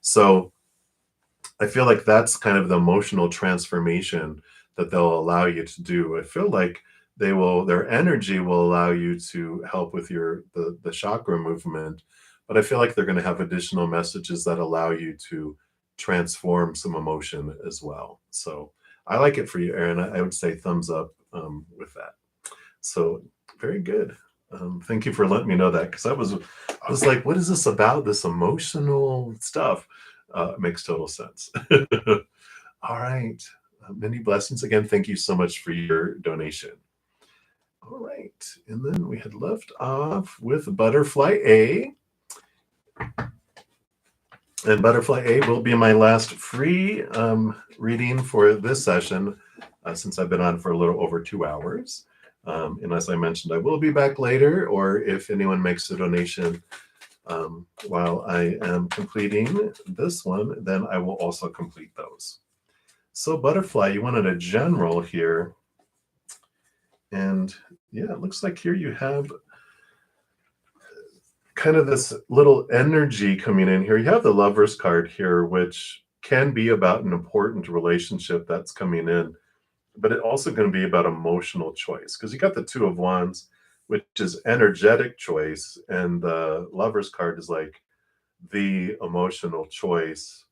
So I feel like that's kind of the emotional transformation that they'll allow you to do. I feel like their energy will allow you to help with the chakra movement, but I feel like they're going to have additional messages that allow you to transform some emotion as well. So I like it for you, Aaron. I would say thumbs up with that. So very good. Thank you for letting me know that, because I was like, what is this about? This emotional stuff makes total sense. All right. Many blessings again. Thank you so much for your donation. All right. And then we had left off with Butterfly A. And Butterfly A will be my last free reading for this session, since I've been on for a little over 2 hours. And as I mentioned, I will be back later, or if anyone makes a donation while I am completing this one, then I will also complete those. So Butterfly, you wanted a general here. And yeah, it looks like here you have kind of this little energy coming in here. You have the Lover's card here, which can be about an important relationship that's coming in, but it's also going to be about emotional choice, because you got the Two of Wands, which is energetic choice, and the Lover's card is like the emotional choice,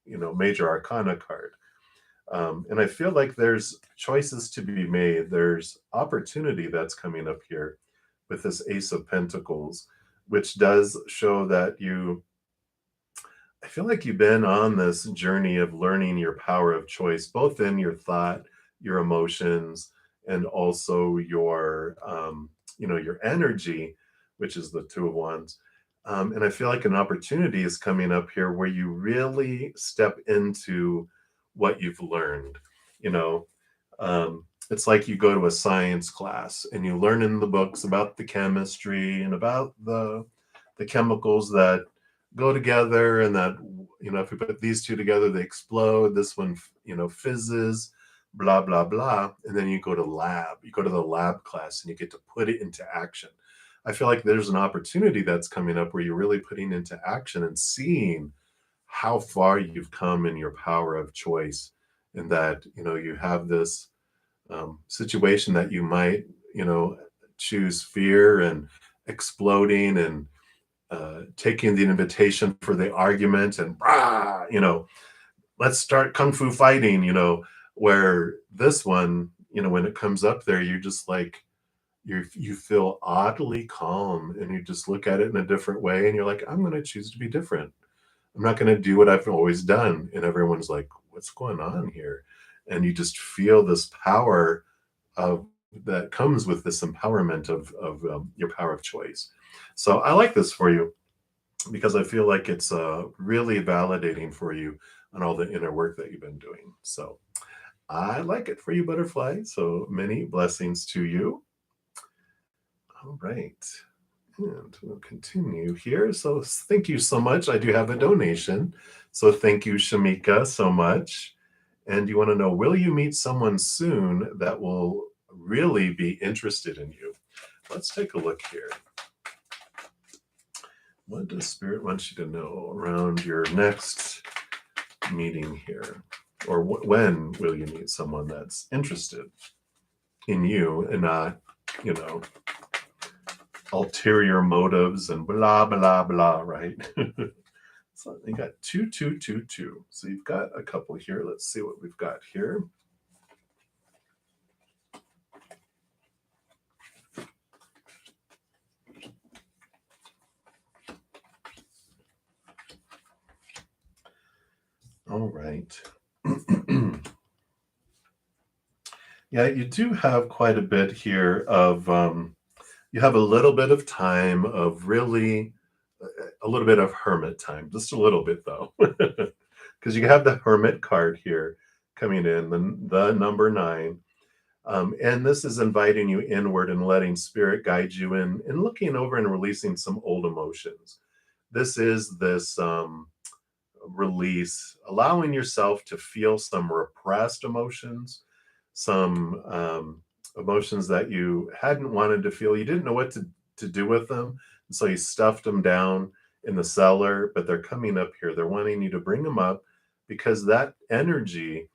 major arcana card. And I feel like there's choices to be made. There's opportunity that's coming up here with this Ace of Pentacles, which does show that I feel like you've been on this journey of learning your power of choice, both in your thought, your emotions, and also your energy, which is the Two of Wands. And I feel like an opportunity is coming up here where you really step into what you've learned. You know, it's like you go to a science class and you learn in the books about the chemistry and about the chemicals that go together, and that, if we put these two together, they explode. This one, fizzes, blah, blah, blah. And then you go to the lab class and you get to put it into action. I feel like there's an opportunity that's coming up where you're really putting into action and seeing how far you've come in your power of choice, and that, you have this situation that you might, choose fear and exploding and taking the invitation for the argument and, let's start kung fu fighting, where this one, when it comes up there, you're just like, you feel oddly calm, and you just look at it in a different way, and you're like, I'm going to choose to be different. I'm not going to do what I've always done. And everyone's like, what's going on here? And you just feel this power of that comes with this empowerment of your power of choice. So I like this for you, because I feel like it's really validating for you on all the inner work that you've been doing. So I like it for you, Butterfly. So many blessings to you. All right. And we'll continue here. So thank you so much. I do have a donation. So thank you, Shamika, so much. And you want to know, will you meet someone soon that will really be interested in you? Let's take a look here. What does Spirit want you to know around your next meeting here? or when will you meet someone that's interested in you and not, you know, ulterior motives and blah, blah, blah, right? So you got 2, 2, 2, 2. So you've got a couple here. Let's see what we've got here. All right. Yeah, you do have quite a bit here of, you have a little bit of time of really, a little bit of hermit time, just a little bit though, because you have the hermit card here coming in, the number 9. And this is inviting you inward and letting spirit guide you in and looking over and releasing some old emotions. This is this release, allowing yourself to feel some repressed emotions, some emotions that you hadn't wanted to feel. You didn't know what to do with them. And so you stuffed them down in the cellar, but they're coming up here. They're wanting you to bring them up because that energy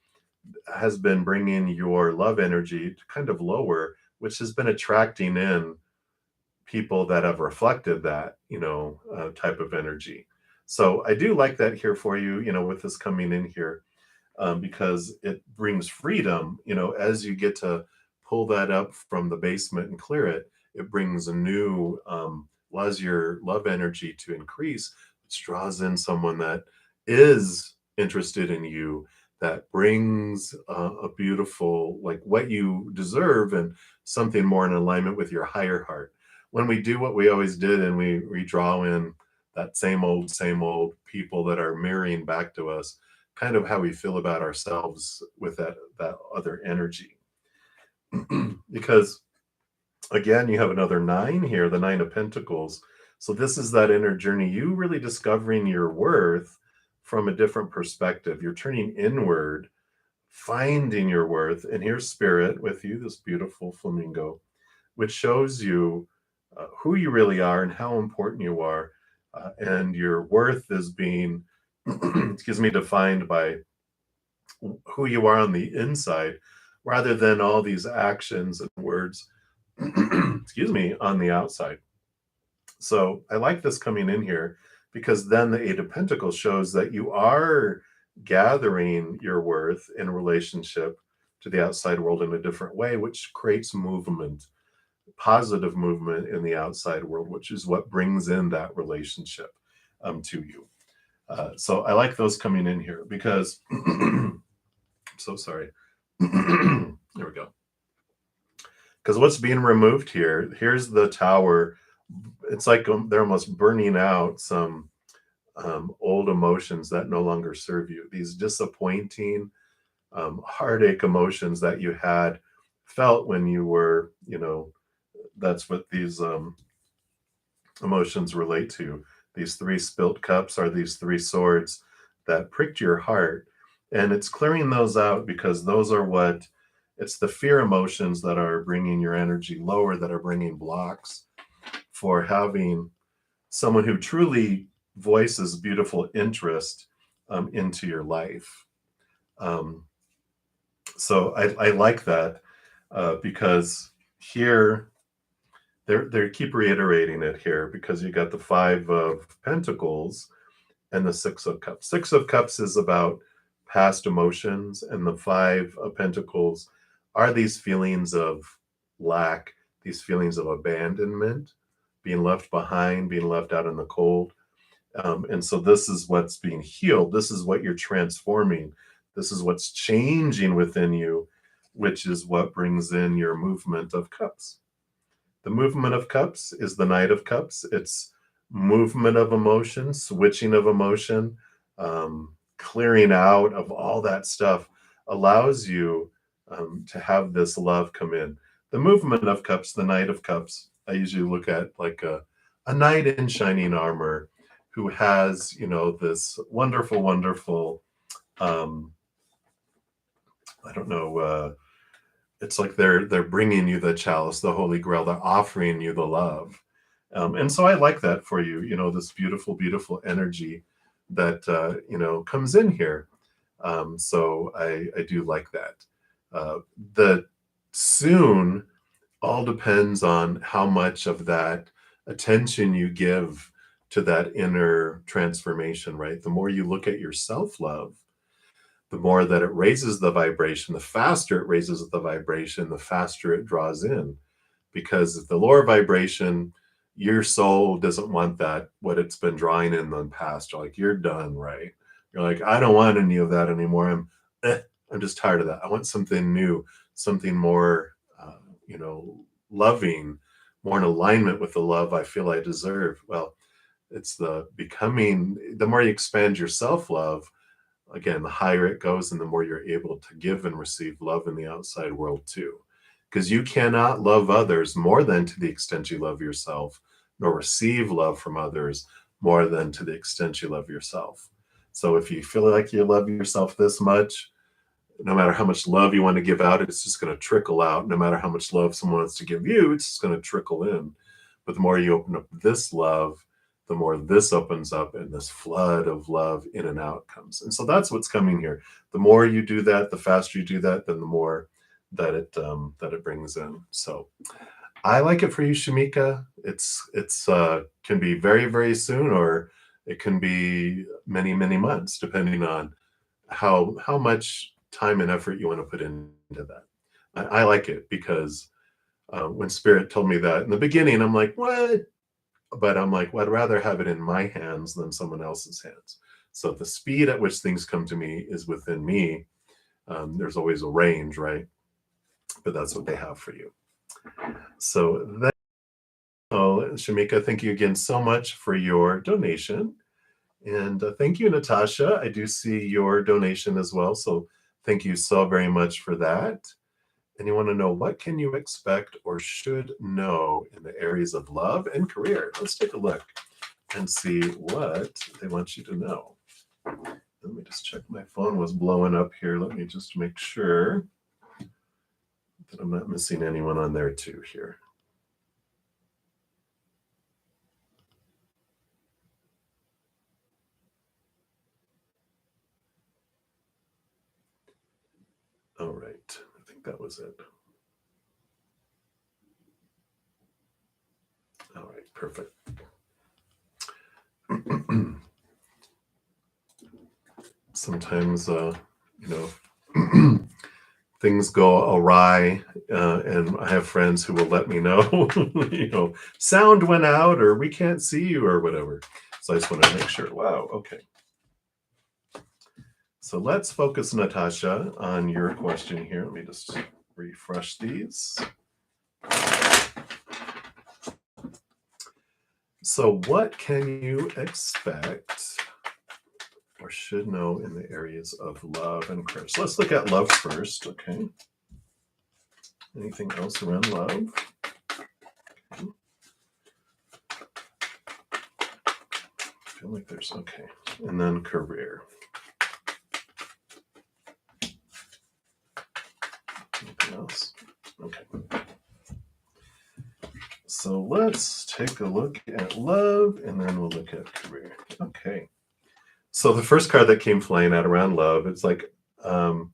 has been bringing your love energy to kind of lower, which has been attracting in people that have reflected that, type of energy. So I do like that here for you, with this coming in here, because it brings freedom, as you get to pull that up from the basement and clear it, it brings a new, allows your love energy to increase, which draws in someone that is interested in you, that brings a beautiful, like what you deserve and something more in alignment with your higher heart. When we do what we always did and we draw in that same old people that are mirroring back to us, kind of how we feel about ourselves with that other energy. Because again, you have another 9 here, the 9 of Pentacles. So this is that inner journey, you really discovering your worth from a different perspective. You're turning inward, finding your worth. And here's Spirit with you, this beautiful flamingo, which shows you who you really are and how important you are. And your worth is being, excuse me, defined by who you are on the inside rather than all these actions and words, excuse me, on the outside. So I like this coming in here because then the 8 of Pentacles shows that you are gathering your worth in relationship to the outside world in a different way, which creates movement, positive movement in the outside world, which is what brings in that relationship to you. So I like those coming in here because I'm so sorry. There we go. Because what's being removed here, here's the Tower. It's like they're almost burning out some old emotions that no longer serve you. These disappointing, heartache emotions that you had felt when you were, that's what these emotions relate to. These 3 spilt cups are these 3 swords that pricked your heart. And it's clearing those out because those are what, it's the fear emotions that are bringing your energy lower, that are bringing blocks for having someone who truly voices beautiful interest into your life. So I like that because here, they keep reiterating it here because you got the 5 of Pentacles and the 6 of Cups. 6 of Cups is about past emotions, and the 5 of Pentacles are these feelings of lack, these feelings of abandonment, being left behind, being left out in the cold. And so this is what's being healed. This is what you're transforming. This is what's changing within you, which is what brings in your movement of cups. The movement of cups is the Knight of Cups. It's movement of emotion, switching of emotion, clearing out of all that stuff allows you to have this love come in. The movement of cups, the Knight of Cups, I usually look at like a knight in shining armor who has, this wonderful, wonderful, I don't know, it's like they're bringing you the chalice, the Holy Grail. They're offering you the love. And so I like that for you, this beautiful, beautiful energy that, comes in here. So I do like that. The soon all depends on how much of that attention you give to that inner transformation, right? The more you look at your self love, the more that it raises the vibration, the faster it raises the vibration, the faster it draws in. Because if the lower vibration, your soul doesn't want that, what it's been drawing in the past. You're like, you're done, right? You're like, I don't want any of that anymore. I'm just tired of that. I want something new, something more, you know, loving, more in alignment with the love I feel I deserve. Well, it's the becoming, the more you expand your self love, again, the higher it goes and the more you're able to give and receive love in the outside world too. Because you cannot love others more than to the extent you love yourself, nor receive love from others more than to the extent you love yourself. So if you feel like you love yourself this much, no matter how much love you want to give out, it's just going to trickle out. No matter how much love someone wants to give you, it's just going to trickle in. But the more you open up this love, the more this opens up and this flood of love in and out comes. And so that's what's coming here. The more you do that, the faster you do that, then the more that it brings in. So I like it for you, Shamika. It's can be very, very soon, or it can be many, many months, depending on how much time and effort you want to put into that. I like it because when Spirit told me that in the beginning, I'm like, what? But I'm like, well, I'd rather have it in my hands than someone else's hands. So the speed at which things come to me is within me. There's always a range, right? But that's what they have for you. So that, oh, Shamika, thank you again so much for your donation. And thank you, Natasha. I do see your donation as well. So thank you so very much for that. And you want to know, what can you expect or should know in the areas of love and career? Let's take a look and see what they want you to know. Let me just check. My phone was blowing up here. Let me just make sure that I'm not missing anyone on there too here. All right. I think that was it. All right. Perfect. Sometimes, you know, things go awry, and I have friends who will let me know, you know, sound went out, or we can't see you, or whatever. So I just want to make sure. Wow. Okay. So let's focus, Natasha, on your question here. Let me just refresh these. So what can you expect or should know in the areas of love and career? So let's look at love first, okay? Anything else around love? Okay. I feel like there's, okay. And then career. Anything else? Okay. So let's take a look at love, and then we'll look at career. Okay. So the first card that came flying out around love, it's like the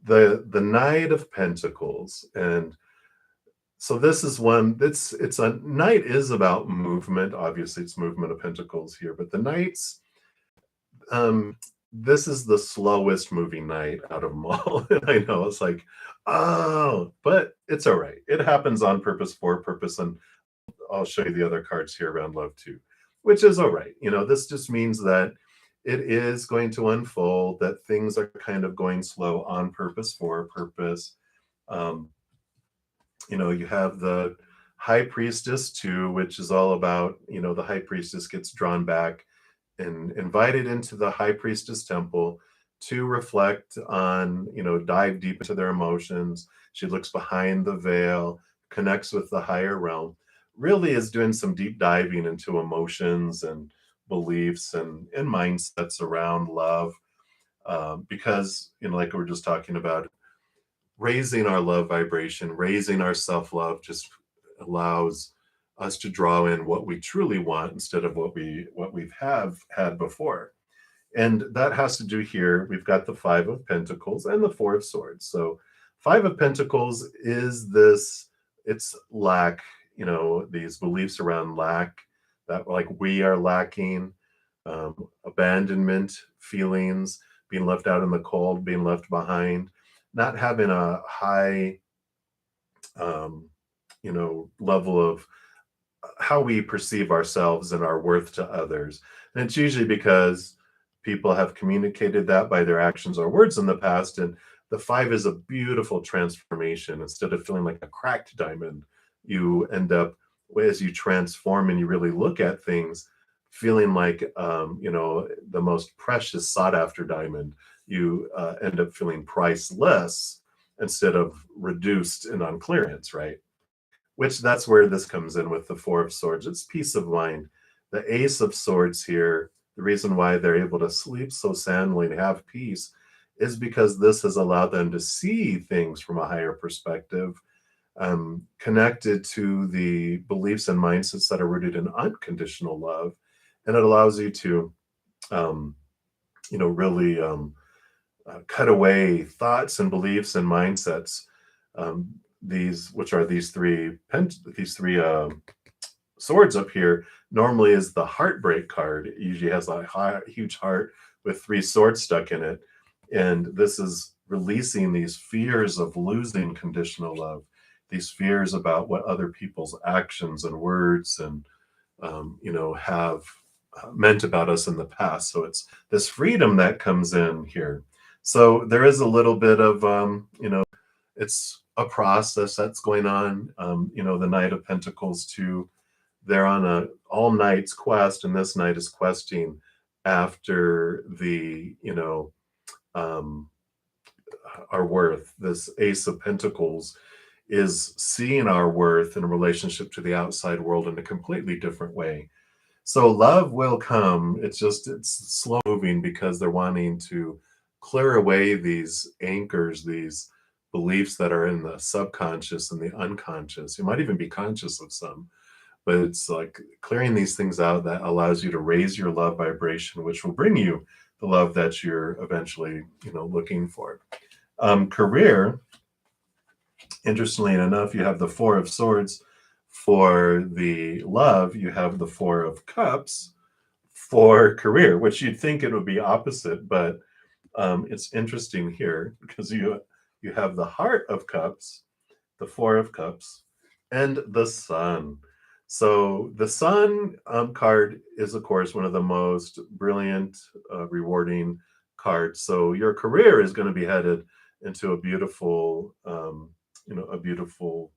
Knight of Pentacles. And so this is one that's, it's a Knight is about movement. Obviously it's movement of Pentacles here, but the Knights, this is the slowest moving Knight out of them all. And I know it's like, oh, but it's all right. It happens on purpose, for purpose. And I'll show you the other cards here around love too, which is all right. You know, this just means that it is going to unfold, that things are kind of going slow on purpose, for purpose. You know, you have the High Priestess too, which is all about, you know, the High Priestess gets drawn back and invited into the High Priestess temple to reflect on, you know, dive deep into their emotions. She looks behind the veil, connects with the higher realm, really is doing some deep diving into emotions and beliefs and mindsets around love, because, you know, like we were just talking about, raising our love vibration, raising our self-love just allows us to draw in what we truly want instead of what we've had before. And that has to do here. We've got the Five of Pentacles and the Four of Swords. So, Five of Pentacles is this, it's lack, these beliefs around lack, that like we are lacking, abandonment feelings, being left out in the cold, being left behind, not having a high, um, level of how we perceive ourselves and our worth to others. And it's usually because people have communicated that by their actions or words in the past. And the five is a beautiful transformation. Instead of feeling like a cracked diamond, you end up, as you transform and you really look at things, feeling like, the most precious, sought after diamond. You end up feeling priceless instead of reduced and on clearance, right? Which that's where this comes in with the Four of Swords. It's peace of mind. The Ace of Swords here, the reason why they're able to sleep so soundly and have peace is because this has allowed them to see things from a higher perspective, connected to the beliefs and mindsets that are rooted in unconditional love. And it allows you to, um, really cut away thoughts and beliefs and mindsets. These, which are these three swords up here, normally is the heartbreak card. It usually has a huge heart with three swords stuck in it, and this is releasing these fears of losing conditional love, these fears about what other people's actions and words and have meant about us in the past. So it's this freedom that comes in here. So there is a little bit of, it's a process that's going on. The Knight of Pentacles too. They're on a all nights quest, and this knight is questing after the, um, our worth. This Ace of Pentacles is seeing our worth in relationship to the outside world in a completely different way. So love will come. It's slow moving because they're wanting to clear away these anchors, these beliefs that are in the subconscious and the unconscious. You might even be conscious of some, but it's like clearing these things out that allows you to raise your love vibration, which will bring you the love that you're eventually, looking for. Career, interestingly enough, you have the Four of Swords. For the love, you have the Four of Cups for career, which you'd think it would be opposite, but it's interesting here because you have the Heart of Cups, the Four of Cups, and the Sun. So the Sun card is, of course, one of the most brilliant, rewarding cards. So your career is going to be headed into a beautiful, a beautiful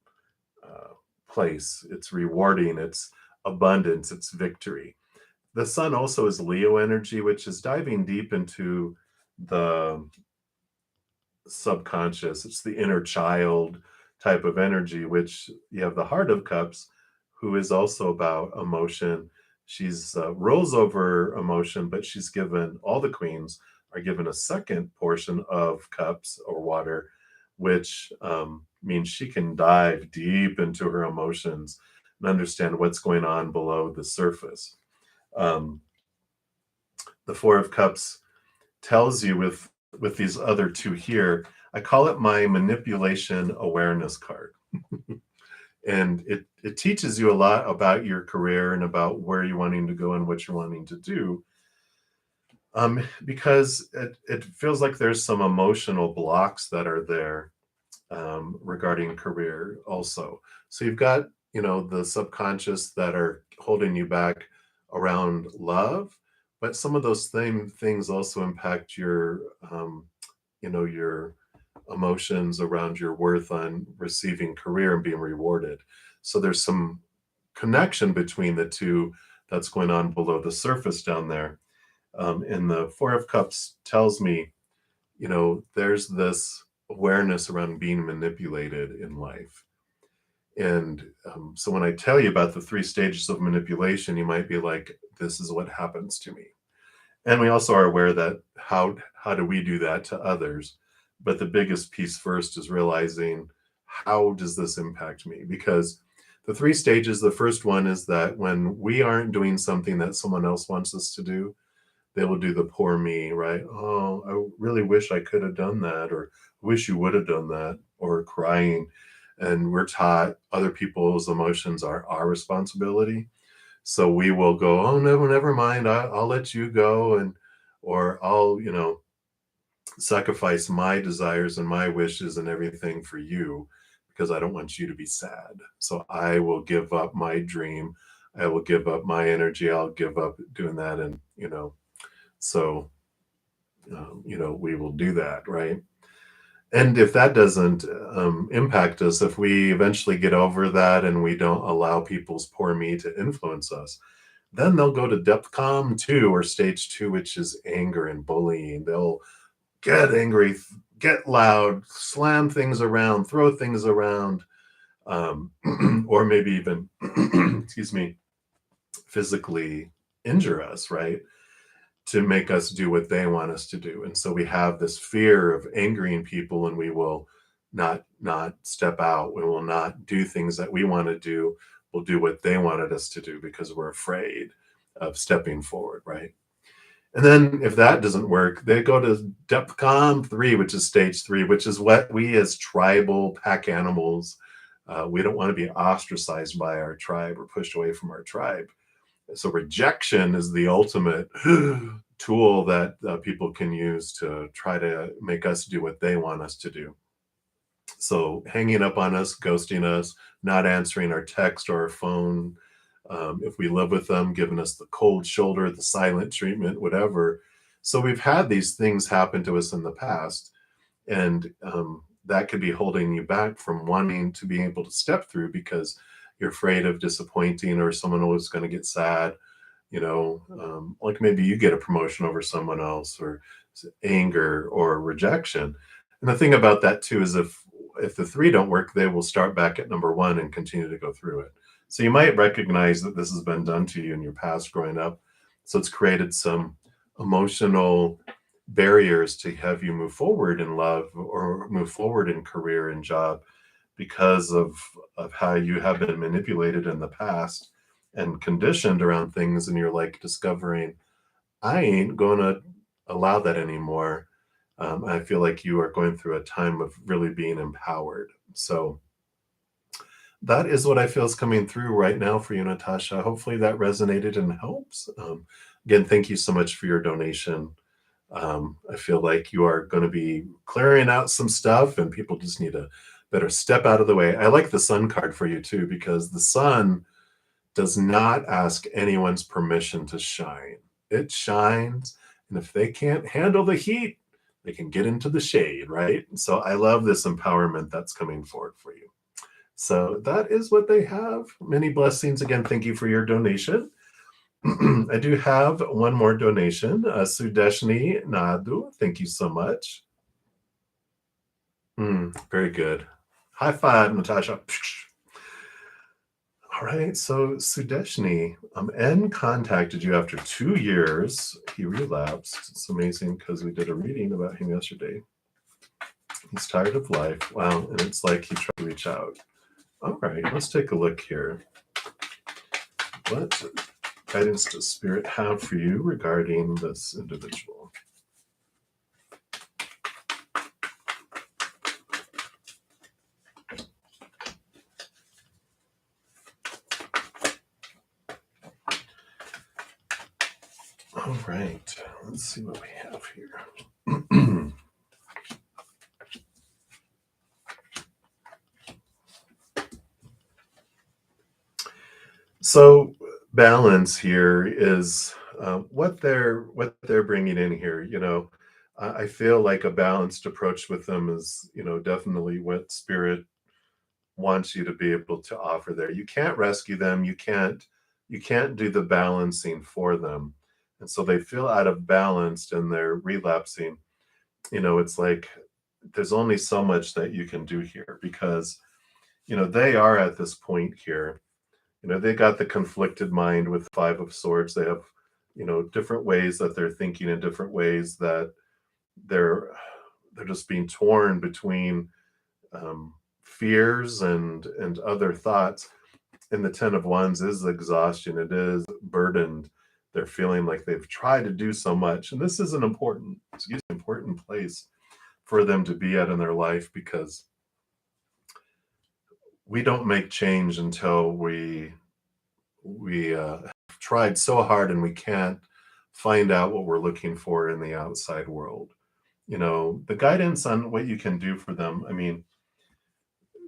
place. It's rewarding. It's abundance. It's victory. The Sun also is Leo energy, which is diving deep into the subconscious. It's the inner child type of energy, which you have the Heart of Cups, who is also about emotion. She's rules over emotion, but she's given, all the queens are given a second portion of cups or water, which means she can dive deep into her emotions and understand what's going on below the surface. Um, the Four of Cups tells you with these other two here, I call it my manipulation awareness card. And it teaches you a lot about your career and about where you're wanting to go and what you're wanting to do. Because it feels like there's some emotional blocks that are there, regarding career also. So you've got, the subconscious that are holding you back around love, but some of those same things also impact your, your emotions around your worth on receiving career and being rewarded. So there's some connection between the two that's going on below the surface down there. And the Four of Cups tells me, there's this awareness around being manipulated in life. And so when I tell you about the three stages of manipulation, you might be like, this is what happens to me. And we also are aware that how do we do that to others? But the biggest piece first is realizing, how does this impact me? Because the three stages, the first one is that when we aren't doing something that someone else wants us to do, they will do the poor me, right? Oh, I really wish I could have done that, or wish you would have done that, or crying. And we're taught other people's emotions are our responsibility. So we will go, oh, no, never mind. I'll let you go. And, or I'll, sacrifice my desires and my wishes and everything for you because I don't want you to be sad. So I will give up my dream. I will give up my energy. I'll give up doing that. And, so, we will do that, right? And if that doesn't impact us, if we eventually get over that and we don't allow people's poor me to influence us, then they'll go to depth calm 2 or stage 2, which is anger and bullying. They'll get angry, get loud, slam things around, throw things around, or maybe even, excuse me, physically injure us, right? To make us do what they want us to do. And so we have this fear of angering people, and we will not step out. We will not do things that we want to do. We'll do what they wanted us to do because we're afraid of stepping forward, right? And then if that doesn't work, they go to DEPCON 3, which is stage 3, which is what we as tribal pack animals, we don't want to be ostracized by our tribe or pushed away from our tribe. So rejection is the ultimate tool that people can use to try to make us do what they want us to do. So hanging up on us, ghosting us, not answering our text or our phone, if we live with them, giving us the cold shoulder, the silent treatment, whatever. So we've had these things happen to us in the past, and that could be holding you back from wanting to be able to step through because you're afraid of disappointing or someone who's going to get sad. Like maybe you get a promotion over someone else, or anger or rejection. And the thing about that too is if the 3 don't work, they will start back at number 1 and continue to go through it. So you might recognize that this has been done to you in your past growing up. So it's created some emotional barriers to have you move forward in love or move forward in career and job because of how you have been manipulated in the past and conditioned around things, and you're like discovering, I ain't gonna allow that anymore. I feel like you are going through a time of really being empowered. So that is what I feel is coming through right now for you, Natasha. Hopefully that resonated and helps. Again, thank you so much for your donation. I feel like you are going to be clearing out some stuff, and people just need to better step out of the way. I like the sun card for you too, because the sun does not ask anyone's permission to shine. It shines, and if they can't handle the heat, they can get into the shade, right? So I love this empowerment that's coming forward for you. So that is what they have. Many blessings. Again, thank you for your donation. I do have one more donation. Sudeshni Nadu, thank you so much. Very good. High five, Natasha. All right, so Sudeshni, N contacted you after 2 years. He relapsed. It's amazing because we did a reading about him yesterday. He's tired of life. Wow, and it's like he tried to reach out. All right, let's take a look here. What guidance does Spirit have for you regarding this individual? All right, let's see what we have here. So balance here is what they're bringing in here. I feel like a balanced approach with them is definitely what Spirit wants you to be able to offer there. You can't rescue them. You can't do the balancing for them, and so they feel out of balance and they're relapsing. It's like there's only so much that you can do here because they are at this point here. They got the conflicted mind with 5 of Swords. They have different ways that they're thinking, in different ways that they're they're just being torn between fears and other thoughts. And the 10 of Wands is exhaustion. It is burdened. They're feeling like they've tried to do so much. And this is an important, excuse me, important place for them to be at in their life, because we don't make change until we have tried so hard and we can't find out what we're looking for in the outside world. The guidance on what you can do for them. I mean,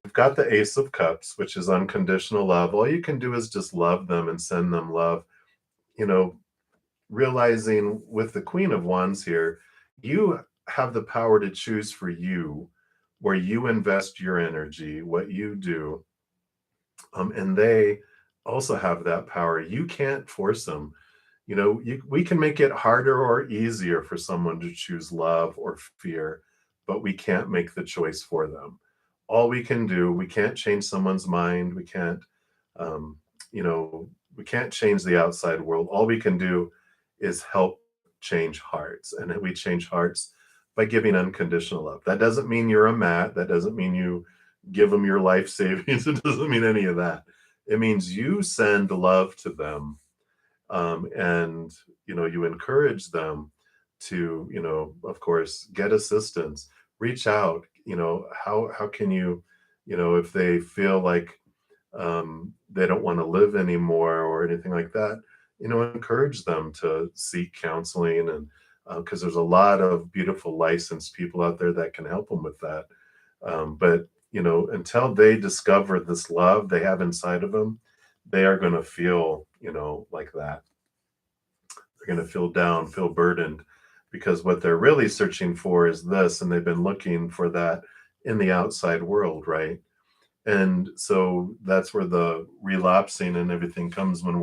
we've got the Ace of Cups, which is unconditional love. All you can do is just love them and send them love. You know, Realizing with the Queen of Wands here, you have the power to choose for you where you invest your energy, what you do. And they also have that power. You can't force them. We can make it harder or easier for someone to choose love or fear, but we can't make the choice for them. All we can do, we can't change someone's mind. We can't, um, we can't change the outside world. All we can do is help change hearts, and we change hearts by giving unconditional love. That doesn't mean you're a mat. That doesn't mean you give them your life savings. It doesn't mean any of that. It means you send love to them, and you encourage them to, of course, get assistance, reach out. How can you, if they feel like they don't want to live anymore or anything like that, encourage them to seek counseling, and because there's a lot of beautiful licensed people out there that can help them with that. But until they discover this love they have inside of them, they are going to feel, like that. They're going to feel down, feel burdened, because what they're really searching for is this, and they've been looking for that in the outside world, right? And so that's where the relapsing and everything comes, when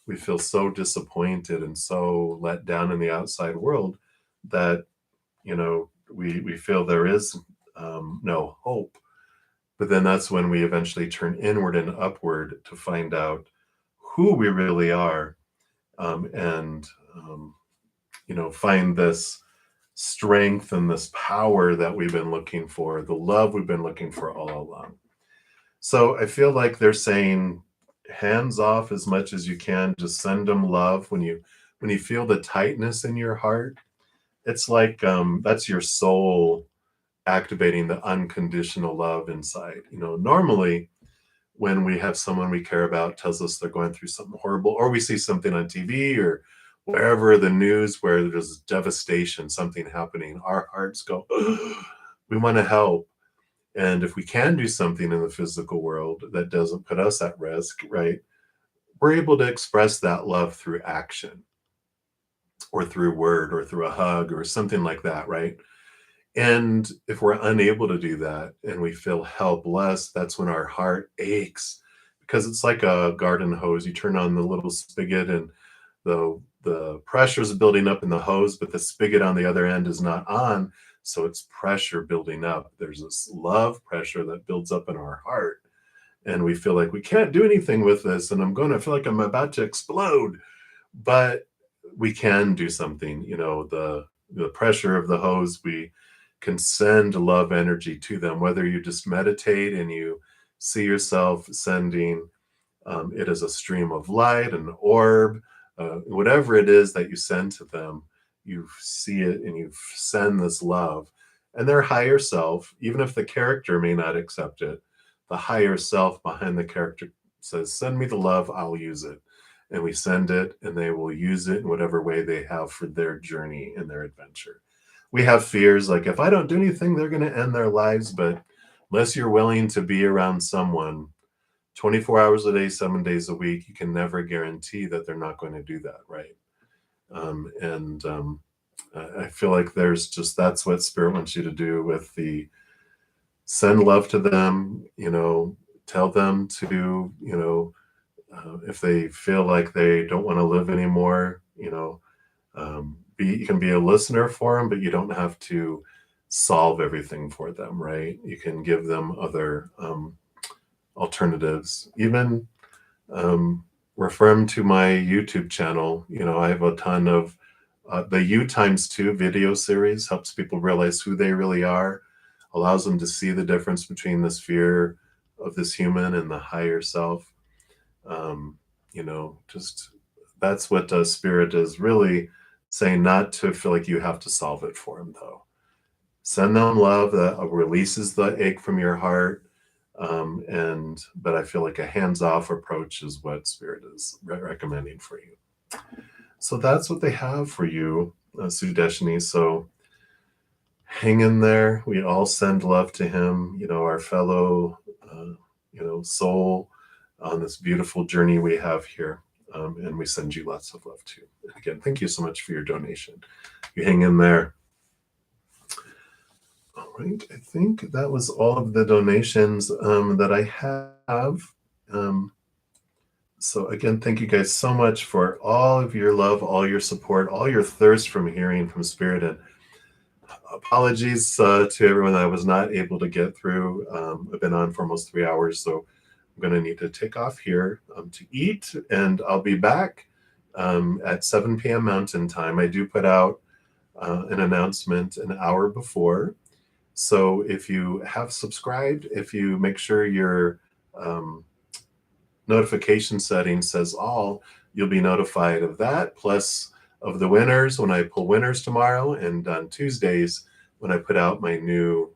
we feel so disappointed and so let down in the outside world that we feel there is no hope. But then that's when we eventually turn inward and upward to find out who we really are, and find this strength and this power that we've been looking for, the love we've been looking for all along. So I feel like they're saying, hands off as much as you can. Just send them love. When you feel the tightness in your heart, it's like that's your soul activating the unconditional love inside. Normally when we have someone we care about tells us they're going through something horrible, or we see something on TV or wherever the news where there's devastation, something happening, our hearts go, we want to help. And if we can do something in the physical world that doesn't put us at risk, right, we're able to express that love through action or through word or through a hug or something like that, right? And if we're unable to do that and we feel helpless, that's when our heart aches, because it's like a garden hose. You turn on the little spigot and the pressure is building up in the hose, but the spigot on the other end is not on. So it's pressure building up. There's this love pressure that builds up in our heart. And we feel like we can't do anything with this. And I'm going to feel like I'm about to explode. But we can do something. The pressure of the hose, we can send love energy to them, whether you just meditate and you see yourself sending it as a stream of light, an orb, whatever it is that you send to them, you see it and you send this love. And their higher self, even if the character may not accept it, the higher self behind the character says, send me the love, I'll use it. And we send it, and they will use it in whatever way they have for their journey and their adventure. We have fears like, if I don't do anything, they're going to end their lives. But unless you're willing to be around someone 24 hours a day, 7 days a week, you can never guarantee that they're not going to do that, right? And I feel like that's what Spirit wants you to do with the send love to them, tell them to, if they feel like they don't want to live anymore, you can be a listener for them, but you don't have to solve everything for them, right? You can give them other alternatives. Even refer them to my YouTube channel. I have a ton of the U times 2 video series, helps people realize who they really are, allows them to see the difference between this fear of this human and the higher self. Just That's what Spirit is really saying, not to feel like you have to solve it for them, though. Send them love that releases the ache from your heart. But I feel like a hands-off approach is what Spirit is recommending for you. So that's what they have for you, Sudeshini. So hang in there. We all send love to him, our fellow, soul on this beautiful journey we have here. And we send you lots of love too. And again, thank you so much for your donation. You hang in there. All right, I think that was all of the donations that I have. So again, thank you guys so much for all of your love, all your support, all your thirst from hearing from Spirit. And apologies to everyone that I was not able to get through. I've been on for almost 3 hours, so I'm going to need to take off here to eat, and I'll be back at 7 p.m. Mountain Time. I do put out an announcement an hour before. So if you have subscribed, if you make sure your notification setting says all, you'll be notified of that, plus of the winners when I pull winners tomorrow, and on Tuesdays when I put out my new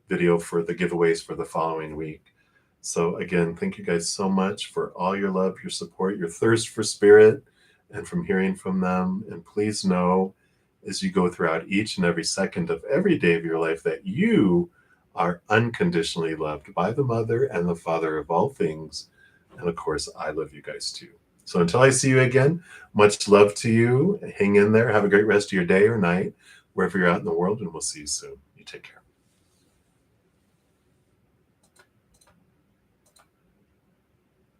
video for the giveaways for the following week. So again, thank you guys so much for all your love, your support, your thirst for Spirit, and from hearing from them. And please know, as you go throughout each and every second of every day of your life, that you are unconditionally loved by the Mother and the Father of all things. And of course, I love you guys too. So until I see you again, much love to you. Hang in there. Have a great rest of your day or night, wherever you're at in the world, and we'll see you soon. You take care.